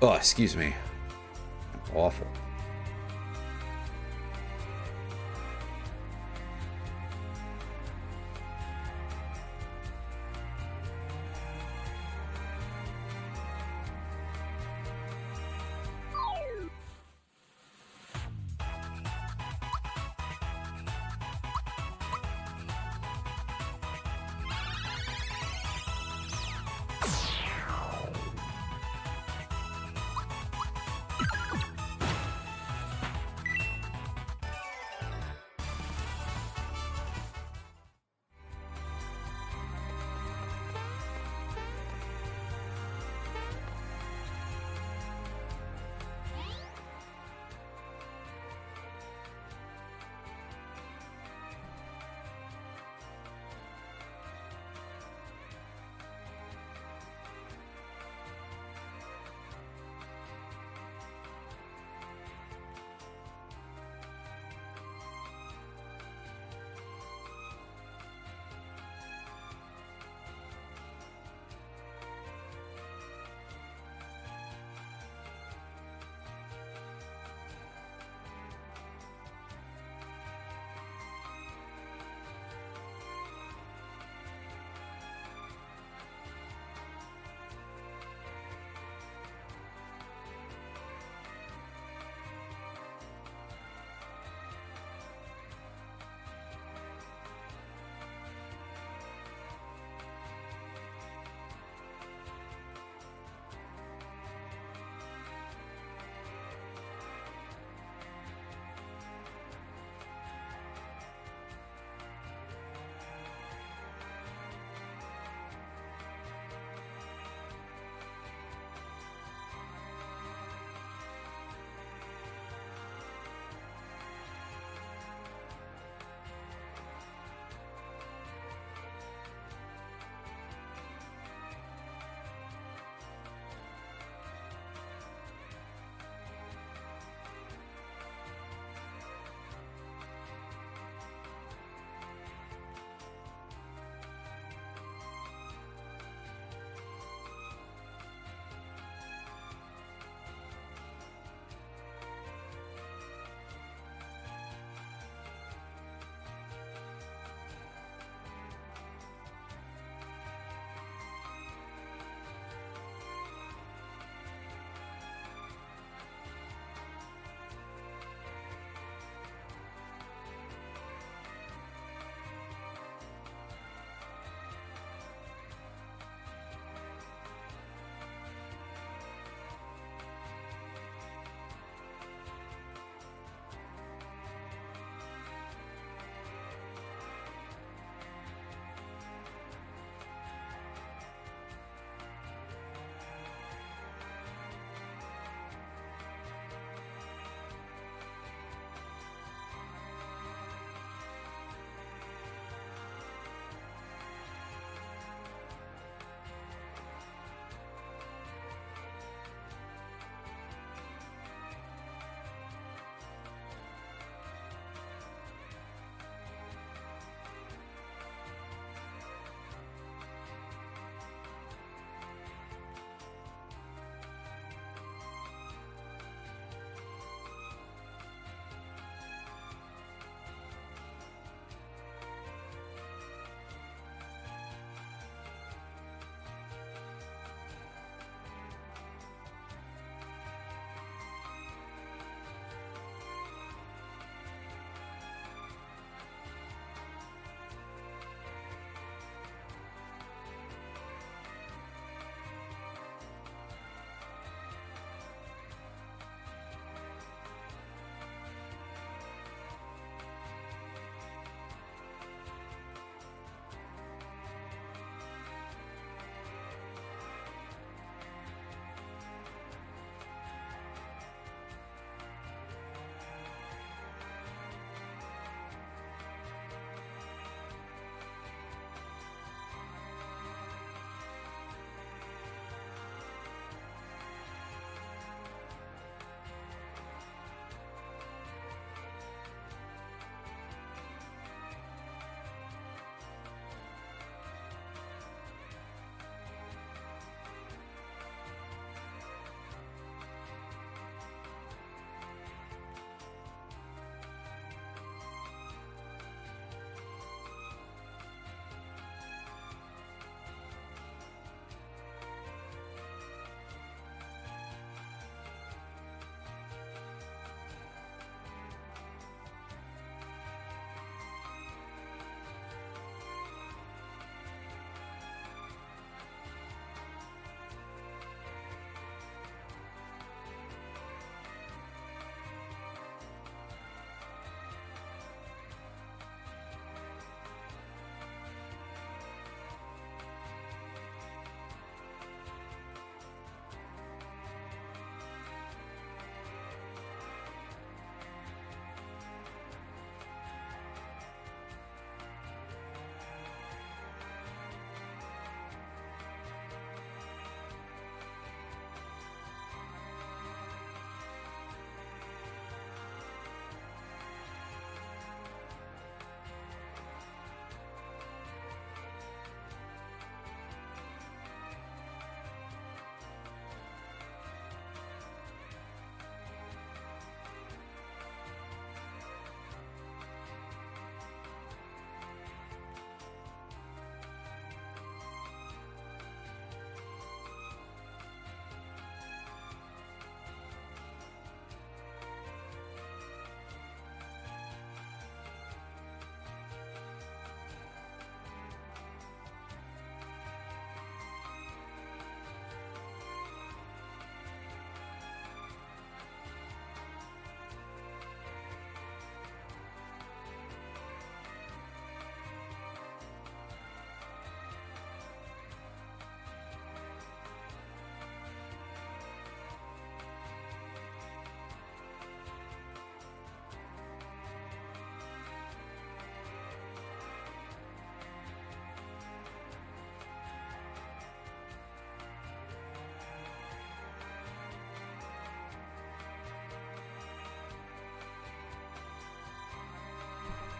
Oh, excuse me. Awful.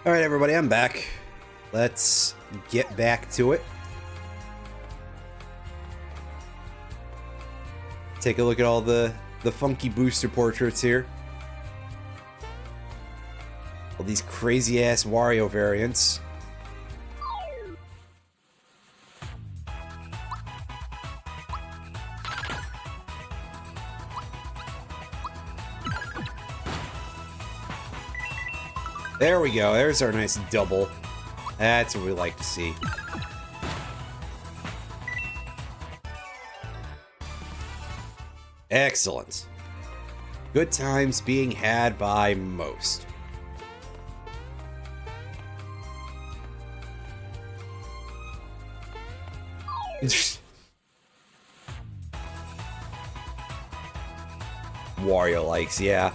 All right, everybody, I'm back. Let's get back to it. Take a look at all the funky booster portraits here. All these crazy ass Wario variants. There we go. There's our nice double. That's what we like to see. Excellent. Good times being had by most. Wario likes, yeah.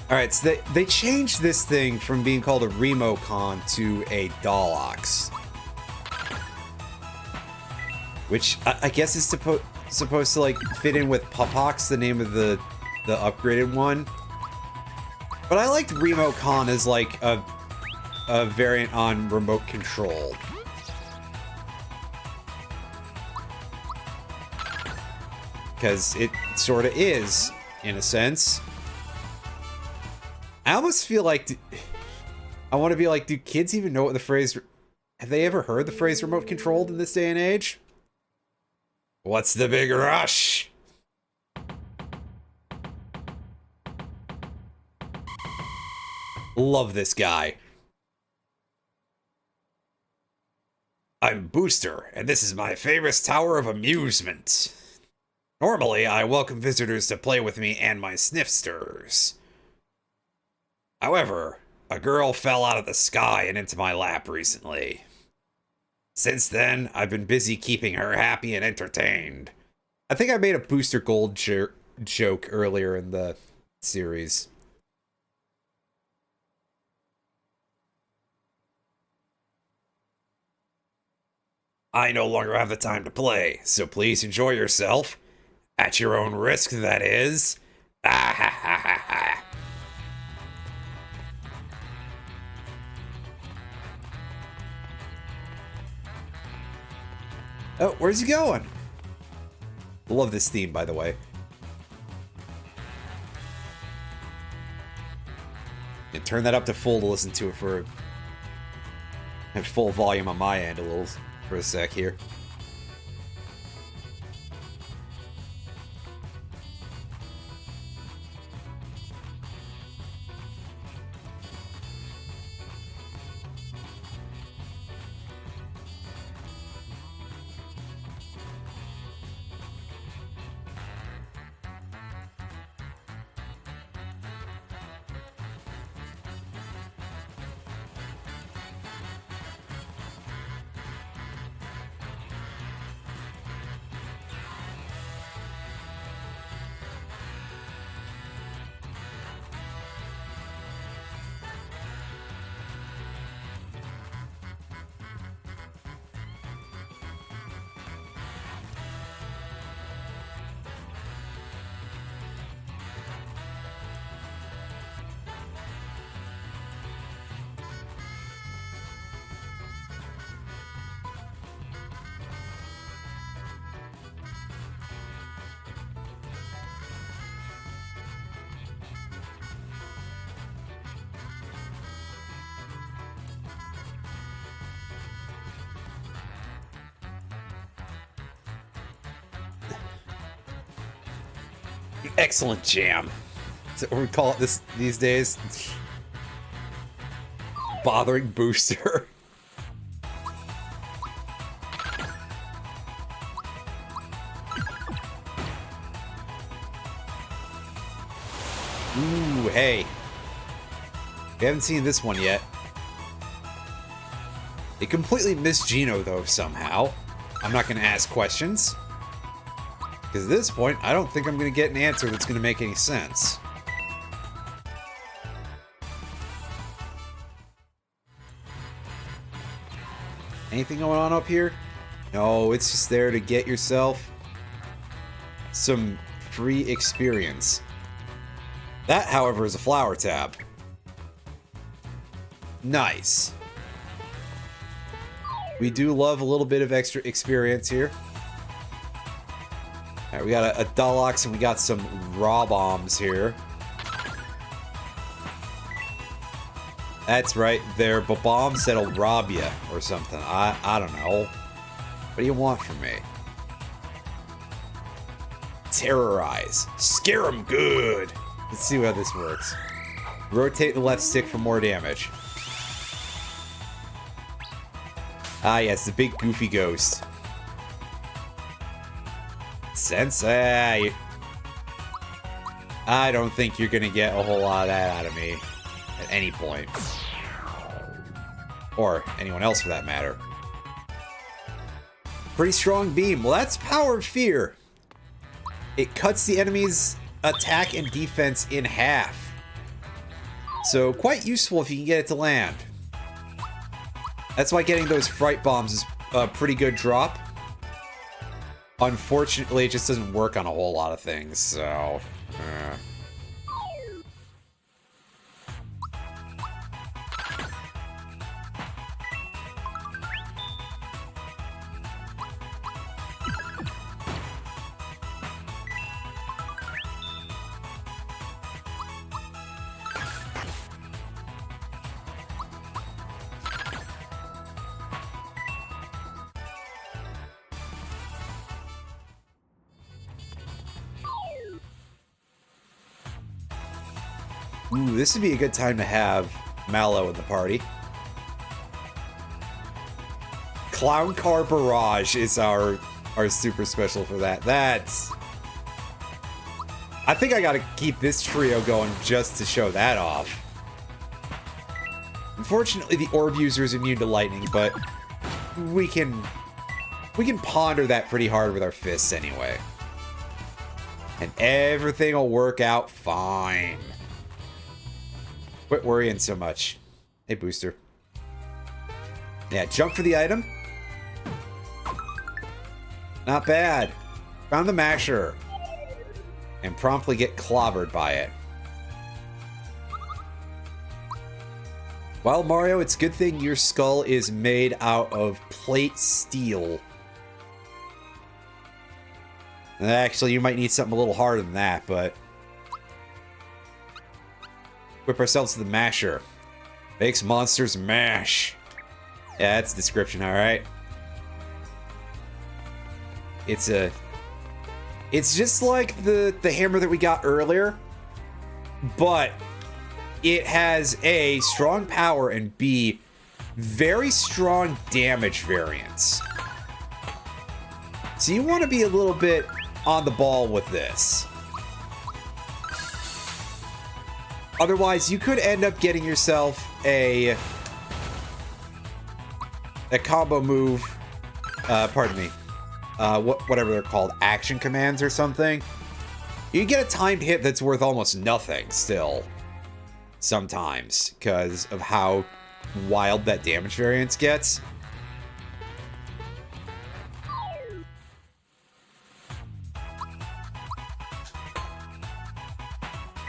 Alright, so they changed this thing from being called a Remocon to a Dolox. Which I guess is supposed to like fit in with Pupox, the name of the upgraded one. But I liked Remocon as like a variant on remote control. Because it sort of is, in a sense. I almost feel like... I want to be like, do kids even know what the phrase... Have they ever heard the phrase remote controlled in this day and age? What's the big rush? Love this guy. I'm Booster, and this is my famous tower of amusement. Normally, I welcome visitors to play with me and my sniffsters. However, a girl fell out of the sky and into my lap recently. Since then, I've been busy keeping her happy and entertained. I think I made a Booster Gold joke earlier in the series. I no longer have the time to play, so please enjoy yourself. At your own risk, that is. Ah ha ha ha ha. Oh, where's he going? Love this theme, by the way. And turn that up to full to listen to it for at full volume on my end for a sec here. Excellent jam. Is that what we call it these days? Bothering Booster. Ooh, hey. We haven't seen this one yet. They completely missed Geno, though, somehow. I'm not going to ask questions. Because at this point, I don't think I'm going to get an answer that's going to make any sense. Anything going on up here? No, it's just there to get yourself some free experience. That, however, is a flower tab. Nice. We do love a little bit of extra experience here. All right, we got a Dulox and we got some raw bombs here. That's right, they're bombs that'll rob you or something. I don't know. What do you want from me? Terrorize. Scare them good. Let's see how this works. Rotate the left stick for more damage. Ah, yes, the big goofy ghost. Sensei. I don't think you're gonna get a whole lot of that out of me at any point. Or anyone else for that matter. Pretty strong beam. Well, that's Power of Fear. It cuts the enemy's attack and defense in half. So quite useful if you can get it to land. That's why getting those fright bombs is a pretty good drop. Unfortunately, it just doesn't work on a whole lot of things, so... Ooh, this would be a good time to have Mallow in the party. Clown Car Barrage is our super special for that. That's... I think I gotta keep this trio going just to show that off. Unfortunately, the orb user is immune to lightning, but we can ponder that pretty hard with our fists anyway. And everything will work out fine. Quit worrying so much. Hey, Booster. Yeah, jump for the item. Not bad. Found the masher. And promptly get clobbered by it. Well, Mario, it's a good thing your skull is made out of plate steel. Actually, you might need something a little harder than that, but... Equip ourselves to the masher. Makes monsters mash. Yeah, that's the description, alright. It's just like the hammer that we got earlier, but it has A, strong power, and B, very strong damage variance. So you want to be a little bit on the ball with this. Otherwise, you could end up getting yourself a combo move, pardon me, whatever they're called, action commands or something. You get a timed hit that's worth almost nothing still, sometimes, because of how wild that damage variance gets.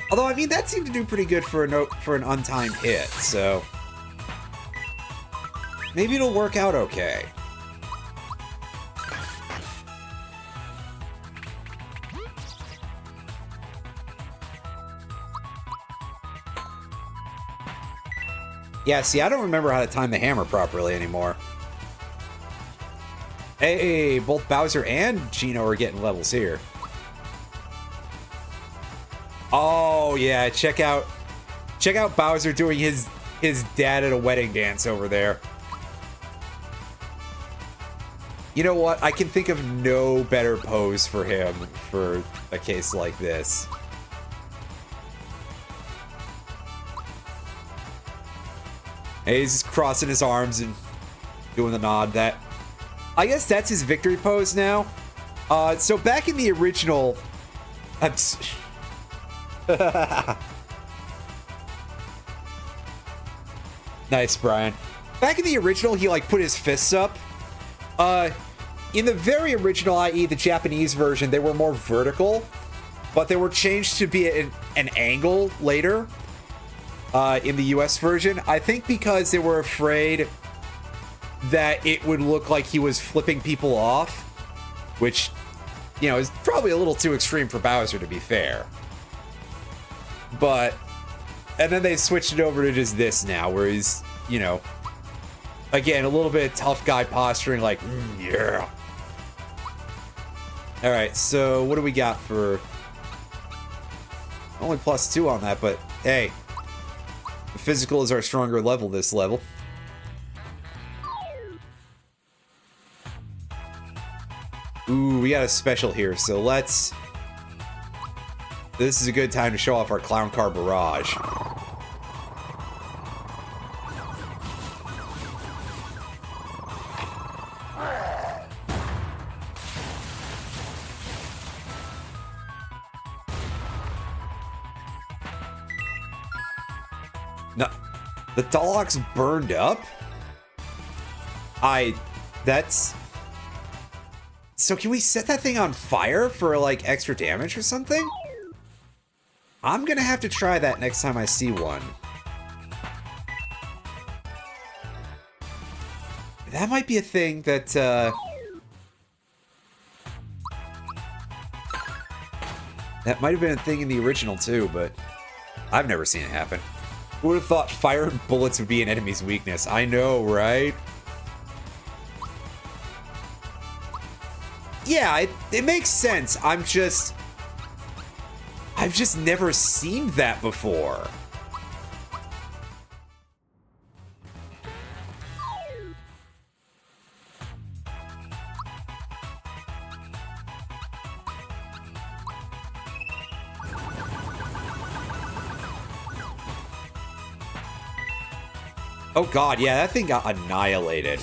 Although, I mean, that seemed to do pretty good for an untimed hit, so... maybe it'll work out okay. Yeah, see, I don't remember how to time the hammer properly anymore. Hey, both Bowser and Gino are getting levels here. Oh yeah, check out Bowser doing his dad at a wedding dance over there. You know what? I can think of no better pose for him for a case like this. And he's just crossing his arms and doing the nod. That, I guess that's his victory pose now. So back in the original... Nice, Brian. Back in the original, he like put his fists up. In the very original, i.e. the Japanese version, they were more vertical, but they were changed to be an angle later. in the US version. I think because they were afraid that it would look like he was flipping people off, which, you know, is probably a little too extreme for Bowser, to be fair. But, and then they switched it over to just this now, where he's, you know, again, a little bit tough guy posturing, like, yeah. All right, so what do we got for... Only +2 on that, but hey, the physical is our stronger level this level. Ooh, we got a special here, so let's... This is a good time to show off our Clown Car Barrage. No, the Daleks burned up? That's... So can we set that thing on fire for, like, extra damage or something? I'm gonna have to try that next time I see one. That might be a thing that, that might have been a thing in the original, too, but I've never seen it happen. Who would have thought fire and bullets would be an enemy's weakness? I know, right? Yeah, it makes sense. I've just never seen that before. Oh god, yeah, that thing got annihilated.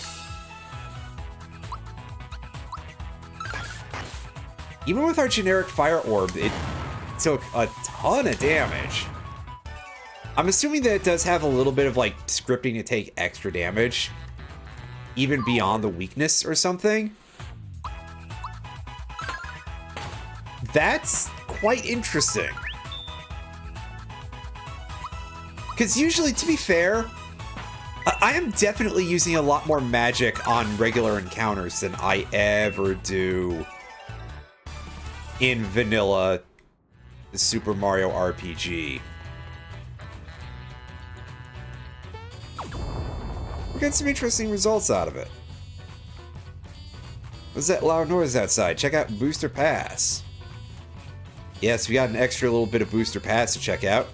Even with our generic fire orb, it took a ton of damage. I'm assuming that it does have a little bit of, like, scripting to take extra damage, even beyond the weakness or something. That's quite interesting. Because usually, to be fair, I am definitely using a lot more magic on regular encounters than I ever do in vanilla Super Mario RPG. We got some interesting results out of it. What's that loud noise outside? Check out Booster Pass. Yes, we got an extra little bit of Booster Pass to check out.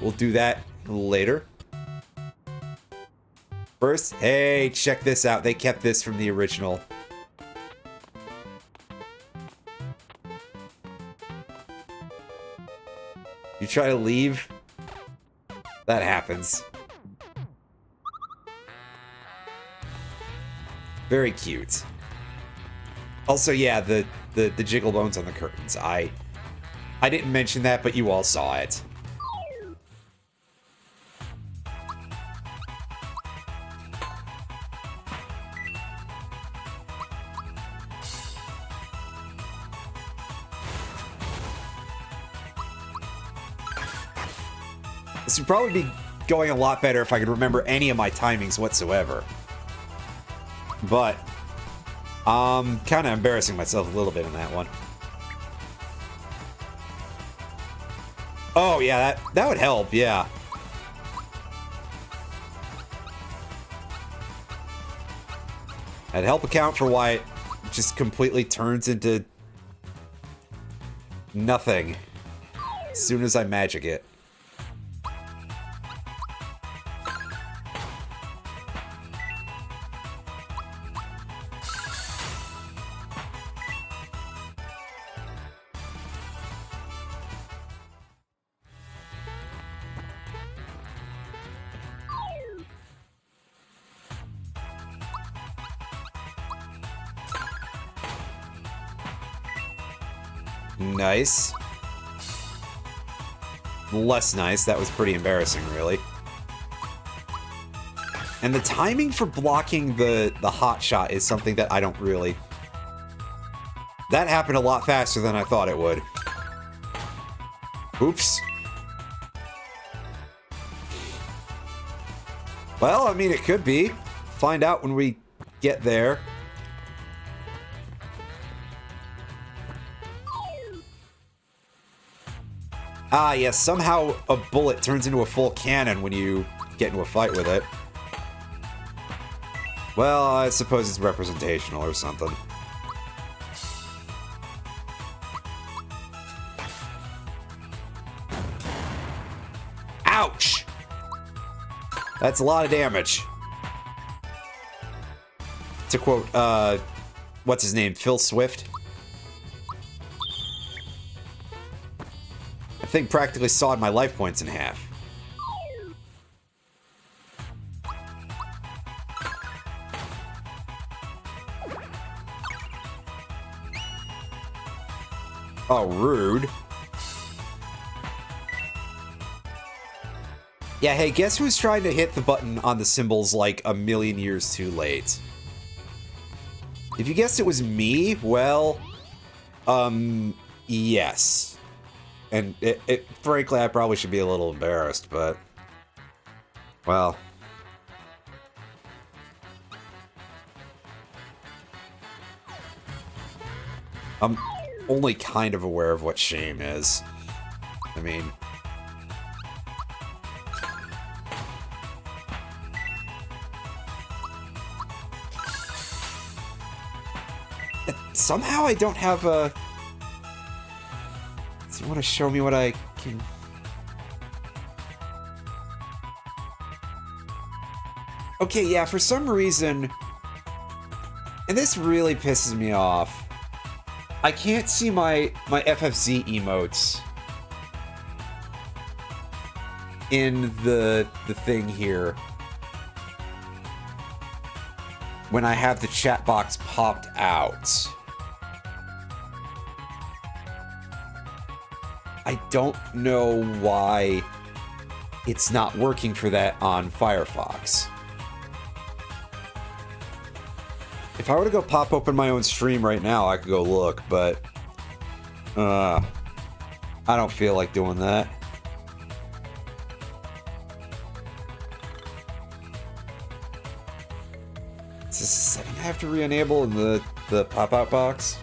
We'll do that later. First, hey, check this out. They kept this from the original. You try to leave, that happens. Very cute. Also, yeah, the jiggle bones on the curtains. I didn't mention that, but you all saw it. This would probably be going a lot better if I could remember any of my timings whatsoever. But I'm kind of embarrassing myself a little bit in that one. Oh, yeah, that would help, yeah. That'd help account for why it just completely turns into nothing as soon as I magic it. Nice. Less nice. That was pretty embarrassing, really. And the timing for blocking the hot shot is something that I don't really... That happened a lot faster than I thought it would. Oops. Well, I mean, it could be. Find out when we get there. Ah, yes, somehow a bullet turns into a full cannon when you get into a fight with it. Well, I suppose it's representational or something. Ouch! That's a lot of damage. To quote, what's his name? Phil Swift? The thing practically sawed my life points in half. Oh, rude. Yeah, hey, guess who's trying to hit the button on the symbols like a million years too late? If you guessed it was me, well, yes. And frankly, I probably should be a little embarrassed, but, well. I'm only kind of aware of what shame is. I mean... Somehow I don't have a... Do you want to show me what I can... Okay, yeah, for some reason... And this really pisses me off. I can't see my FFZ emotes in the thing here when I have the chat box popped out. I don't know why it's not working for that on Firefox. If I were to go pop open my own stream right now, I could go look, but I don't feel like doing that. Is this a setting I have to re-enable in the pop-out box?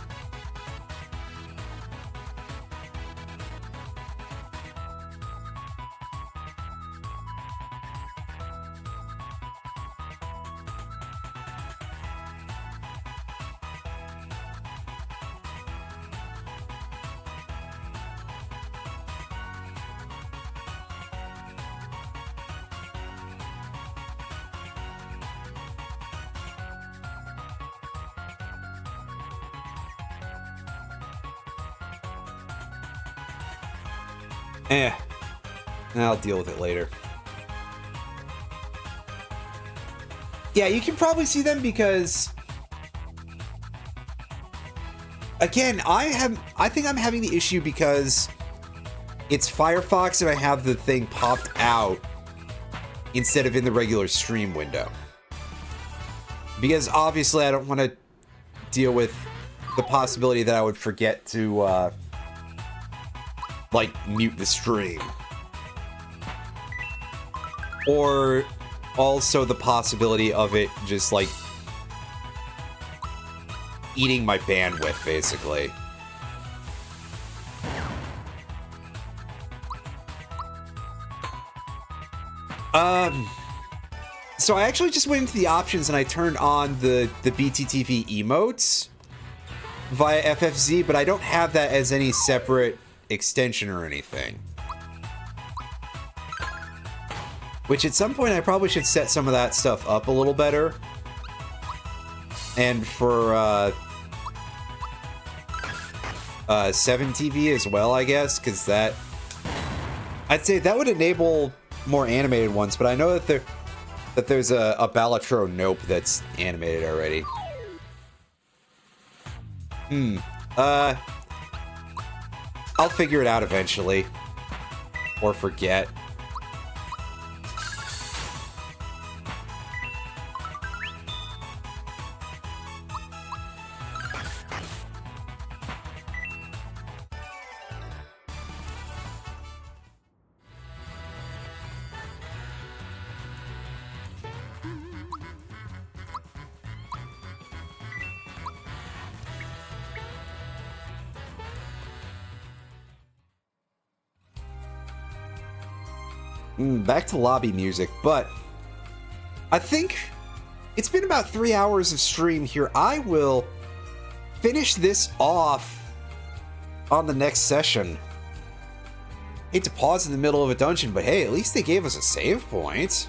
I'll deal with it later. Yeah, you can probably see them because... Again, I think I'm having the issue because it's Firefox and I have the thing popped out instead of in the regular stream window. Because obviously I don't want to deal with the possibility that I would forget to, like, mute the stream. Or also the possibility of it just, like, eating my bandwidth, basically. So I actually just went into the options and I turned on the BTTV emotes via FFZ, but I don't have that as any separate extension or anything. Which at some point I probably should set some of that stuff up a little better. And for 7TV as well, I guess, because that... I'd say that would enable more animated ones, but I know that there's a Balatro Nope that's animated already. I'll figure it out eventually. Or forget. Back to lobby music, but I think it's been about 3 hours of stream here. I will finish this off on the next session. Hate to pause in the middle of a dungeon, but hey, at least they gave us a save point.